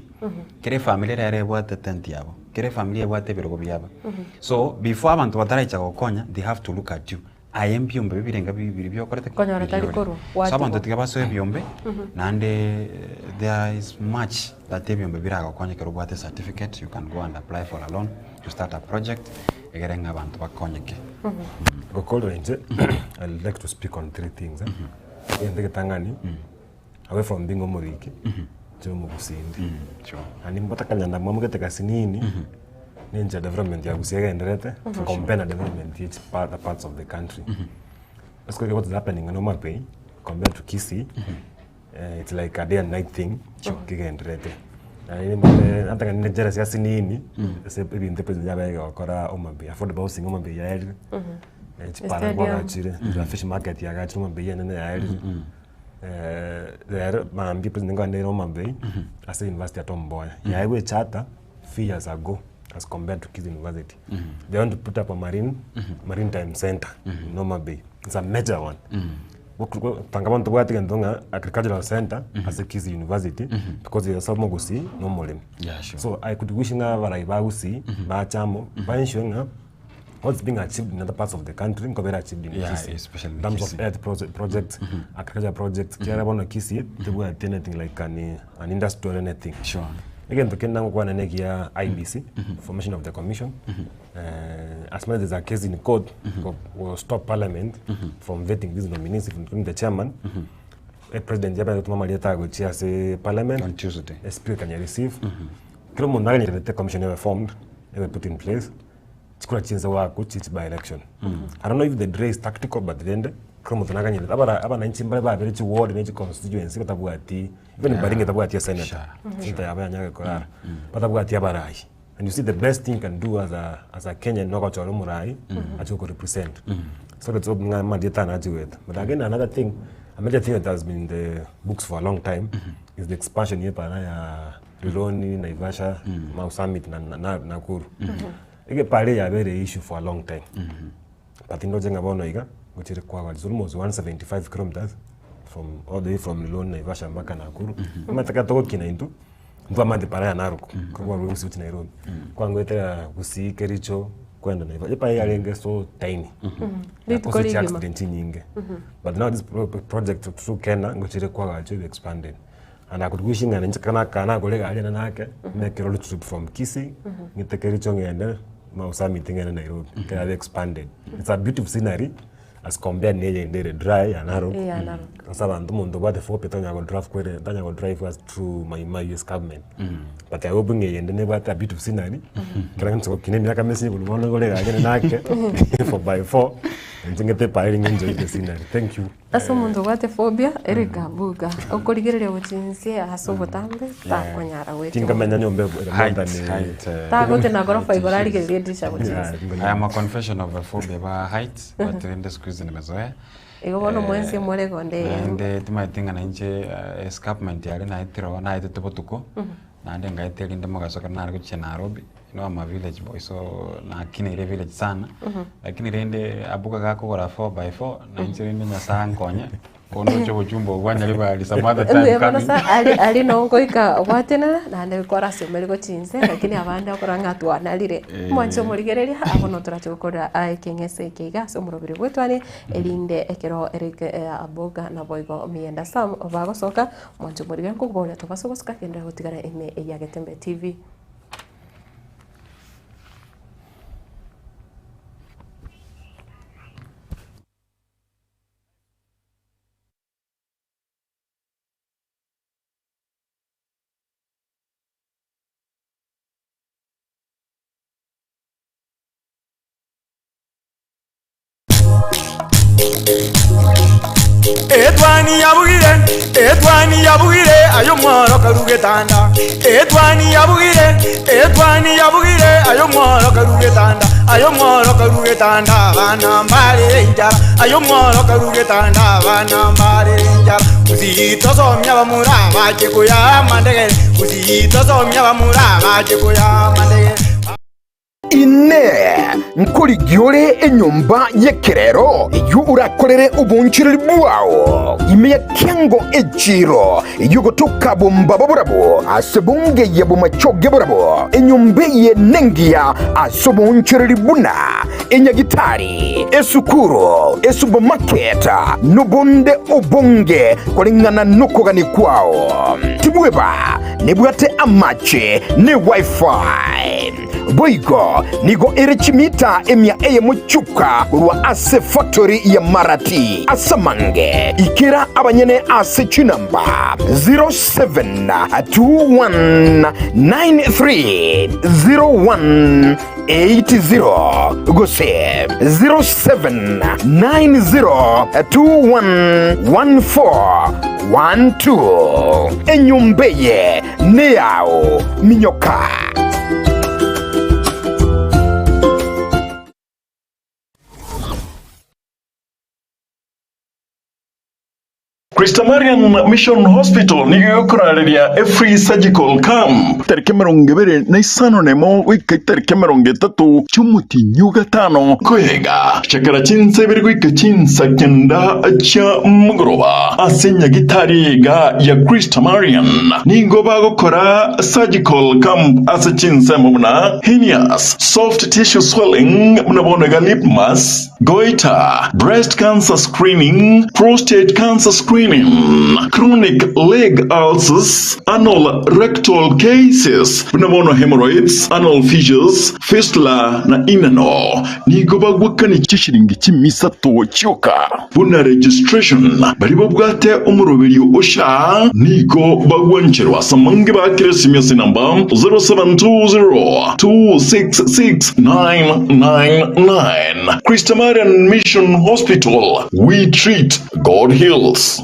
kere family rere bwate tenti yabo kere family bwate birogo byabo so before abantu bataracha gokonya they have to look at you I am byombe bibirenga bibiri byokorete konya ratari koro so abantu tigabaso byombe nande there is much that byombe biraga konya kero bwate certificate. You can go and apply for a loan to start a project egerenga abantu bakonyeke gokolrenje. I'd like to speak on three things. Ndege tangani away from being omoriki jo mugusindi ani mbotakanya na mwamugete kasinini ninja development ya gusega enderete compare development each parts of the country. Let's go what is happening in Omar Bay compared to Kisii. It's like a day and night thing kiga enderete nataka ninjera sia sinini se binde pezi yabaye okora Omar Bay affordable housing Omar Bay ya para kwa chire la fish market ya gachi Omar Bay nene ya there man people ningo ande Omar Bay as university at Omboya ya iwe charter 3 years ago as compared to Kisii University. They want to put up a maritime center in Omar Bay. It's a major one. Tangaban to wati ngonga agricultural center as a Kisii University because they are so mogusi no molim. Yeah, sure. So I could wish nga varaibagusi ba chamo ba ensuring what's being achieved in other parts of the country nkobera achieved in Kisii, especially in terms of earth projects, agriculture projects. Kiara bona Kisii they were anything like an industry or anything. Sure. Again, the Kenyan one and here IBC formation of the commission. As much as a case in court will stop Parliament from vetting these nominees, including the chairman. President Jabba Tumamalieta will chair say Parliament on Tuesday. A speaker can you receive. The commission ever formed, ever put in place. It's going to change the work which is by election. I don't know if the delay is tactical, but the end. Kromotonaganya aba 19 ba very ward in each constituency batabuati even baringe tabuati senator sita yabanya ko batabuati abarai. And you see the best thing you can do as a Kenyan no go murai acho represent. So that's what mandate na jiwet. But again another thing, a major thing that has been in the books for a long time is the expansion here para ya Liloni, Naivasha, Mau Summit na Nakuru. Ige pale ya very issue for a long time. But in Rojenga bono iga which requires it's almost 175 kilometers from all the way from Liloni, Naivasha mpaka Nakuru. Mataka to kina into mtu amande para Narok kwa ruhusi uti Nairobi. Kwa ngwete Gusii, Kericho kwenda Naivasha. Yepa ya renge so tiny. Because it's accident nyingi. But now this project through Kenya which requires to be expanded. And I could wish in an kana kolega alina nake make a road trip from Kisii ngite Kericho ngende Mau Summit ngene Nairobi. Can have expanded. It's a beautiful scenery. As compared near the dry and narrow. Sasa ndomo bate for petanya go drive kwere tanya go drive was through my US government. But I open a and never a bit of scenery. Can so kinemi aka message will one go again nake for by 4 and ngete piling enjoy the scenery. Thank you. Aso mundo bate phobia erika buga okoligerere ochinse aso botambe ta konyara wetu. Tinga menya nyombe ta gote na gorofa igorari gedisha ochinse. I am a confession of a phobia by height but in the squeeze nimezoea. Ego bono mwensi mwere gonde. And tumatinga na nje escapement yali na itiro na ite tuko na ande ngaiteli ndemo gasoka na ariko Nairobi. No, I'm a village boy, so na kini ile village sana. Lakini rende abuka gako gora 4x4 na nchirinde nyasa nkonya. Kono chobo chumbo gwanya libali some other time Ndio coming. sa ali nongo ika watena na ne kora someli ko chinse lakini abandi akoranga twanalire mwancho murigereria abono turachokora kengese kiga somurobiri gwetwani elinde ekero erike aboga na boigo mienda sam bagosoka mwancho murigere kugbola tubasogoska kenda gotigara ime ya Getembe TV. Etwani yabugire ayo mworo karugetanda. Etwani yabugire ayo mworo karugetanda. Ayo mworo karugetanda bana mbale njara. Ayo mworo karugetanda bana mbale njara. Uzito somya bamura baje kuya mandege. Uzito somya bamura baje kuya mandege. ine nkuri giore enyumba yekerero yu urakorere ubunchiriri bwawo ime kengo ejiro yugo tukabumba baburabo asebunge yebumachoge burabo enyumba ye nengia asobunchiriri buna enyagitari esukuro esupermarket nubunde obunge kolingana nukogani kwao tibweba nibwate amache ni wifi boigo nigo erechimita emya eye muchuka rwa ase factory ya marati asamange ikira abanyene ase chinamba 0721930180 gose 0790211412 enyumbeye neao minyoka. Christa Marian Mission Hospital niyo kurariria a free surgical camp tariki 25 nemo wiki tariki 30 cy'umutinyu gatano kwega shakara cinse biri wiki cinsa kenda acha mugoroba asenya gitari ga ya Christa Marian nigo bagokora surgical camp asa cinse mubuna hernias soft tissue swelling mnabona lip mass goiter breast cancer screening prostate cancer screening chronic leg ulcers, anal rectal cases, pnamono hemorrhoids, anal fissures, fistula na inano. Nigo bagwakani chishiringi chimisato chyoka. Buna registration, baribo bwate umurobiri osha, nigo bagwancherwa samangi bakire simyasi namba 0720-266-999. Christa Marian Mission Hospital, we treat, God heals.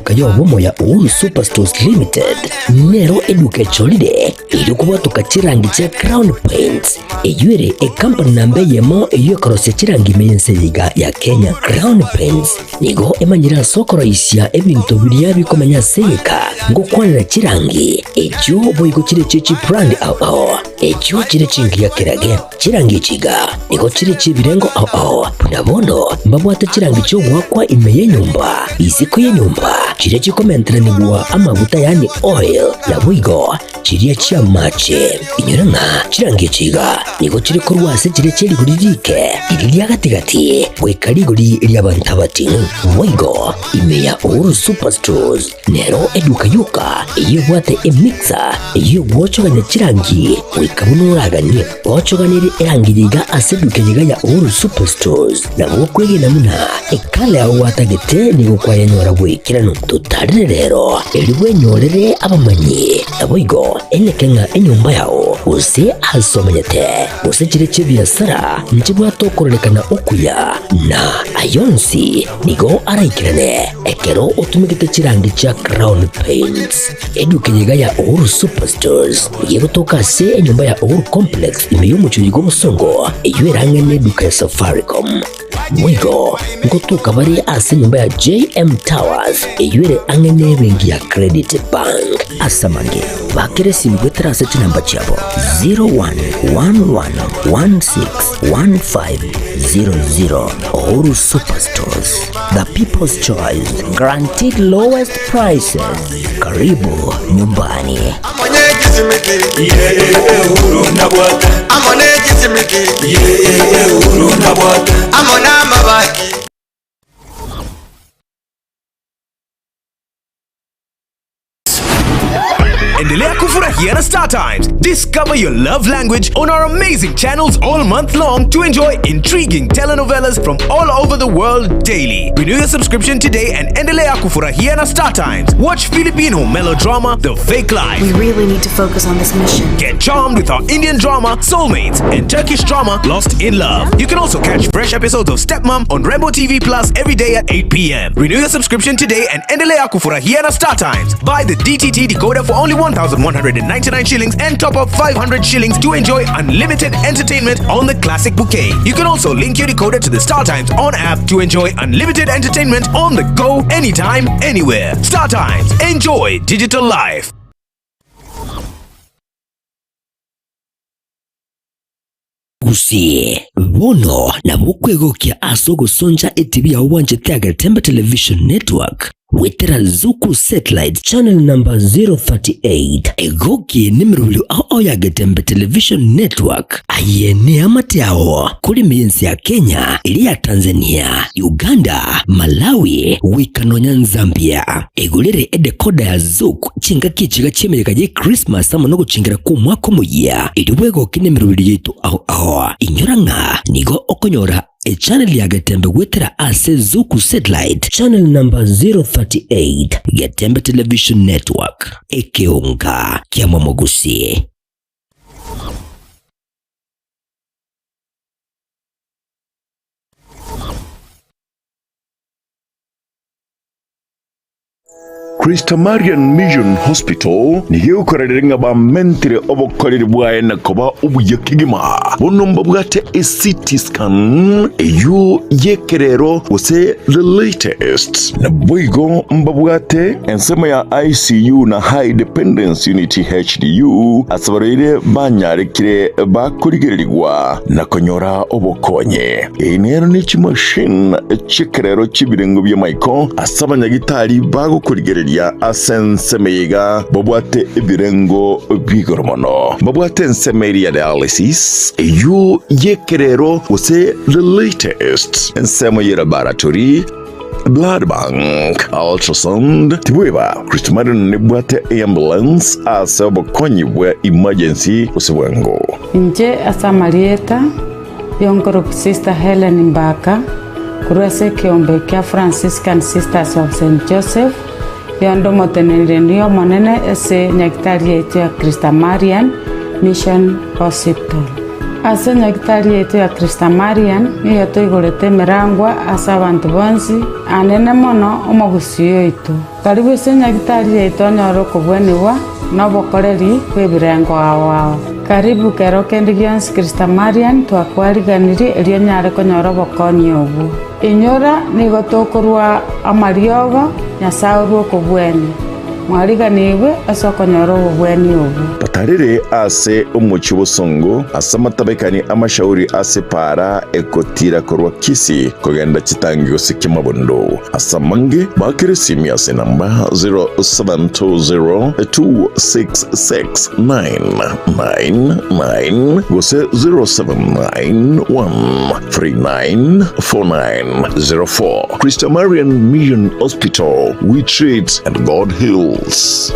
eduka yobomo ya Uhuru Superstores Limited nero eduka cholide ilikuwatuka chirangi cha Crown Paints eyuere company nambe yemo eyokorose chirangi meyenseyiga ya Kenya. Crown Paints nigo emanyira sokoro isya ebintu biria bikomanya seyika ngokwanira chirangi ekyo boigo chire chichi brand ao ekyo chire chingiya kerage chirangi chiga nigo chire chibirengo ao nabondo mbabwate chirangi cyo gwakwa imeye nyumba isiko ye nyumba chire chikomenteranibwa amavuta yani oil na bwigo chiriya chia mache inyoranga chirangi chiga nigo chire korwase chire cheri guririke iriya gatigati gwekariguri lyabantabati bwigo imeya Uhuru Superstores nero eduka yuka iyo bwate emixer iyo gwochoganya chirangi wikabunuraganie gwochoganire erangiriga aseduke yiga ya Uhuru Superstores na gwokwege namuna ekale ya watagete nigo kwa yanyora bwikirano tutarire rero eriwe nyorere abamanyi naboigo elekenga enyumba yao use asomanyete use chire chebiasara nchibwa tokorekana okuya na ayonsi nigo araikirane ekero utumikite chirangi cha Crown Paints eduke yiga ya Uhuru Superstores yego toka se enyumba ya Uhuru Complex imeyumucho yigo musongo eyuerangene eduka ya Safaricom mwigo ngotuka bari ase nyumba ya JM Towers eyuere angene bengi ya Credit Bank asamange bakere simbwetera ase chinamba chabo 0111161500 Uhuru Superstores, the people's choice, guaranteed lowest prices. Karibu nyumbani. Endelea kufurahia na Star Times. Discover your love language on our amazing channels all month long to enjoy intriguing telenovelas from all over the world daily. Renew your subscription today and endelea kufurahia na Star Times. Watch Filipino melodrama The Fake Life. We really need to focus on this mission. Get charmed with our Indian drama Soulmates and Turkish drama Lost in Love. You can also catch fresh episodes of Stepmom on Rainbow TV Plus every day at 8 p.m. Renew your subscription today and endelea kufurahia na Star Times. Buy the DTT decoder for only 1,199 shillings and top up 500 shillings to enjoy unlimited entertainment on the classic bouquet. You can also link your decoder to the Star Times on app to enjoy unlimited entertainment on the go anytime, anywhere. Star Times. Enjoy digital life. Gusie bono na bukwegokia asogo sonja etv ya uwanje Tiaga Tembe Television Network wetera Zuku Satellite Channel number 038 egoki nimrulu ao ya Getembe Television Network ayene amatiao kuri mienzi ya Kenya ili ya Tanzania, Uganda, Malawi, Wikanonya, Zambia. Egulere edekoda ya Zuku chinga kichiga chemereka je Christmas amonogo chingira ku mwaka muya iliwego kinemrulu yetu ao inyoranga nigo okonyora a channel ya Getembe wetera ase Zuku Satellite Channel number 038 Getembe Television Network ekeonga kia Mwamogusie. Christa Marian Mission Hospital ni yukorera ba mentire obokorera bwaye nakoba ubuyakigima bonomba bwate a CT scan eyu yekerero ose the latest na boigo mbabwate ensema ya ICU na high dependence unit HDU asabarire banyarekire bakurigirirwa na konyora obokonye enero ni machine chekerero chibirengo bya Michael asabanyagitari bagukurigirirwa ya asensemeiga babwate ibirengo bigoromono babwate ensemeria dialysis eyu yekerero use the latest ensemo laboratory blood bank ultrasound tibweba Christa Marian nebwate ambulance asabo konyibwe emergency usibwengo nje asamalieta yonkoro Sister Helen Mbaka kurase kiombe kia Franciscan Sisters of St. Joseph yondo motenendenio monene ese nyakitari yetu ya Christa Marian Mission Hospital. Ase nyakitari yetu ya Christa Marian niyo toigorete merangwa asa abantu bonsi anene mono omogusio itu karibu ase nyagitari yaito onyora okobweniwa na obokoreri bwa ebirengo ao karibu kero kende gionsi Krista Marian twakwariganiri erio nyare konyora obokonyi obwo inyora nigo tokorwa amariogo nyasaye orwa okobweni mwariganibwe ase okonyora obobweni obwo batarire ase omochi bosongo ase amatabekani amashauri ase para ekotira korwa kisi kogenda chitangi gose kimabondo ase mange bakire simi ase namba 0720266999 gose 0791394904. Krista Marian Mission Hospital, we treat and God heals.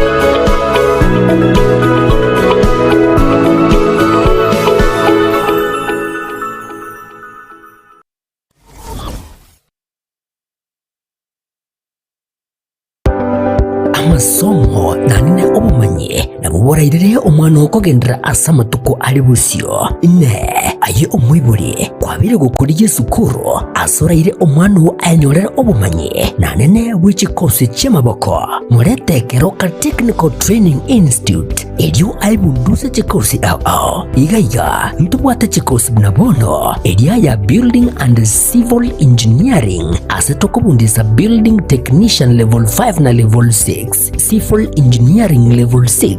Amasomo nanine obumanye nabuborairire omwana okogendera asa amatuko ari busio ne aye omwiburi kwabire gukuriye sukuru asoraire omwana wo anyorera obumanye nanene bw'ekikosi ky'amaboko muretekero ka Technical Training Institute elio aibunduse ekikosi ao igaiga ntubwate ekikosi bunabono elia ya Building and Civil Engineering ase tokobundisa Building Technician Level 5 na Level 6, Civil Engineering Level 6,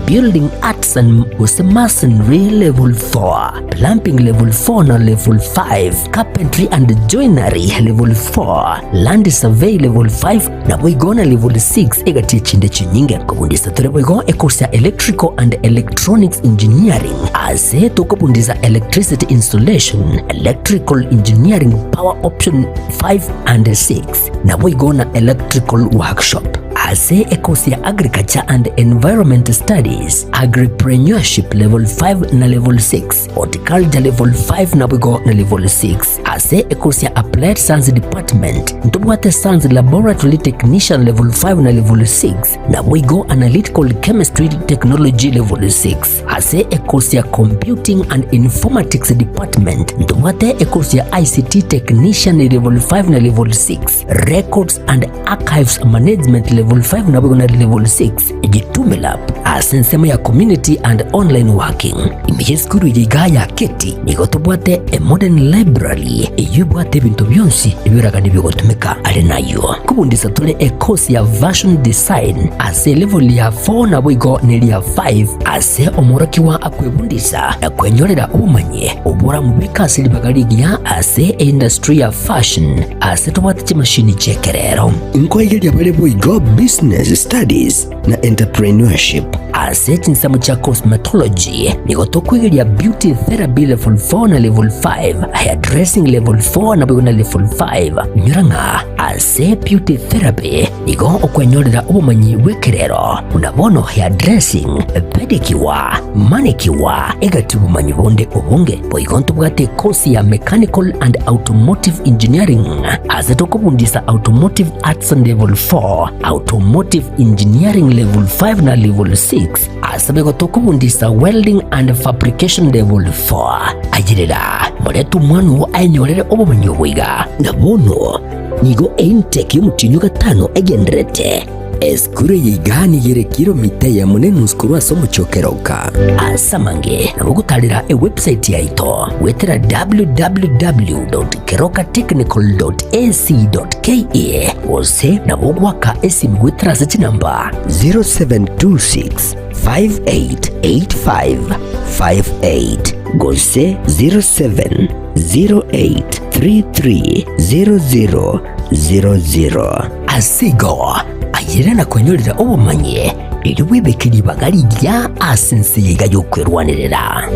Building Arts and Masonry Level 4, Plumbing Level 4 na Level 5, Carpentry and Joinery Level 4, Land Survey Level 5 na boigona Level 6 egati chinde chinyinge kubundisa tore boigo ekosa Electrical and Electronics Engineering ase tokobundisa Electricity Installation, Electrical Engineering Power Option 5 and 6 na boigona Electrical Workshop ase ekosia Agriculture and Environment Studies, Agripreneurship Level 5 na Level 6, Horticulture Level 5 na bwigo na Level 6 ase ekosia Applied Science Department ntubwate Science Laboratory Technician Level 5 na Level 6 na bwigo Analytical Chemistry Technology Level 6 ase ekosia Computing and Informatics Department ntubwate ekosia ICT Technician Level 5 na Level 6, Records and Archives Management Level 5 na bwigo na Level 6 ejitumela asensema ya Community and Online Working imiyeskuru yigaya keti nigotubwate a Modern Library eyubwate bintu byonsi ibiraga nibigotumika ari nayo kubundisa tole ekosi ya Version Design ase level ya 4 na bwigo neli ya 5 ase omurakiwa akwebundisa na kwenyorera ubumanye ubura mubikasi libagarigia ase industry ya fashion ase tubwate chimashini chekerero inkoigeria bale bwigo Business Studies na Entrepreneurship ase chinsamu cha Cosmetology nigoto kwigeria Beauty Therapy Level 4 na Level 5, Hairdressing Level 4 na bwigo na Level 5 nyuranga ase Beauty Therapy nigo okwenyorera ubumanyi bwekerero unabono Hairdressing, Pedicure, Manicure egati ubumanyi bonde obunge boigonto bwate kosi ya Mechanical and Automotive Engineering ase tokobundisa Automotive Arts Level 4, Automotive Engineering Level 5 na Level 6 asabe gotokobundisa Welding and Fabrication Level 4 ajirira muretu mwanu ainyorere obumanyi bwiga nabono nigo intake y'umutinyu gatano egenderete eskure yigani yere kilomita ya munene uskuru asomo chokeroka asamange nabugutalira website yaito wetera www.kerokatechnical.ac.ke ose nabugwaka esimu wetera seti namba 0726588558 gose 0708330000 asigo ayire na kwenyorera obumanye riri wibekeri bagari rya asense yiga yo kwerwanirira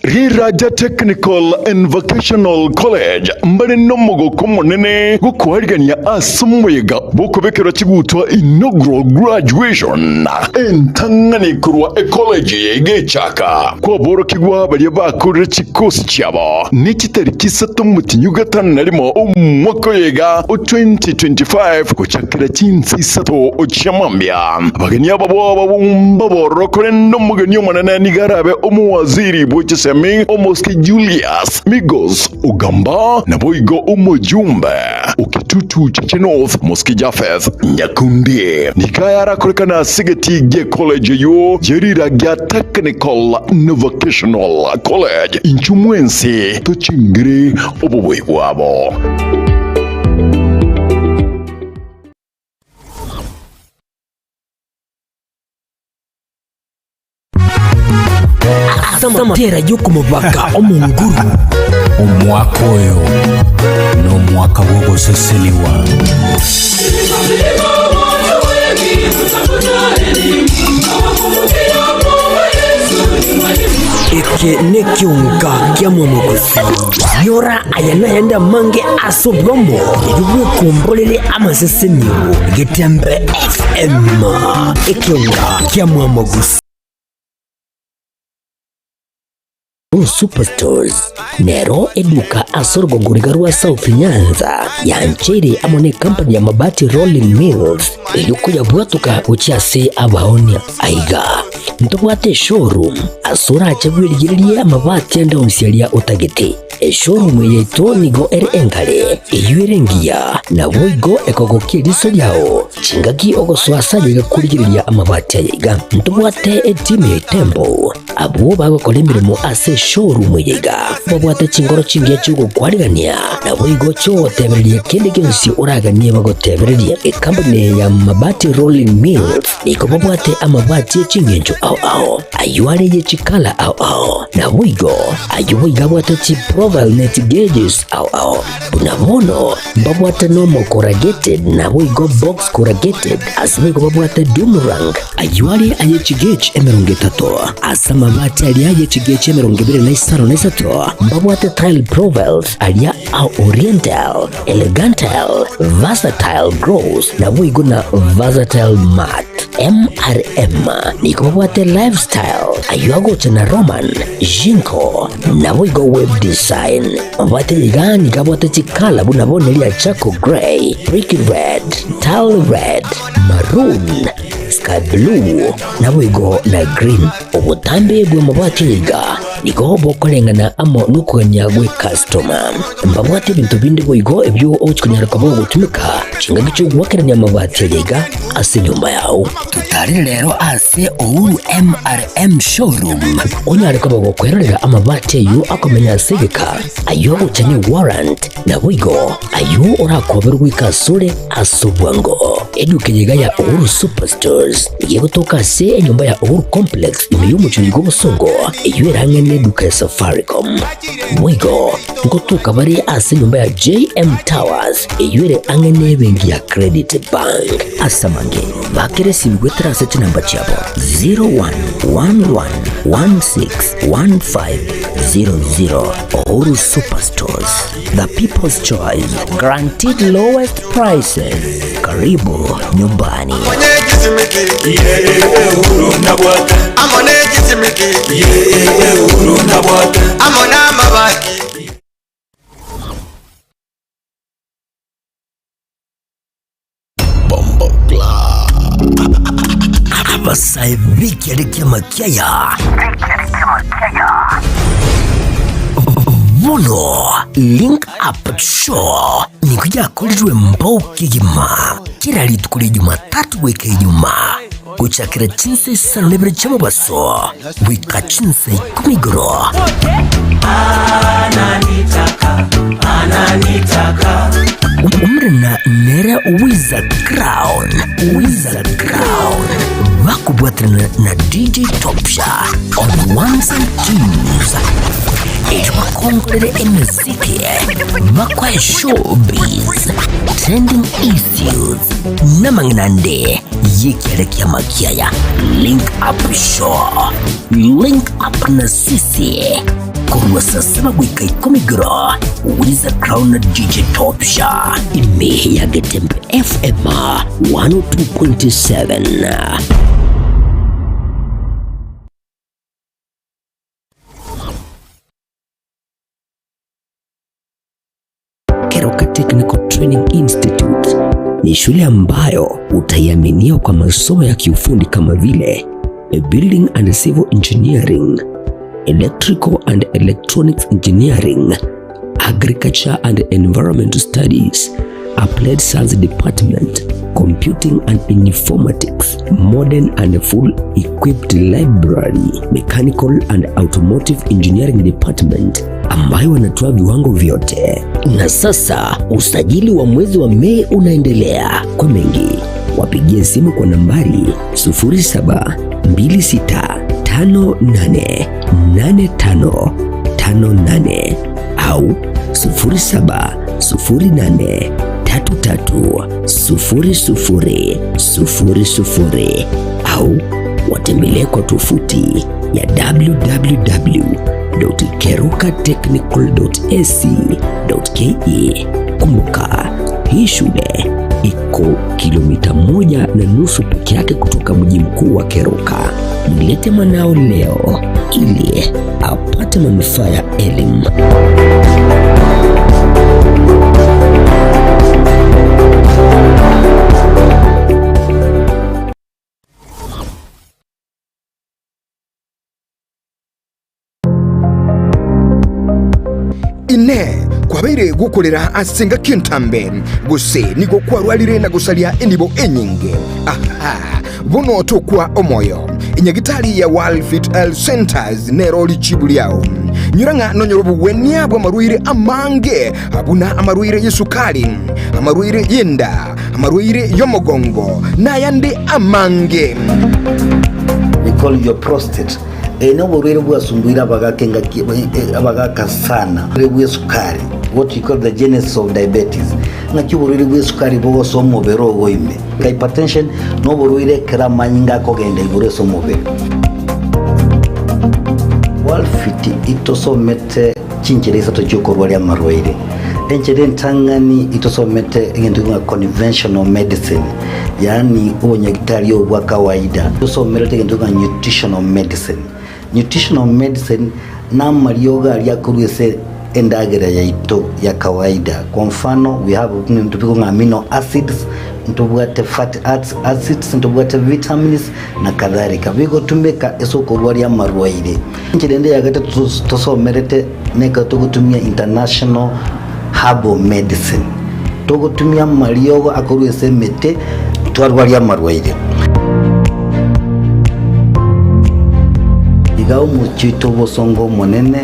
Rira Raja Technical and Vocational College mbere no mugoko munene gukwarigania asumwega bukubekera kigutwa inaugural graduation entangani kurwa ecology yegechaka kwa boro kigwa bali bakurira kikosi cyabo nikitari kisatu mutinyugatana narimo umwaka yega 2025 kuchakira chinsi sato ochamambya bagani abo babumba borokore no mugani umunene nigarabe umuwaziri bw'ikisemi Omoski Julius Migos Ugamba na boigo umujumbe ukitutu chiche North Moski Jafeth Nyakundi nikaya arakorekana sigeti ge college yo jerira gya technical and vocational college inchumwensi tochingire obubwe bwabo. Amatera yo kumubaka omunguru omwaka oyo n'omwaka gw'oguseseniwa eke nekyonka kyamwamugusi yora ayanayanda mange asobwamo ebibwekombolere amasesenio getembe FM ekyonka kyamwamugusi Superstores nero eduka asorgo gurigarwa South Nyanza yanchere amone company ya mabati Rolling Mills eyuko yabwatuka ucyase abaonia aiga ntobwate showroom asura achagwirigirie amabati enda umsialia utagete showroom yeto nigo enkale eyuerengia na boigo ekogokie riso yao chingagi ogoswasa yegakurigiria amabati aiga ntobwate team Tembo abo bagakora imirimo ase showroom yega babwate chingoro chingiye cyugo kwarigania na boigo cyo tebererie kende gensi uraganie bagotebererie company ya mabati Rolling Mills niko babwate amabati chingenjo ao ayuare ye chikala ao na boigo ayuiga bwate chi Proval net gauges ao bunabono babwate no corrugated na boigo box corrugated asbigo babwate Dumerang ayuare aye chigage emerungetato asama mabati alia ye chigage emerungibire na isaro na isato babwate tile Provels alia au Oriental Elegantal Versatile Gross na boigo na Versatile Mat MRM niko babwate Lifestyle ayuago chana Roman Jinko na boigo Web Design babwate ligani kabwate chikala bunabone lia Chaco Grey Brick Red Tile Red Maroon Sky Blue na boigo na Green obutambe bwe mabwate liga niko bokolengana amo nukanya gwe customer mbabwate bintu bindi boigo ebyo ochikunyara kabo gutumika chinga gicho gwakeranya mabwate liga ase nyumba yao tutari rero ase Ouru MRM showroom onyare kabo gukwerera amabwate yu akomenya segeka ayo gucanye warrant na boigo ayo orakoberwa ikasure asubwango edukeyega ya Ouru Superstores igiye gutoka se nyumba ya Ouru Complex imiyumucuri g'ubusongo iyo erangene neduka ya Safaricom boigo ngotuka bari ase nyumba ya JM Towers iyo ere angene bengi ya Credit Bank asamange bakeresi bigwetrase chinamba cyabo 0111161500 Ouru Superstores, the people's choice, guaranteed lowest prices. Karibu nyumbani. Abasaibiki alikia makiaya Bono Link Up Show ni kuja kulijwe mbao kigima kira litukuli Jumatatu weke Ijumaa kuchakira chinse sano nebere chama baso wika chinse kumigoro umre na nera Wizard Crown bakubwatana na DJ Topsha on ones and twos bakongolere emiziki bakwa showbiz trending issues namanginande yikielekea makiaya Link Up Show Link Up na sisi kurwa saa 7 gwika 10 gro wiza Crown na DJ Top Sha imihi ya Getembe FM 102.7. Keroka Technical Training Institute ni shule ambayo utaiaminia kwa masomo ya kiufundi kama vile Building and Civil Engineering, Electrical and Electronics Engineering, Agriculture and Environmental Studies, Applied Science Department, Computing and Informatics, Modern and Full Equipped Library, Mechanical and Automotive Engineering Department, ambayo wanatoa viwango vyote. Na sasa usajili wa mwezi wa Mei unaendelea. Kwa mengi wapigie simu kwa nambari 0726588558 au 0708330000 au watembelee kwa tovuti ya www.kerukatechnical.ac.ke. Kumbuka, hii shule iko kilomita 1.5 peke yake kutoka mji mkuu wa Keroka. Mlete mwanao leo ili apate manufaa ya elimu. Ine kwabaire gukorera asenga kintambe guse nigo kwarwalire na gusalia enibo enyinge. Aha, bono tokwa omoyo inyagitali ya World Fit Health Centers neroli chibuliao nyuranga nonyorobu wenia bwa maruire amange abuna amaruire yesukali, amaruire yenda, amaruire yomogongo na yande amange. We call your prostate. No borere bwa sungwira bagakenga abagaka sana bwe sukari, what you call the genesis of diabetes. Na kiborere bwe sukari bo somo bero goime hypertension no borere kera manyinga ko genda ibure somo be. Walfiti itosomete chinchereza to jokorwa ya marwaire enjere ntangani itosomete ngende kwa conventional medicine, yani unyagitari obwa kawaida. Itosomete ngende kwa nutritional medicine. Nutritional medicine na marioga aliakurwese endagera ya ito ya kawaida. Kwa mfano we have ntupiko amino acids, ntubwate fatty acids, ntubwate vitamins na kadhalika. Bigo tumeka eso korwari ya marwaire. Nchirende ya gata tosomerete neka togutumia international herbal medicine. Togutumia marioga akurwese mete twarwari ya marwaire. Igao muchito bosongo monene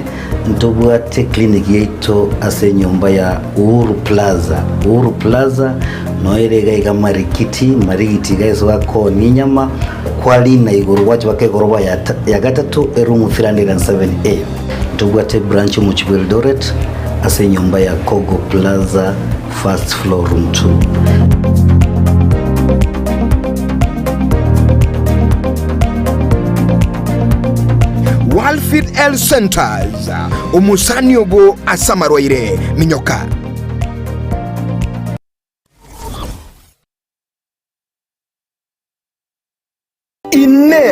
ntobwate clinic yeito ase nyumba ya Uhuru Plaza. Uhuru Plaza noerega iga marigiti guys wako ninyama kwali na iguru wacho wake goroba ya gatatu room 307A. Ntobwate branch mu Eldoret ase nyumba ya Kogo Plaza first floor room 2. Walfit Health Centers umusani ogo asamarwaire minyoka. Ine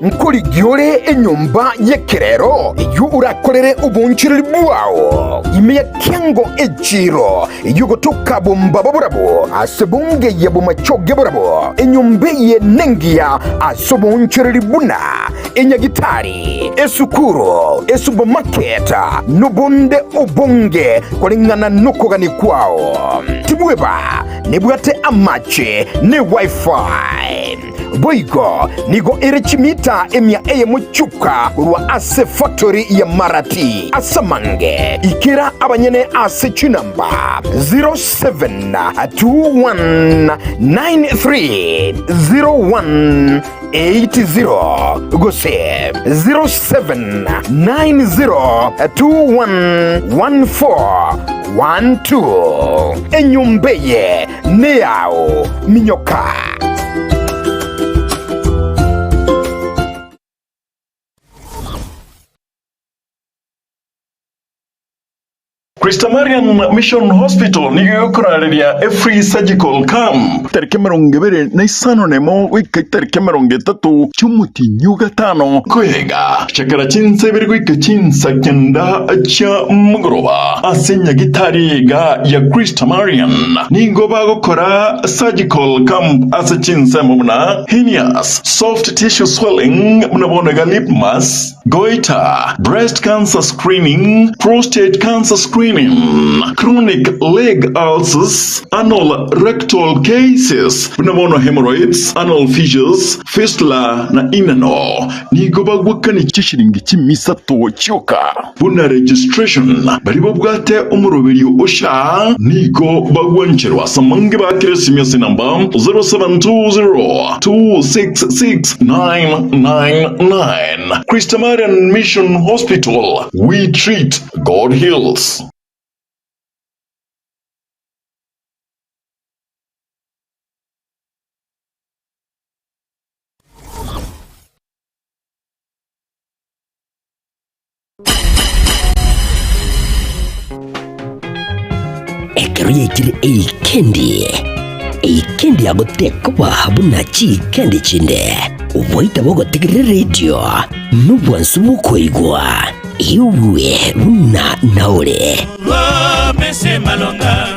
nkuri gyore enyumba yekerero yu urakorere ubunchiriri bwao imeya kengo ejiro yugo toka bomba baburabo asebunge yebo machoge burabo enyumbe ye nengia asobunchiriri buna enyagitari esukuro esupermarket nubunde ubunge kolingana nokogani kwao tibweba nebwate amache ne wifi boigo nigo erechimita emya eye muchuka urwa ase factory ya Marati asamange ikira abanyene ase chinamba 0721930180 gose 0790211412 enyumbeye neao minyoka. Christamarian Mission Hospital niyo kurariria a free surgical camp tariki 25 nemo wiki tariki 30 cy'umutinyu gatano kwega shakara chinsebere wiki chinsa kenda cha mugoroba asenya gitari ga ya Christamarian nigo bagokora surgical camp asachinsa mumna hernias, soft tissue swelling mnabona lip mass, goiter, breast cancer screening, prostate cancer screening, chronic leg ulcers, anal rectal cases, mnabona hemorrhoids, anal fissures, fistula na inano. Nigo bagwakani chishiringi chimisato choka. Buna registration baribo bwate umuroberi osha nigo bagwancherwa samange bakiresimise namba 0720 266 999. Christamarian Mission Hospital. We treat, God heals. Ekero yekire eikendi agotekwa buna chikendi chinde uboita bogotegere radio nubwansu bukoigwa iwe buna naure mese malonga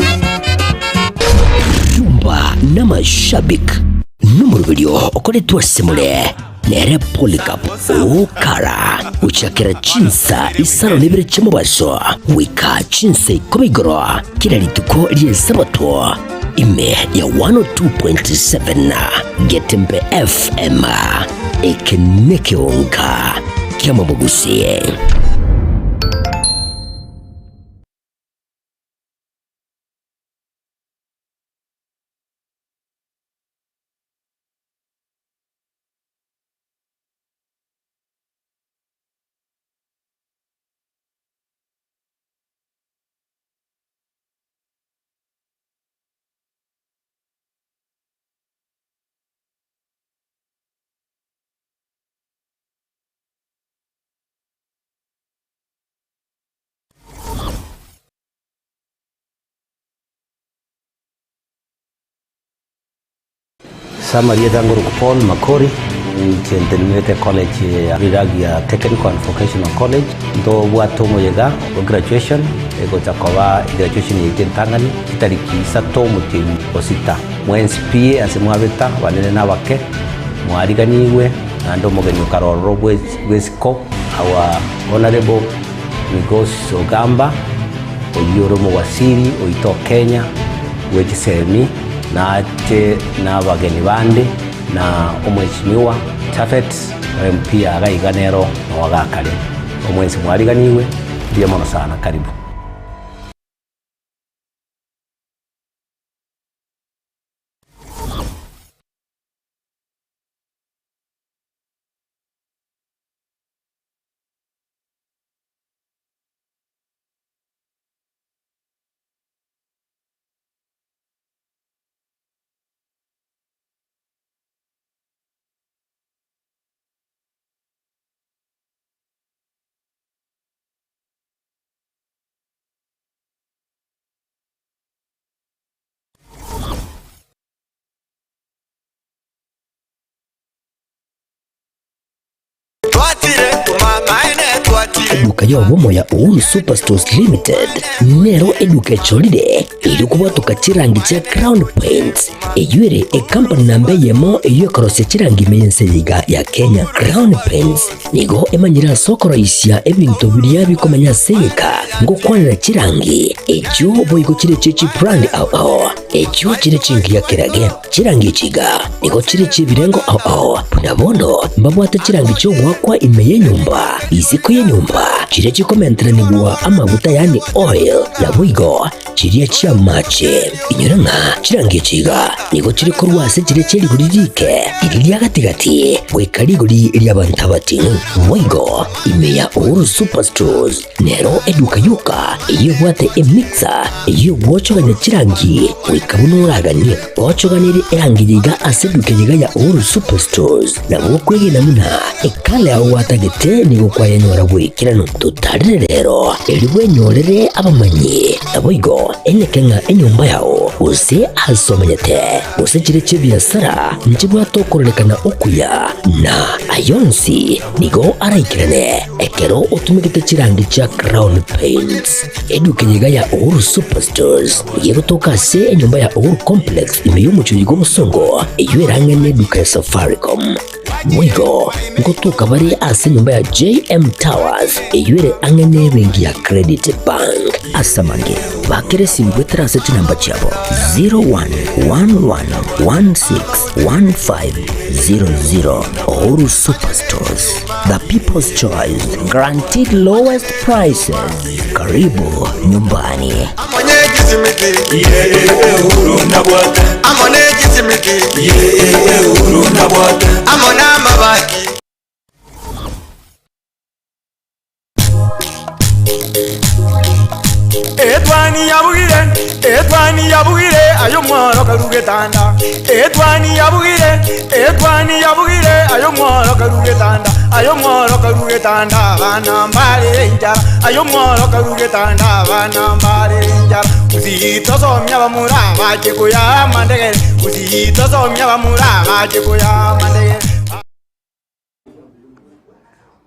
yumba na mashabik numurubiryo okoretwa semule nere Polycarp ukara uchakira chinsa isaro nebere chemubaso wika chinsa ikomigoro kila lituko liye sabato ime ya 102.7 Getembe FM ekeneke onka kiama mugusie. Samaria Danguru Paul Makori Ntendenete College ya Riragia Technical and Vocational College ndo watu moyega graduation ego takoba graduation yitentangani itariki sato mutini osita mwensi pie asemwabeta banene nabake mwariganiwe nando mogeni karoro bwesiko awa honorable Migos Ogamba oyoro mwasiri oito Kenya wekisemi na ate na bageni bande na omweshimiwa Chafet MP agaiganero na wagakale omwensi mwariganiwe ndiye mono sana karibu. Eduka yobomo ya Uhuru Superstores Limited nero eduka cholide ili kubatuka chirangi cha Crown Paints eyuere company nambe yemo eyokorose chirangi meyense yiga ya Kenya. Crown Paints nigo emanyira sokoro isya ebintu biria bikomanya seka ngo kwanira chirangi echo boyiko chire chechi brand ao echo chire chingi ya kirage chirangi chiga nigo chire chibirengo ao punabono mbabwata chirangi cyo gwakwa imeye nyumba iziko ye nyumba chire chikomentera nibwa amavuta yani oil ya bwigo chiriya chia mache inyuranga chirangi chiga nigo chire korwase chire cheri guririke iriya gatigati bwekari guri iriya bantabati bwigo imeya Uhuru Superstores nero eduka yuka iyo bwate emixer iyo wochoganya chirangi wikabunuraganye wochoganire erangiriga aseduke yiga ya Uhuru Superstores na bwokwege namuna ekale aho watagete nigo kwayanyora bwikirano tutarire rero eriwe nyorere abamanyi naboigo enekenga enyumba yao use asomanyete use chire biasara njibwa tokorelekana okuya na ayonsi nigo araikirane ekero utumikite chirangi cha Crown Paints edukenyiga ya Uhuru Superstores yego tokase enyumba ya Uhuru Complex imeyumuchuyigo musongo eywerangene duka ya Safaricom mwigo ngotuka bari ase nyumba ya JM Towers eyure angene bengi ya Credit Bank asamange bakere simbwe traseti namba chabo 0111161500 Uhuru Superstores, the people's choice, guaranteed lowest prices. Karibu nyumbani. Etwani yabugire ayo mwaro karugetanda etwani yabugire ayo mwaro karugetanda bana mbare njara ayo mwaro karugetanda bana mbare njara uzito somya bamura baje kuya mandege uzito somya bamura baje kuya mandege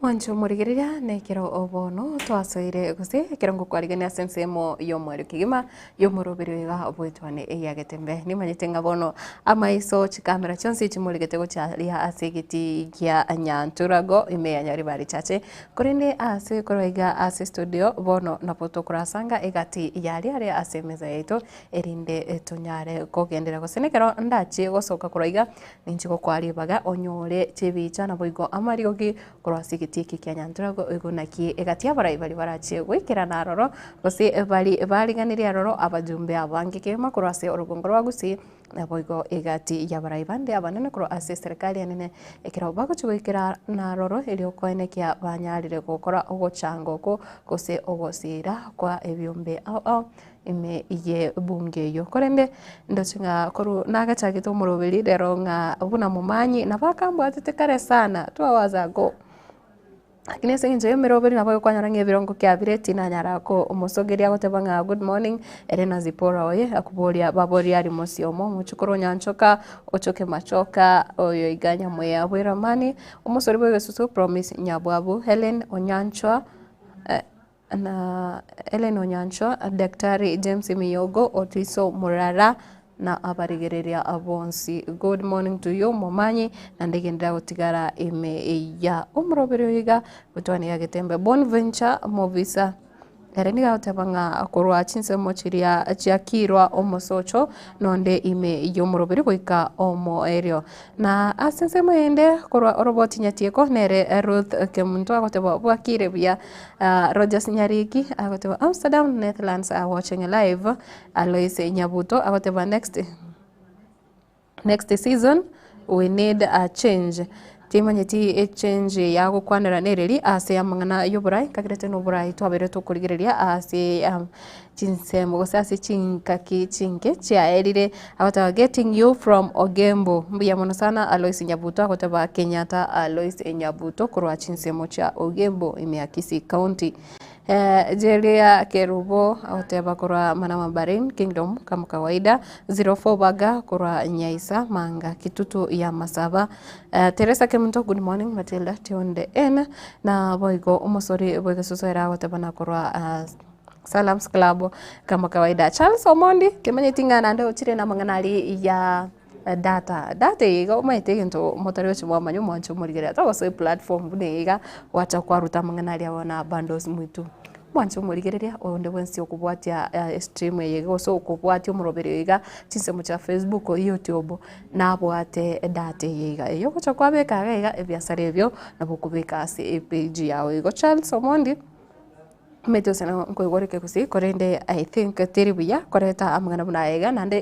Wancho murigiria nekero obono twasoire guse kirongo kwarigania sensemo yo mwari kigima yo murobiriga obwetwane eyagetembe nimanyitenga bono amaiso chikamera chonsi chimurigete gocharia asegiti ya anyanturago imeyanyari bari chache kurinde ase koroiga ase studio bono napoto kurasanga egati yari ari ase meza yeto erinde tunyare kogendera gosenekero ndachi gosoka koroiga ninchiko kwaribaga onyore chebicha naboigo amarigogi kurasigi tiki kyanyantrago egonaki egatia bari barache gwikira naroro gose bari ganiri aroro abajumbe abange kema kurase orugongo rwagusi naboigo egati ya bari bande abanene kuro ase serikali yanene ekira bago chwikira naroro eri okoene kya banyarire gukora ogochango ko gose ogosira kwa ebyombe ime iye bunge yo korende ndochinga koru nagachagito muroberi rero nga buna mumanyi nabakambo atetekare sana twawazago akine senje yomeroberi nabo kwanyarange birongo kya bireti na nyarako umusogeria gotebanga good morning Elena Zipora oye akuboria babori ari mosiomo muchukuro nyanchoka ochoke machoka oyo iganya moya bweramani umusori bwe susu promise nyabwabu Helen Onyanchwa na Helen Onyanchwa Daktari James Miyogo Otiso Murara na abarigereria abonsi good morning to you momanyi na ndegenda gutigara ime ya umrobero yiga utwani ya getembe Bonventure Movisa ereniga utabanga korwa chinse mochiria chiakirwa omosocho nonde ime yomuroberi goika omo erio na asense moende korwa robot nyatieko nere Ruth Kemunto agoteba bwakire bya Rogers Nyariki agoteba Amsterdam Netherlands are watching live Alois Nyabuto agoteba next season we need a change timanyeti change ya gukwanira nereri ase amangana yoburai kagirete no burai twabere tukurigereria ase chinsemo gosase chinkaki chinke chia erire abata getting you from Ogembo mbuya mono sana Alois Nyabuto agoteba Kenyatta Alois Nyabuto kurwa chinsemo cha Ogembo imeakisi county Jeria Kerubo auteba kurwa Manama Barin Kingdom kama kawaida 04 baga kurwa Nyaisa Manga Kitutu ya Masaba Teresa Kemunto good morning Matilda Tionde N na boigo umosori boigo susera auteba na kurwa Salams Club kama kawaida Charles Omondi kemanye tingana ndo chire na manganali ya data yiga umaite into motari wechi mwamanyo mwancho murigera to so platform bune yiga wacha kwaruta manganali abona bundles mwitu mwancho murigereria onde wensi okubwatia stream yiga so okubwatia murobere yiga chinse mucha Facebook YouTube na bwate data yiga yo kucha kwabeka yiga ebyasare byo nabukubeka ase page yawe yigo Charles Omondi meto sana nkoigoreke kusi korende I think teribuya koreta amangana bunaega nande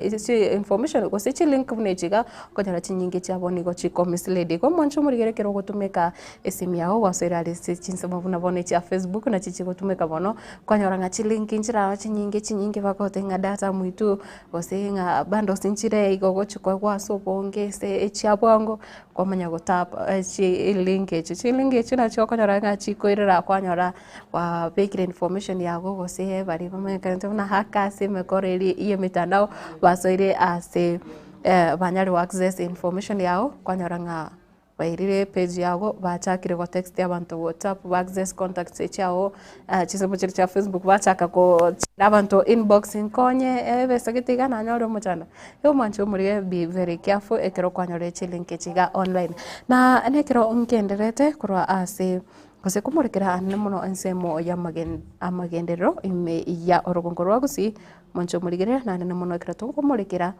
information ko se link bunejiga konyara chinyinge chaboni go chiko misledi ko moncho murigere kero gotumeka esimu yao waserali se chinsema buna bone cha Facebook na chichi gotumeka bono konyara ngachi link injira chinyinge bakotenga data muitu gosenga bando sinchire igo chiko kwa sobonge se echabwango komanya go tap chi link echi na choko konyara ngachi koirera kwanyara wa bekire information yago gose bari bamekante na haka se mekoreri iyo mitandao basoire ase banyari wa access information yao kwanyoranga bairire page yago bachakire go text y'abantu WhatsApp access contacts cyao chisemo cha Facebook bachaka ko abantu inbox inkonye besagitiga na nyoro muchanda yo mancho muri be very careful ekero kwanyore link chiga online na nekero unkenderete kurwa ase kose kumurikira anne muno ensemo ya amagendero ime ya orogongo rwagusi moncho murigire na anne muno ekira kumurikira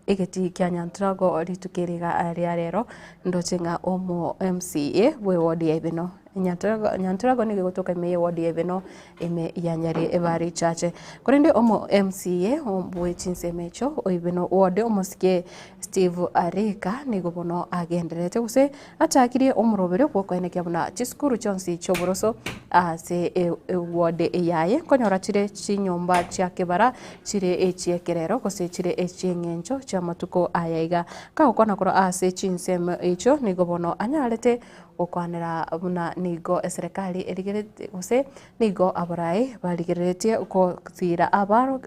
egeti kyanyantrago ritukiriga aria rero ndochenga omo MCA we wodi ebino nyantrago ni gotoka me wodi ebino ime yanyari ebari chache korende omo MCA ombwe chinsemecho oibino wodi omosike Steve Arika ni gobono agenderete use atakiri omurobere bwokwene kyabuna chiskuru chonsi choboroso ase wodi yaye konyora chire chinyomba cha kebara chire echiekerero kose chire echengencho cha matuko ayaiga ka ukona kora ase chinseme echo ni gobono anyarete okwanera buna nigo serikali erigerete use nigo abarai baligeretie ko thira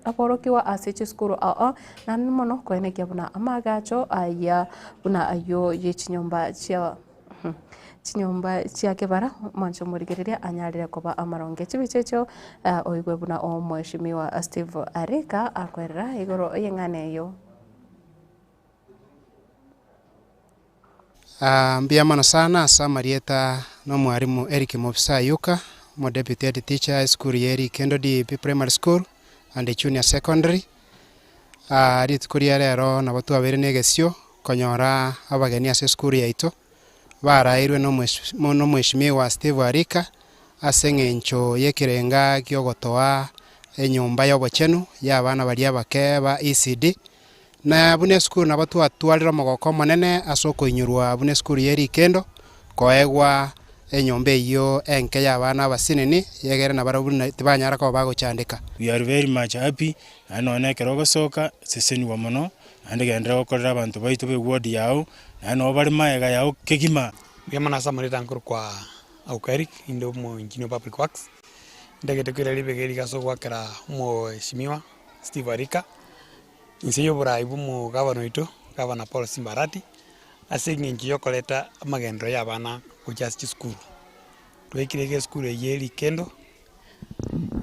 aborokiwa ase chiskuru na mono kwene kyabuna amagacho aya buna ayo yechinyomba chia kebara mancho murigereria anyarire koba amaronge chibichecho oigwe buna omweshimiwa Steve Arika akwerera igoro yengane yo Mbiamano sana asa Marieta no mwarimu Eric Mofisa Yuka mo deputy head teacher school yeri Kendo di primary school and junior secondary ritukuria rero na batu abere negesio konyora abageni ase school yaito barairwe no mweshimiwa Steve Arika asengencho yekirenga kyogotoa enyumba yobochenu y'abana bari abake ba ECD na bune school na batu atwalira mogoko manene asoko inyurwa bune school yeri Kendo koegwa enyombe iyo enke y'abana basinini yegere na barabuna tibanyara ko bagochandika. We are very much happy anone kerogo soka seseni wa mono ande gendera okorera abantu baitu be ward yao ano bari maega yao kegima biamana samarita nkuru kwa Aukarik indo mo engineer public works ndagete kwira libegeri gaso gwakera mo shimiwa Steve Arika inseyo buraibu mu gavana ito gavana Paul Simbarati asengenji yokoleta amagendro y'abana kujasi school twekirege school yeri Kendo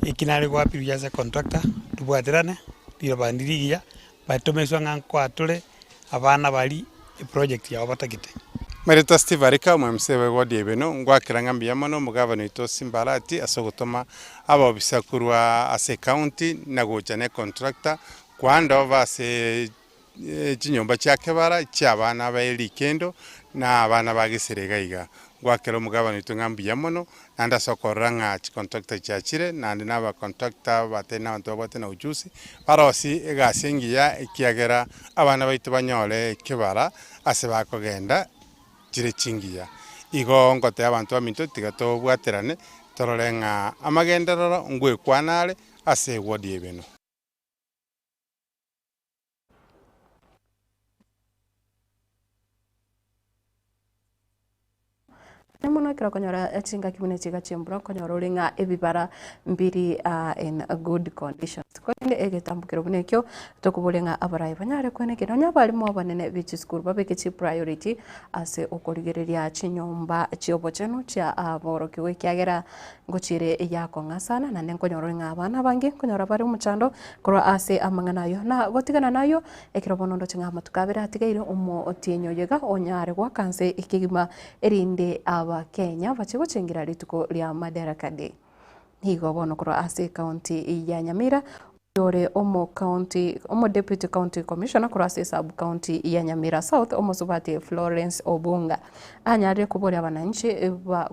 ikinari kwa piru ya contractor tubwaterane tiro bandirigia batomeswa ngankwa tole abana bali project ya batakite Marita Steve Arika mwemsewe wodi ebeno ngwakira ngambia mono mugavana ito Simbarati asogotoma abobisa kurwa ase county na gojane contractor kwanda ova se chinyomba cha kebara cy'abana bayeri Kendo na abana bagiserega iga gwakero mugabano itungambia mono nanda sokoranga contractor cyakire nandi naba contractor batena abantu batena ujusi barosi egasengiya ikiagera abana baitu banyole kebara ase bakogenda kire chingiya igo ngote abantu baminto tigato bwaterane tororenga amagenderero ngwe kwanale ase wodi ebeno. Nemono kira konyora chinga kimune chiga chimbura konyora uringa ebibara mbiri in a good conditions. Kwende egetambukiro bunekyo tokubulenga abarai banyare kwenekero nyabali mo banene bichi school babeke chi priority ase okorigereria chinyomba chiobochenu cha aborokiwe kyagera ngochire yako ngasana na nenkonyora uringa abana bangi konyora bari umuchando kora ase amanganayo na gotigana nayo ekiro bonondo chinga matukabira atigaire umo otienyo yega onyare gwa kanse ikigima erinde Kenya bachigo chingira rituko lya Madaraka Day. Higo bono koro ase county ya Nyamira Yore omo deputy county commissioner kurasi sub county ya Nyamira South omo subati Florence Obunga anyare kuboria wananchi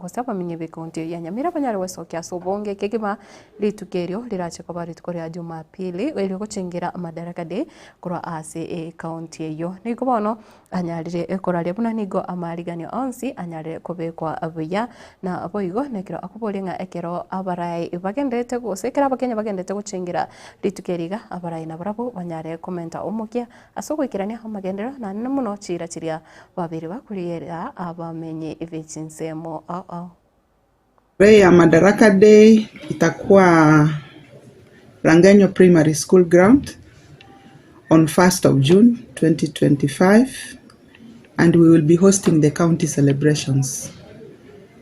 gusaba minye county ya Nyamira banyare wesokia sobonge kegima litukerio lirache kwa ritukoria Jumapili ili guchingira Madaraka Day kurwa ase county eyo nikubono anyarire ekoraria buna nigo amariganio onsi anyare kubekwa abuya na aboigo nekiro akuboringa ekero abarai bagendete gusekera abakenya bagendete guchingira litukeriga abarai na barabo banyare komenta umukia asogwikirania amagendero na nene muno chira babiri bakuriera abamenye evichinsemo ya Madaraka Day itakuwa Rangenyo Primary School Ground on 1st of June 2025, and we will be hosting the county celebrations.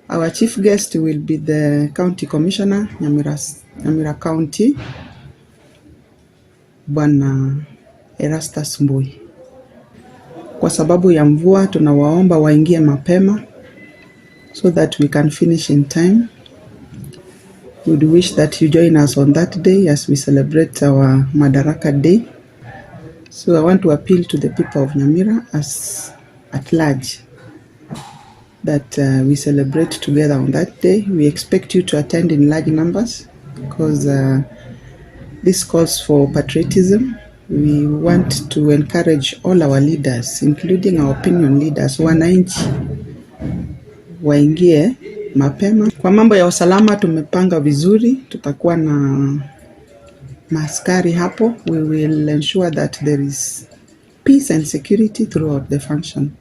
Our chief guest will be the County Commissioner, Nyamira County, Bwana Erastus Mbui. Kwa sababu ya mvua tunawaomba waingie mapema so that we can finish in time. We would wish that you join us on that day as we celebrate our Madaraka Day. So I want to appeal to the people of Nyamira as at large that we celebrate together on that day. We expect you to attend in large numbers because this calls for patriotism. We want to encourage all our leaders, including our opinion leaders, wananchi waingie mapema. Kwa mambo ya usalama tumepanga vizuri, tutakuwa na maaskari hapo. We will ensure that there is peace and security throughout the function.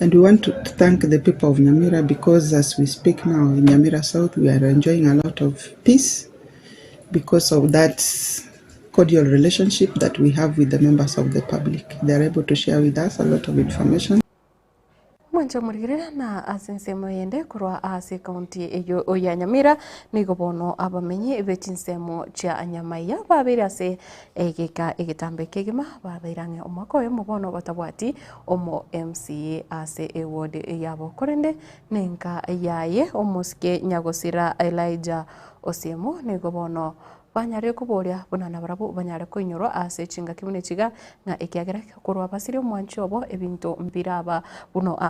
And we want to thank the people of Nyamira because as we speak now in Nyamira South, we are enjoying a lot of peace because of that cordial relationship that we have with the members of the public. They are able to share with us a lot of information. Mwancho murigirira na asinsemo yende kurwa ase county eyo ya Nyamira nigo bono abamenye ebechinsemo cha Nyamaya babiri ase egeka egitambe kegima babirange omako yo mubono batabwati omo MCA ase eward yabo korende nenka yaye omuske Nyagosira Elijah Osiemo nigo bono banyare kuboria bunana barabo banyare koinyoro ase chinga kimune chiga na ekiagera kurwa basiri omwancho obo ebintu mbiraba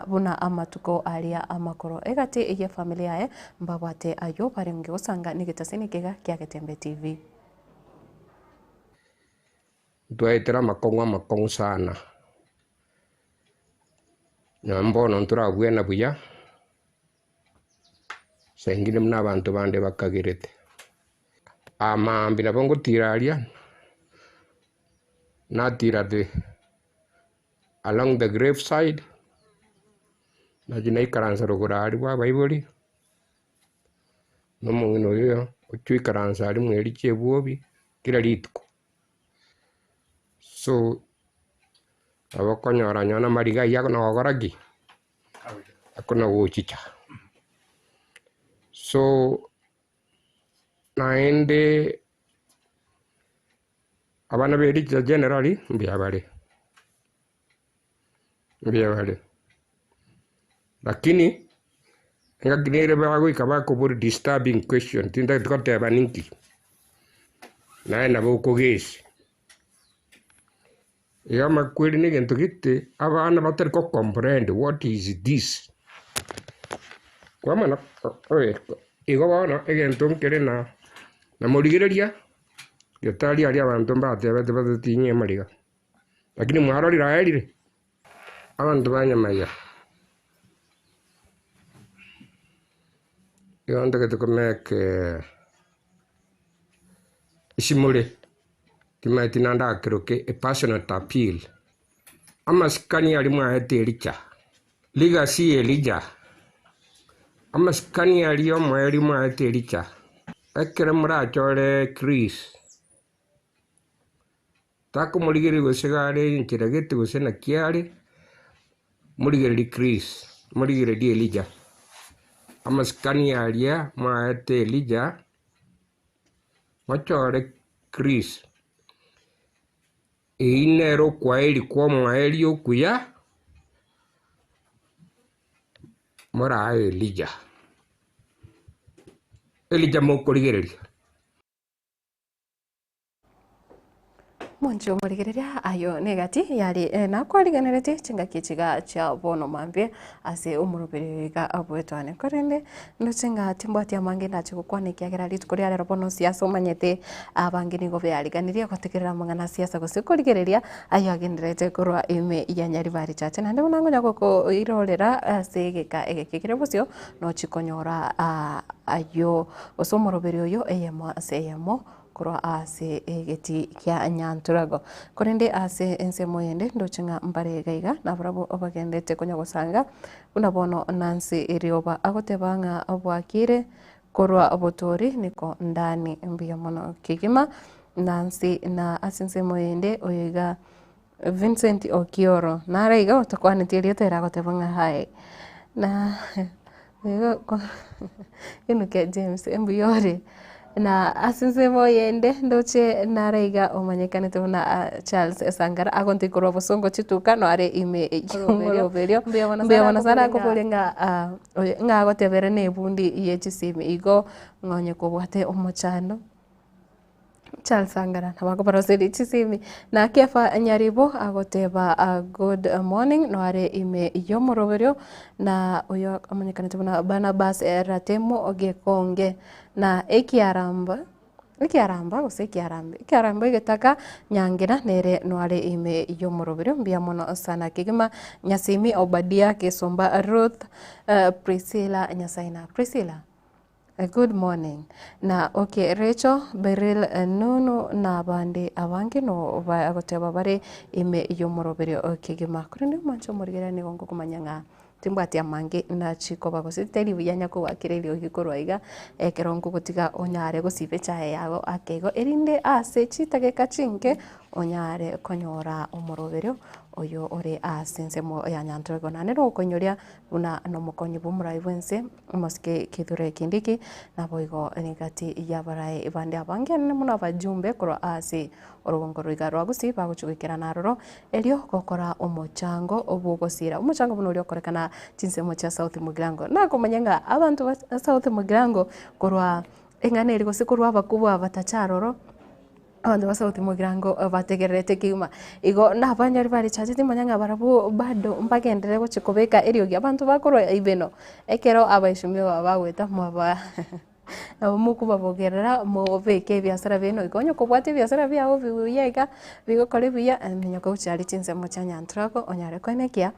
buna amatuko alia amakoro egate eye familia yae mbabwate ayo barenge osanga nigetasini kega kiagetembe TV Tuaitera makongo sana na mbono nturabwena buya sengine mna abantu bande bakagirete amambira bongo tiraria na tirade along the grave side na jinai karansa rogorari wa baibuli no mungino yo ochui karansa ari mweri chebuobi kila litko so abakonyora nyona mariga yako na ogoragi akona wochicha so naende abana bericha generally mbiabale lakini ngagire bago ikabako buri disturbing question tinda tukateba ninki na boko gesi yama kweli ni gento gitte abana batari ko comprehend what is this kwa mana igo bana egento nkere na murigireria yotali ali abantu batebe tinye mariga lakini mwarorira erire abantu banyamaya yondo ketukomeke isimule timaitinanda kiroke a passionate appeal amaskani ali mwaete Elijah legacy Elijah amaskani ali omweri mwaete Elijah ekere murachore Chris tako muligiri gosigare nkira gete gosena kiare muligiri Chris muligiri Elijah amaskani alia mwaete Elijah machore Chris inero kwa eli kwa mwaeli okuya mora Elijah mokorigereria Moncho murigereria ayo negati yari na kwariganirete chinga kichiga cha bono mambie ase umurubiriga abwetwane korende nduchinga timbwati amange nacho kukwaniki agera ritu kuri ari bono siasa umanyete abangini go byariganirie kwatekerera mangana siasa go sekurigereria ayo agenderete kurwa ime ya nyari bari chache nande munango nyako irorera ase geka egekekire busyo no chikonyora ayo osomurubiri oyo eyemo ase eyemo kurwa ase egeti kya nyanturago korende ase ensemo yende ndochinga mbare gaiga na brabo obagendete konya gusanga unabono Nancy Irioba agotebanga obwakire kurwa obotori niko ndani mbia mono kigima Nancy na asensemo yende oyiga Vincent Okioro na reiga otakwanitirie tera gotebanga hai na inuke James Mbuyore na asinsemo yende ndoche naraiga omanyekanete na Charles Sangara agonte koro bosongo chituka no are ime yomoroberio mbiyabona sana kubulenga nga gotebere ne bundi yechisimi igo ngonye kubwate omochano Charles Sangara nabagobaroseri chisimi na kefa nyaribo agoteba good morning no are ime yomoroberio na oyo amanyekanete na Barnabas Ratemo ogekonge na ikiaramba igetaka nyangira nere noare ime yomoroberio mbia mono sana kigima Nyasimi Obadia Kesomba Ruth Priscilla Nyasaina Priscilla good morning na okay Rachel Beryl Nunu na bande abange no agoteba bare ime yomoroberio kigima kurinde mancho morigera ni gongo kumanyanga timbwati amange na chiko bagositeri buyanya ko wakirerio gikorwa iga ekerongo gotiga onyare gosibe chae yago akego erinde ase chitage kachinke onyare konyora omoroberio oyo ore asensemo ya nyantrego nanero konyoria una no mokonyi bumurai wense moske kidure kindiki na boigo negati yabarai bande abange ne muna bajumbe koro ase orongoro igarwa gusi baguchugikira naroro elio gokora omochango obugosira omochango buno lyo korekana chinsemo cha South Mugirango na komanyenga abantu ba South Mugirango korwa engane eri gosikorwa bakubwa batacharoro abantu ba South Mugirango bategerete kima igo na banyari bari chaje timanyanga barabu bado mbagendere guchikobeka elio gya abantu bakorwa ibeno ekero abaishumio babagweta mwaba muku babogerera mu beke biasara beno igonyo kubwate biasara byao biyega bigokore biya menya ko cyari chinsemo cha nyantrago onyare kwenekia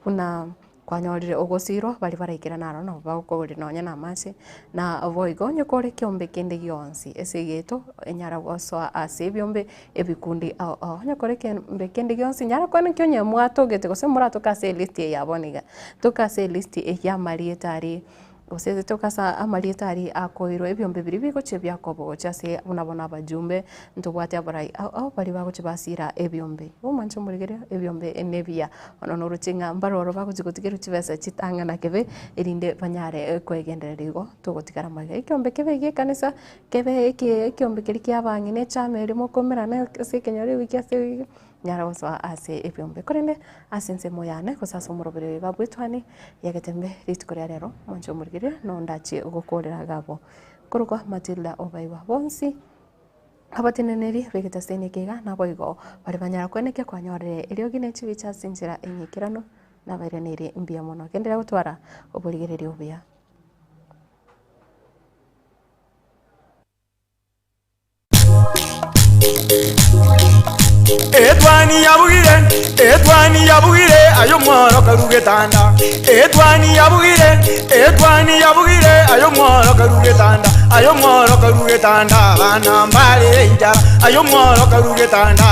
kuna kwanyorire ogosiro bari baraikira naro no bagokore nonya na mase na avoigo nyokore kiombe kende gionsi esegeto enyara goso ase byombe ebikundi nyokore kiombe kende gionsi nyara kwane kyonye mwatogete gose murato kase list yaboniga tokase list ya marietari oseze tokasa amalietari akoiro ebyombe biri bigoche byakobo chase unabona abajumbe ntobwate abarai bari bagoche basira ebyombe umancho murigere ebyombe enebia ono ruchinga mbaroro bagozigotigero chibesa chitangana kebe erinde banyare kwegendererigo tugotigara maga ikyombe kebe kanisa kebe ikyombe kiri kyabangine chamere mokomerana sekenyore wiki ase nyara waswa ase ebyombe korende asense moyane kosasa umurobere babwetwani yagetembe ritukore rero moncho murigire no ndachi ugokorera gabo korwa Matilda Obaiwa bonsi abateneneri begeta senekega naboigo bari banyara kweneke kwanyorere elio gine chibicha sinjira enyikirano nabarenere mbia mono kendera gutwara oburigereri obuya Etwani yabugire ayo mworo karugetanda Etwani yabugire ayo mworo karugetanda bana mbale njara ayo mworo karugetanda